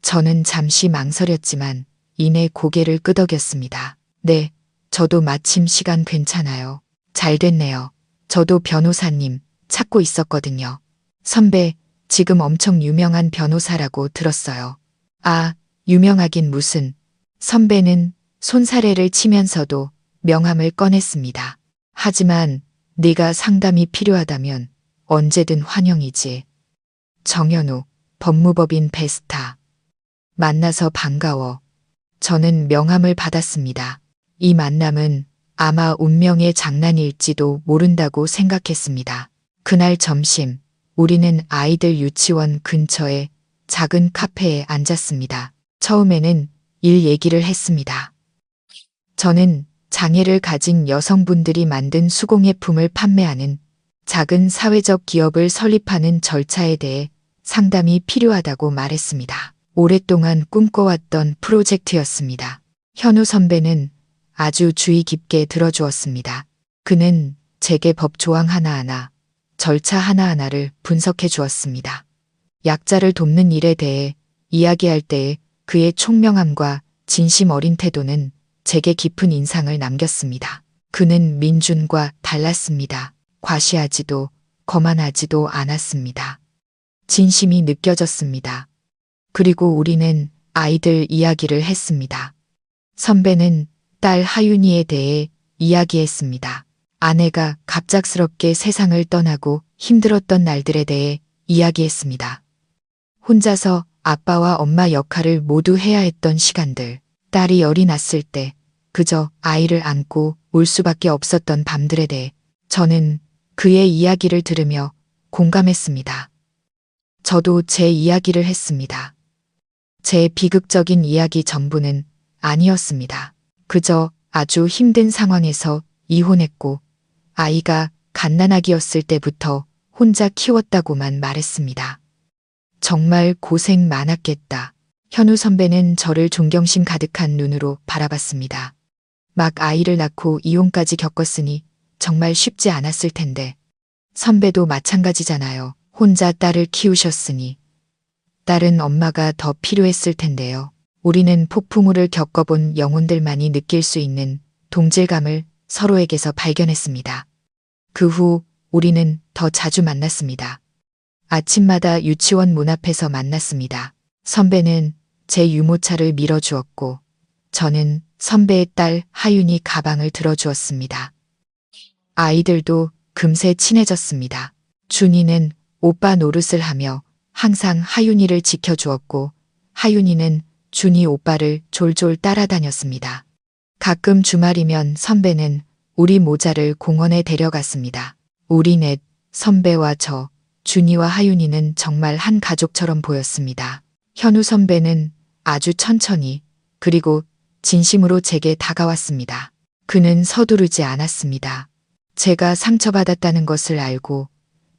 저는 잠시 망설였지만 이내 고개를 끄덕였습니다. 네, 저도 마침 시간 괜찮아요. 잘 됐네요. 저도 변호사님 찾고 있었거든요. 선배, 지금 엄청 유명한 변호사라고 들었어요. 아, 유명하긴 무슨. 선배는 손사래를 치면서도 명함을 꺼냈습니다. 하지만 네가 상담이 필요하다면 언제든 환영이지. 정현우, 법무법인 베스타. 만나서 반가워. 저는 명함을 받았습니다. 이 만남은 아마 운명의 장난일지도 모른다고 생각했습니다. 그날 점심, 우리는 아이들 유치원 근처의 작은 카페에 앉았습니다. 처음에는 일 얘기를 했습니다. 저는 장애를 가진 여성분들이 만든 수공예품을 판매하는 작은 사회적 기업을 설립하는 절차에 대해 상담이 필요하다고 말했습니다. 오랫동안 꿈꿔왔던 프로젝트였습니다. 현우 선배는 아주 주의 깊게 들어주었습니다. 그는 제게 법 조항 하나하나, 절차 하나하나를 분석해 주었습니다. 약자를 돕는 일에 대해 이야기할 때의 그의 총명함과 진심 어린 태도는 제게 깊은 인상을 남겼습니다. 그는 민준과 달랐습니다. 과시하지도 거만하지도 않았습니다. 진심이 느껴졌습니다. 그리고 우리는 아이들 이야기를 했습니다. 선배는 딸 하윤이에 대해 이야기했습니다. 아내가 갑작스럽게 세상을 떠나고 힘들었던 날들에 대해 이야기했습니다. 혼자서 아빠와 엄마 역할을 모두 해야 했던 시간들, 딸이 열이 났을 때 그저 아이를 안고 울 수밖에 없었던 밤들에 대해 저는 그의 이야기를 들으며 공감했습니다. 저도 제 이야기를 했습니다. 제 비극적인 이야기 전부는 아니었습니다. 그저 아주 힘든 상황에서 이혼했고 아이가 갓난아기였을 때부터 혼자 키웠다고만 말했습니다. 정말 고생 많았겠다. 현우 선배는 저를 존경심 가득한 눈으로 바라봤습니다. 막 아이를 낳고 이혼까지 겪었으니 정말 쉽지 않았을 텐데. 선배도 마찬가지잖아요. 혼자 딸을 키우셨으니. 딸은 엄마가 더 필요했을 텐데요. 우리는 폭풍우를 겪어본 영혼들만이 느낄 수 있는 동질감을 서로에게서 발견했습니다. 그 후 우리는 더 자주 만났습니다. 아침마다 유치원 문 앞에서 만났습니다. 선배는 제 유모차를 밀어주었고 저는 선배의 딸 하윤이 가방을 들어주었습니다. 아이들도 금세 친해졌습니다. 준이는 오빠 노릇을 하며 항상 하윤이를 지켜주었고 하윤이는 준이 오빠를 졸졸 따라다녔습니다. 가끔 주말이면 선배는 우리 모자를 공원에 데려갔습니다. 우리 넷, 선배와 저, 준이와 하윤이는 정말 한 가족처럼 보였습니다. 현우 선배는 아주 천천히 그리고 진심으로 제게 다가왔습니다. 그는 서두르지 않았습니다. 제가 상처받았다는 것을 알고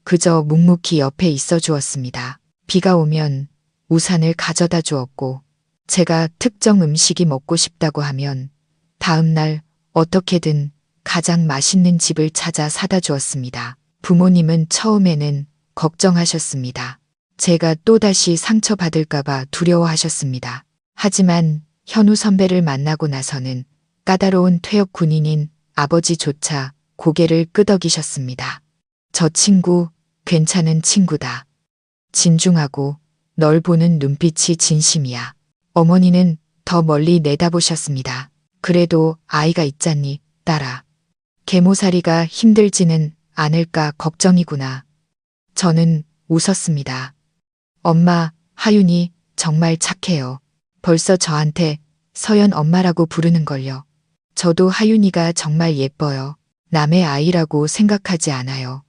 그저 묵묵히 옆에 있어 주었습니다. 비가 오면 우산을 가져다 주었고 제가 특정 음식이 먹고 싶다고 하면 다음 날 어떻게든 가장 맛있는 집을 찾아 사다 주었습니다. 부모님은 처음에는 걱정하셨습니다. 제가 또다시 상처받을까봐 두려워하셨습니다. 하지만 현우 선배를 만나고 나서는 까다로운 퇴역 군인인 아버지조차 고개를 끄덕이셨습니다. 저 친구 괜찮은 친구다. 진중하고 널 보는 눈빛이 진심이야. 어머니는 더 멀리 내다보셨습니다. 그래도 아이가 있잖니, 딸아. 계모살이가 힘들지는 않을까 걱정이구나. 저는 웃었습니다. 엄마, 하윤이 정말 착해요. 벌써 저한테 서연 엄마라고 부르는걸요. 저도 하윤이가 정말 예뻐요. 남의 아이라고 생각하지 않아요.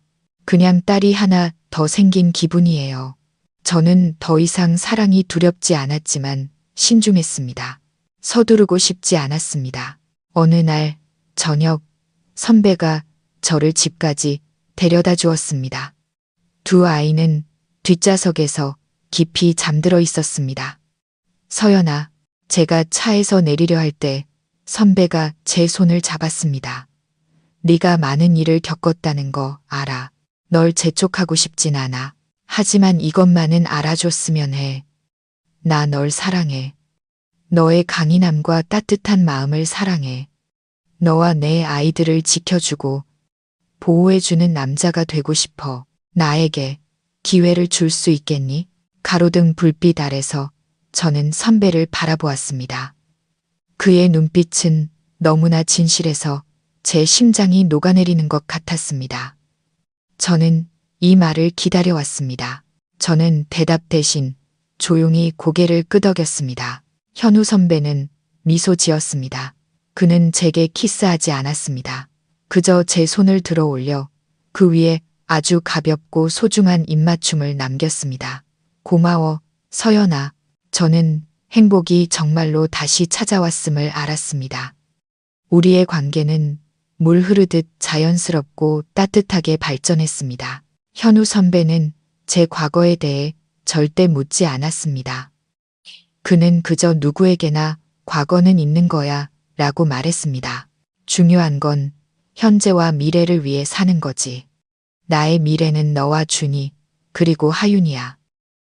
그냥 딸이 하나 더 생긴 기분이에요. 저는 더 이상 사랑이 두렵지 않았지만 신중했습니다. 서두르고 싶지 않았습니다. 어느 날 저녁 선배가 저를 집까지 데려다 주었습니다. 두 아이는 뒷좌석에서 깊이 잠들어 있었습니다. 서연아, 제가 차에서 내리려 할 때 선배가 제 손을 잡았습니다. 네가 많은 일을 겪었다는 거 알아. 널 재촉하고 싶진 않아. 하지만 이것만은 알아줬으면 해. 나 널 사랑해. 너의 강인함과 따뜻한 마음을 사랑해. 너와 내 아이들을 지켜주고 보호해주는 남자가 되고 싶어. 나에게 기회를 줄 수 있겠니? 가로등 불빛 아래서 저는 선배를 바라보았습니다. 그의 눈빛은 너무나 진실해서 제 심장이 녹아내리는 것 같았습니다. 저는 이 말을 기다려왔습니다. 저는 대답 대신 조용히 고개를 끄덕였습니다. 현우 선배는 미소 지었습니다. 그는 제게 키스하지 않았습니다. 그저 제 손을 들어 올려 그 위에 아주 가볍고 소중한 입맞춤을 남겼습니다. 고마워, 서연아. 저는 행복이 정말로 다시 찾아왔음을 알았습니다. 우리의 관계는 물 흐르듯 자연스럽고 따뜻하게 발전했습니다. 현우 선배는 제 과거에 대해 절대 묻지 않았습니다. 그는 그저 누구에게나 과거는 있는 거야 라고 말했습니다. 중요한 건 현재와 미래를 위해 사는 거지. 나의 미래는 너와 준이 그리고 하윤이야.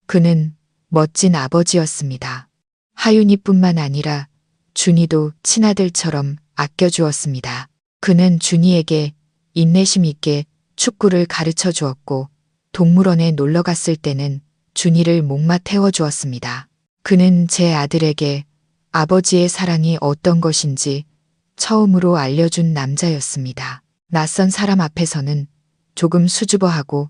그는 멋진 아버지였습니다. 하윤이뿐만 아니라 준이도 친아들처럼 아껴주었습니다. 그는 준이에게 인내심 있게 축구를 가르쳐 주었고 동물원에 놀러 갔을 때는 준이를 목마 태워주었습니다. 그는 제 아들에게 아버지의 사랑이 어떤 것인지 처음으로 알려준 남자였습니다. 낯선 사람 앞에서는 조금 수줍어하고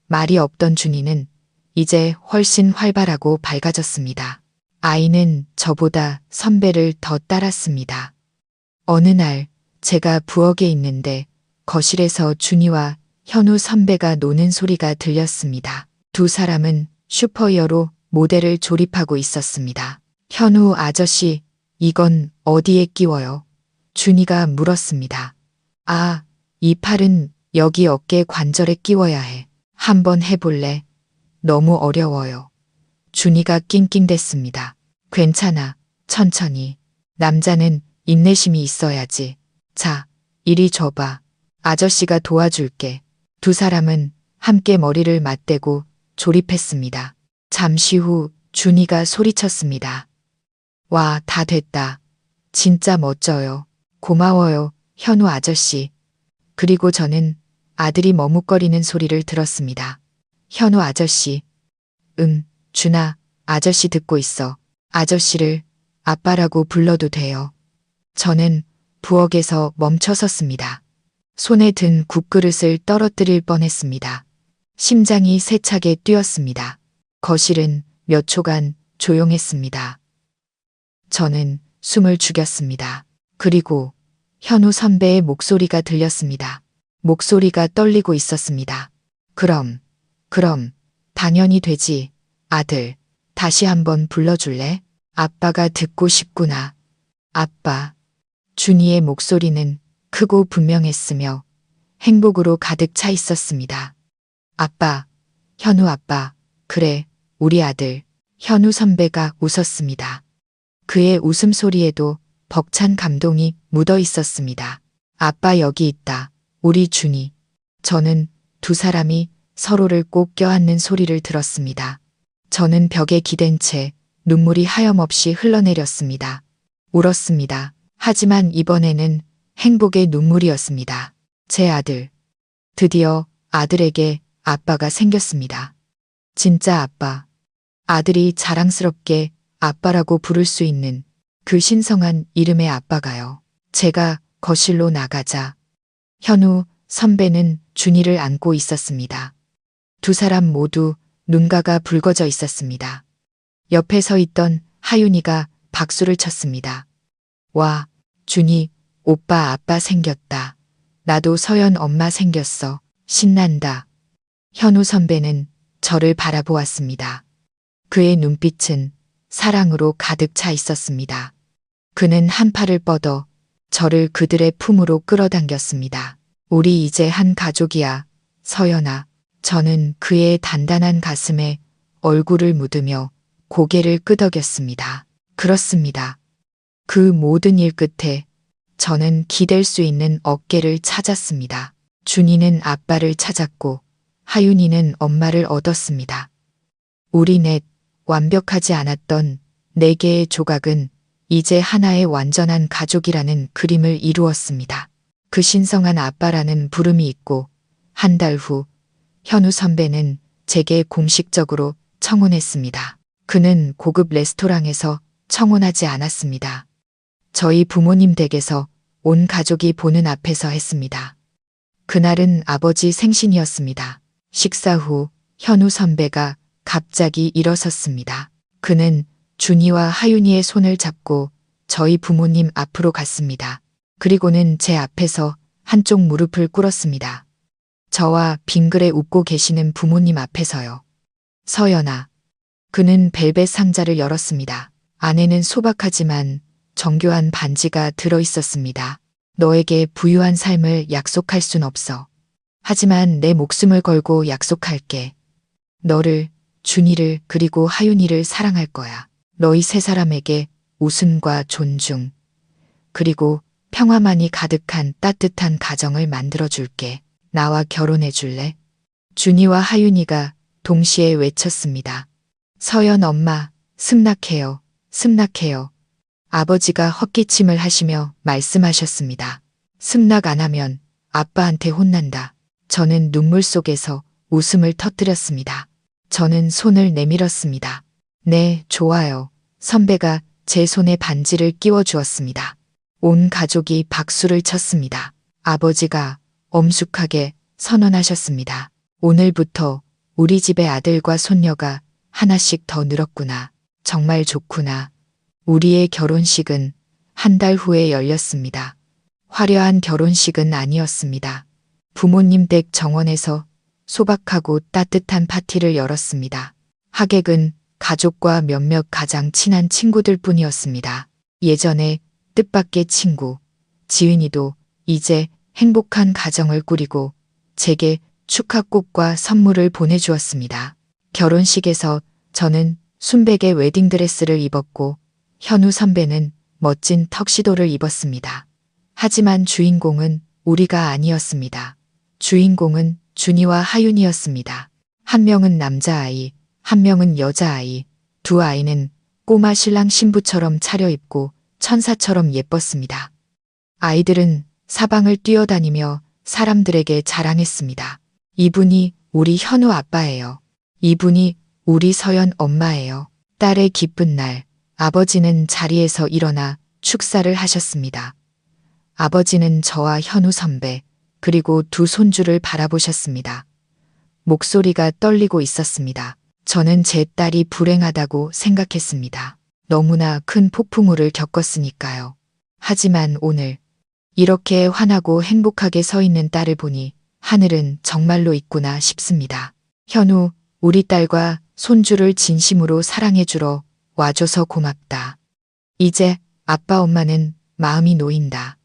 말이 없던 준이는 이제 훨씬 활발하고 밝아졌습니다. 아이는 저보다 선배를 더 따랐습니다. 어느 날 제가 부엌에 있는데 거실에서 준이와 현우 선배가 노는 소리가 들렸습니다. 두 사람은 슈퍼히어로 모델을 조립하고 있었습니다. 현우 아저씨, 이건 어디에 끼워요? 준이가 물었습니다. 아, 이 팔은 여기 어깨 관절에 끼워야 해. 한번 해볼래? 너무 어려워요. 준이가 낑낑댔습니다. 괜찮아. 천천히. 남자는 인내심이 있어야지. 자, 이리 줘봐. 아저씨가 도와줄게. 두 사람은 함께 머리를 맞대고 조립했습니다. 잠시 후 준이가 소리쳤습니다. 와, 다 됐다. 진짜 멋져요. 고마워요, 현우 아저씨. 그리고 저는 아들이 머뭇거리는 소리를 들었습니다. 현우 아저씨. 준아, 아저씨 듣고 있어. 아저씨를 아빠라고 불러도 돼요. 저는 부엌에서 멈춰 섰습니다. 손에 든 국그릇을 떨어뜨릴 뻔했습니다. 심장이 세차게 뛰었습니다. 거실은 몇 초간 조용했습니다. 저는 숨을 죽였습니다. 그리고 현우 선배의 목소리가 들렸습니다. 목소리가 떨리고 있었습니다. 그럼, 당연히 되지. 아들, 다시 한번 불러줄래? 아빠가 듣고 싶구나. 아빠. 준이의 목소리는 크고 분명했으며 행복으로 가득 차 있었습니다. 아빠, 현우 아빠, 그래, 우리 아들. 현우 선배가 웃었습니다. 그의 웃음소리에도 벅찬 감동이 묻어 있었습니다. 아빠 여기 있다. 우리 준이. 저는 두 사람이 서로를 꼭 껴안는 소리를 들었습니다. 저는 벽에 기댄 채 눈물이 하염없이 흘러내렸습니다. 울었습니다. 하지만 이번에는 행복의 눈물이었습니다. 제 아들. 드디어 아들에게 아빠가 생겼습니다. 진짜 아빠. 아들이 자랑스럽게 아빠라고 부를 수 있는 그 신성한 이름의 아빠가요. 제가 거실로 나가자 현우 선배는 준이를 안고 있었습니다. 두 사람 모두 눈가가 붉어져 있었습니다. 옆에 서 있던 하윤이가 박수를 쳤습니다. 와, 준이, 오빠 아빠 생겼다. 나도 서연 엄마 생겼어. 신난다. 현우 선배는 저를 바라보았습니다. 그의 눈빛은 사랑으로 가득 차 있었습니다. 그는 한 팔을 뻗어 저를 그들의 품으로 끌어당겼습니다. 우리 이제 한 가족이야, 서연아. 저는 그의 단단한 가슴에 얼굴을 묻으며 고개를 끄덕였습니다. 그렇습니다. 그 모든 일 끝에 저는 기댈 수 있는 어깨를 찾았습니다. 준이는 아빠를 찾았고 하윤이는 엄마를 얻었습니다. 우리 넷 완벽하지 않았던 네 개의 조각은 이제 하나의 완전한 가족이라는 그림을 이루었습니다. 그 신성한 아빠라는 부름이 있고 한 달 후 현우 선배는 제게 공식적으로 청혼했습니다. 그는 고급 레스토랑에서 청혼하지 않았습니다. 저희 부모님 댁에서 온 가족이 보는 앞에서 했습니다. 그날은 아버지 생신이었습니다. 식사 후 현우 선배가 갑자기 일어섰습니다. 그는 준이와 하윤이의 손을 잡고 저희 부모님 앞으로 갔습니다. 그리고는 제 앞에서 한쪽 무릎을 꿇었습니다. 저와 빙그레 웃고 계시는 부모님 앞에서요. 서연아. 그는 벨벳 상자를 열었습니다. 안에는 소박하지만 정교한 반지가 들어 있었습니다. 너에게 부유한 삶을 약속할 순 없어. 하지만 내 목숨을 걸고 약속할게. 너를, 준이를 그리고 하윤이를 사랑할 거야. 너희 세 사람에게 웃음과 존중, 그리고 평화만이 가득한 따뜻한 가정을 만들어줄게. 나와 결혼해 줄래? 준이와 하윤이가 동시에 외쳤습니다. 서연 엄마, 승낙해요. 승낙해요. 아버지가 헛기침을 하시며 말씀하셨습니다. 승낙 안 하면 아빠한테 혼난다. 저는 눈물 속에서 웃음을 터뜨렸습니다. 저는 손을 내밀었습니다. 네, 좋아요. 선배가 제 손에 반지를 끼워 주었습니다. 온 가족이 박수를 쳤습니다. 아버지가 엄숙하게 선언하셨습니다. 오늘부터 우리 집의 아들과 손녀가 하나씩 더 늘었구나. 정말 좋구나. 우리의 결혼식은 한 달 후에 열렸습니다. 화려한 결혼식은 아니었습니다. 부모님 댁 정원에서 소박하고 따뜻한 파티를 열었습니다. 하객은 가족과 몇몇 가장 친한 친구들 뿐이었습니다. 예전에 뜻밖의 친구, 지은이도 이제 행복한 가정을 꾸리고 제게 축하꽃과 선물을 보내주었습니다. 결혼식에서 저는 순백의 웨딩드레스를 입었고 현우 선배는 멋진 턱시도를 입었습니다. 하지만 주인공은 우리가 아니었습니다. 주인공은 준이와 하윤이었습니다. 한 명은 남자아이, 한 명은 여자아이, 두 아이는 꼬마 신랑 신부처럼 차려입고 천사처럼 예뻤습니다. 아이들은 사방을 뛰어다니며 사람들에게 자랑했습니다. 이분이 우리 현우 아빠예요. 이분이 우리 서연 엄마예요. 딸의 기쁜 날, 아버지는 자리에서 일어나 축사를 하셨습니다. 아버지는 저와 현우 선배, 그리고 두 손주를 바라보셨습니다. 목소리가 떨리고 있었습니다. 저는 제 딸이 불행하다고 생각했습니다. 너무나 큰 폭풍우를 겪었으니까요. 하지만 오늘 이렇게 환하고 행복하게 서 있는 딸을 보니 하늘은 정말로 있구나 싶습니다. 현우, 우리 딸과 손주를 진심으로 사랑해주러 와줘서 고맙다. 이제 아빠 엄마는 마음이 놓인다.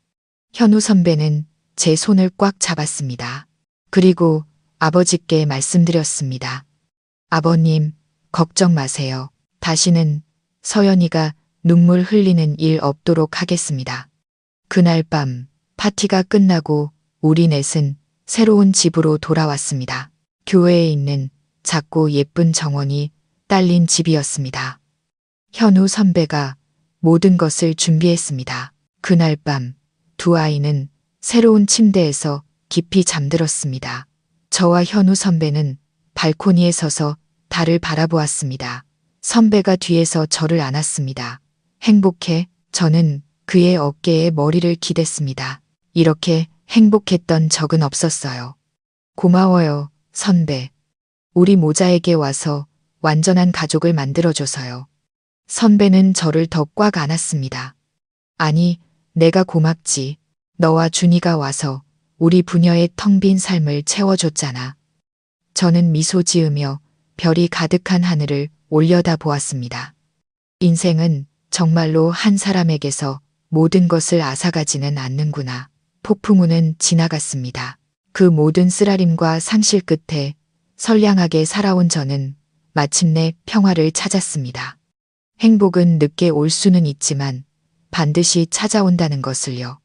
현우 선배는 제 손을 꽉 잡았습니다. 그리고 아버지께 말씀드렸습니다. 아버님, 걱정 마세요. 다시는 서연이가 눈물 흘리는 일 없도록 하겠습니다. 그날 밤 파티가 끝나고 우리 넷은 새로운 집으로 돌아왔습니다. 교회에 있는 작고 예쁜 정원이 딸린 집이었습니다. 현우 선배가 모든 것을 준비했습니다. 그날 밤 두 아이는 새로운 침대에서 깊이 잠들었습니다. 저와 현우 선배는 발코니에 서서 달을 바라보았습니다. 선배가 뒤에서 저를 안았습니다. 행복해? 저는 그의 어깨에 머리를 기댔습니다. 이렇게 행복했던 적은 없었어요. 고마워요, 선배. 우리 모자에게 와서 완전한 가족을 만들어줘서요. 선배는 저를 더 꽉 안았습니다. 아니, 내가 고맙지. 너와 준이가 와서 우리 부녀의 텅 빈 삶을 채워줬잖아. 저는 미소 지으며 별이 가득한 하늘을 올려다 보았습니다. 인생은 정말로 한 사람에게서 모든 것을 앗아가지는 않는구나. 폭풍우는 지나갔습니다. 그 모든 쓰라림과 상실 끝에 선량하게 살아온 저는 마침내 평화를 찾았습니다. 행복은 늦게 올 수는 있지만 반드시 찾아온다는 것을요.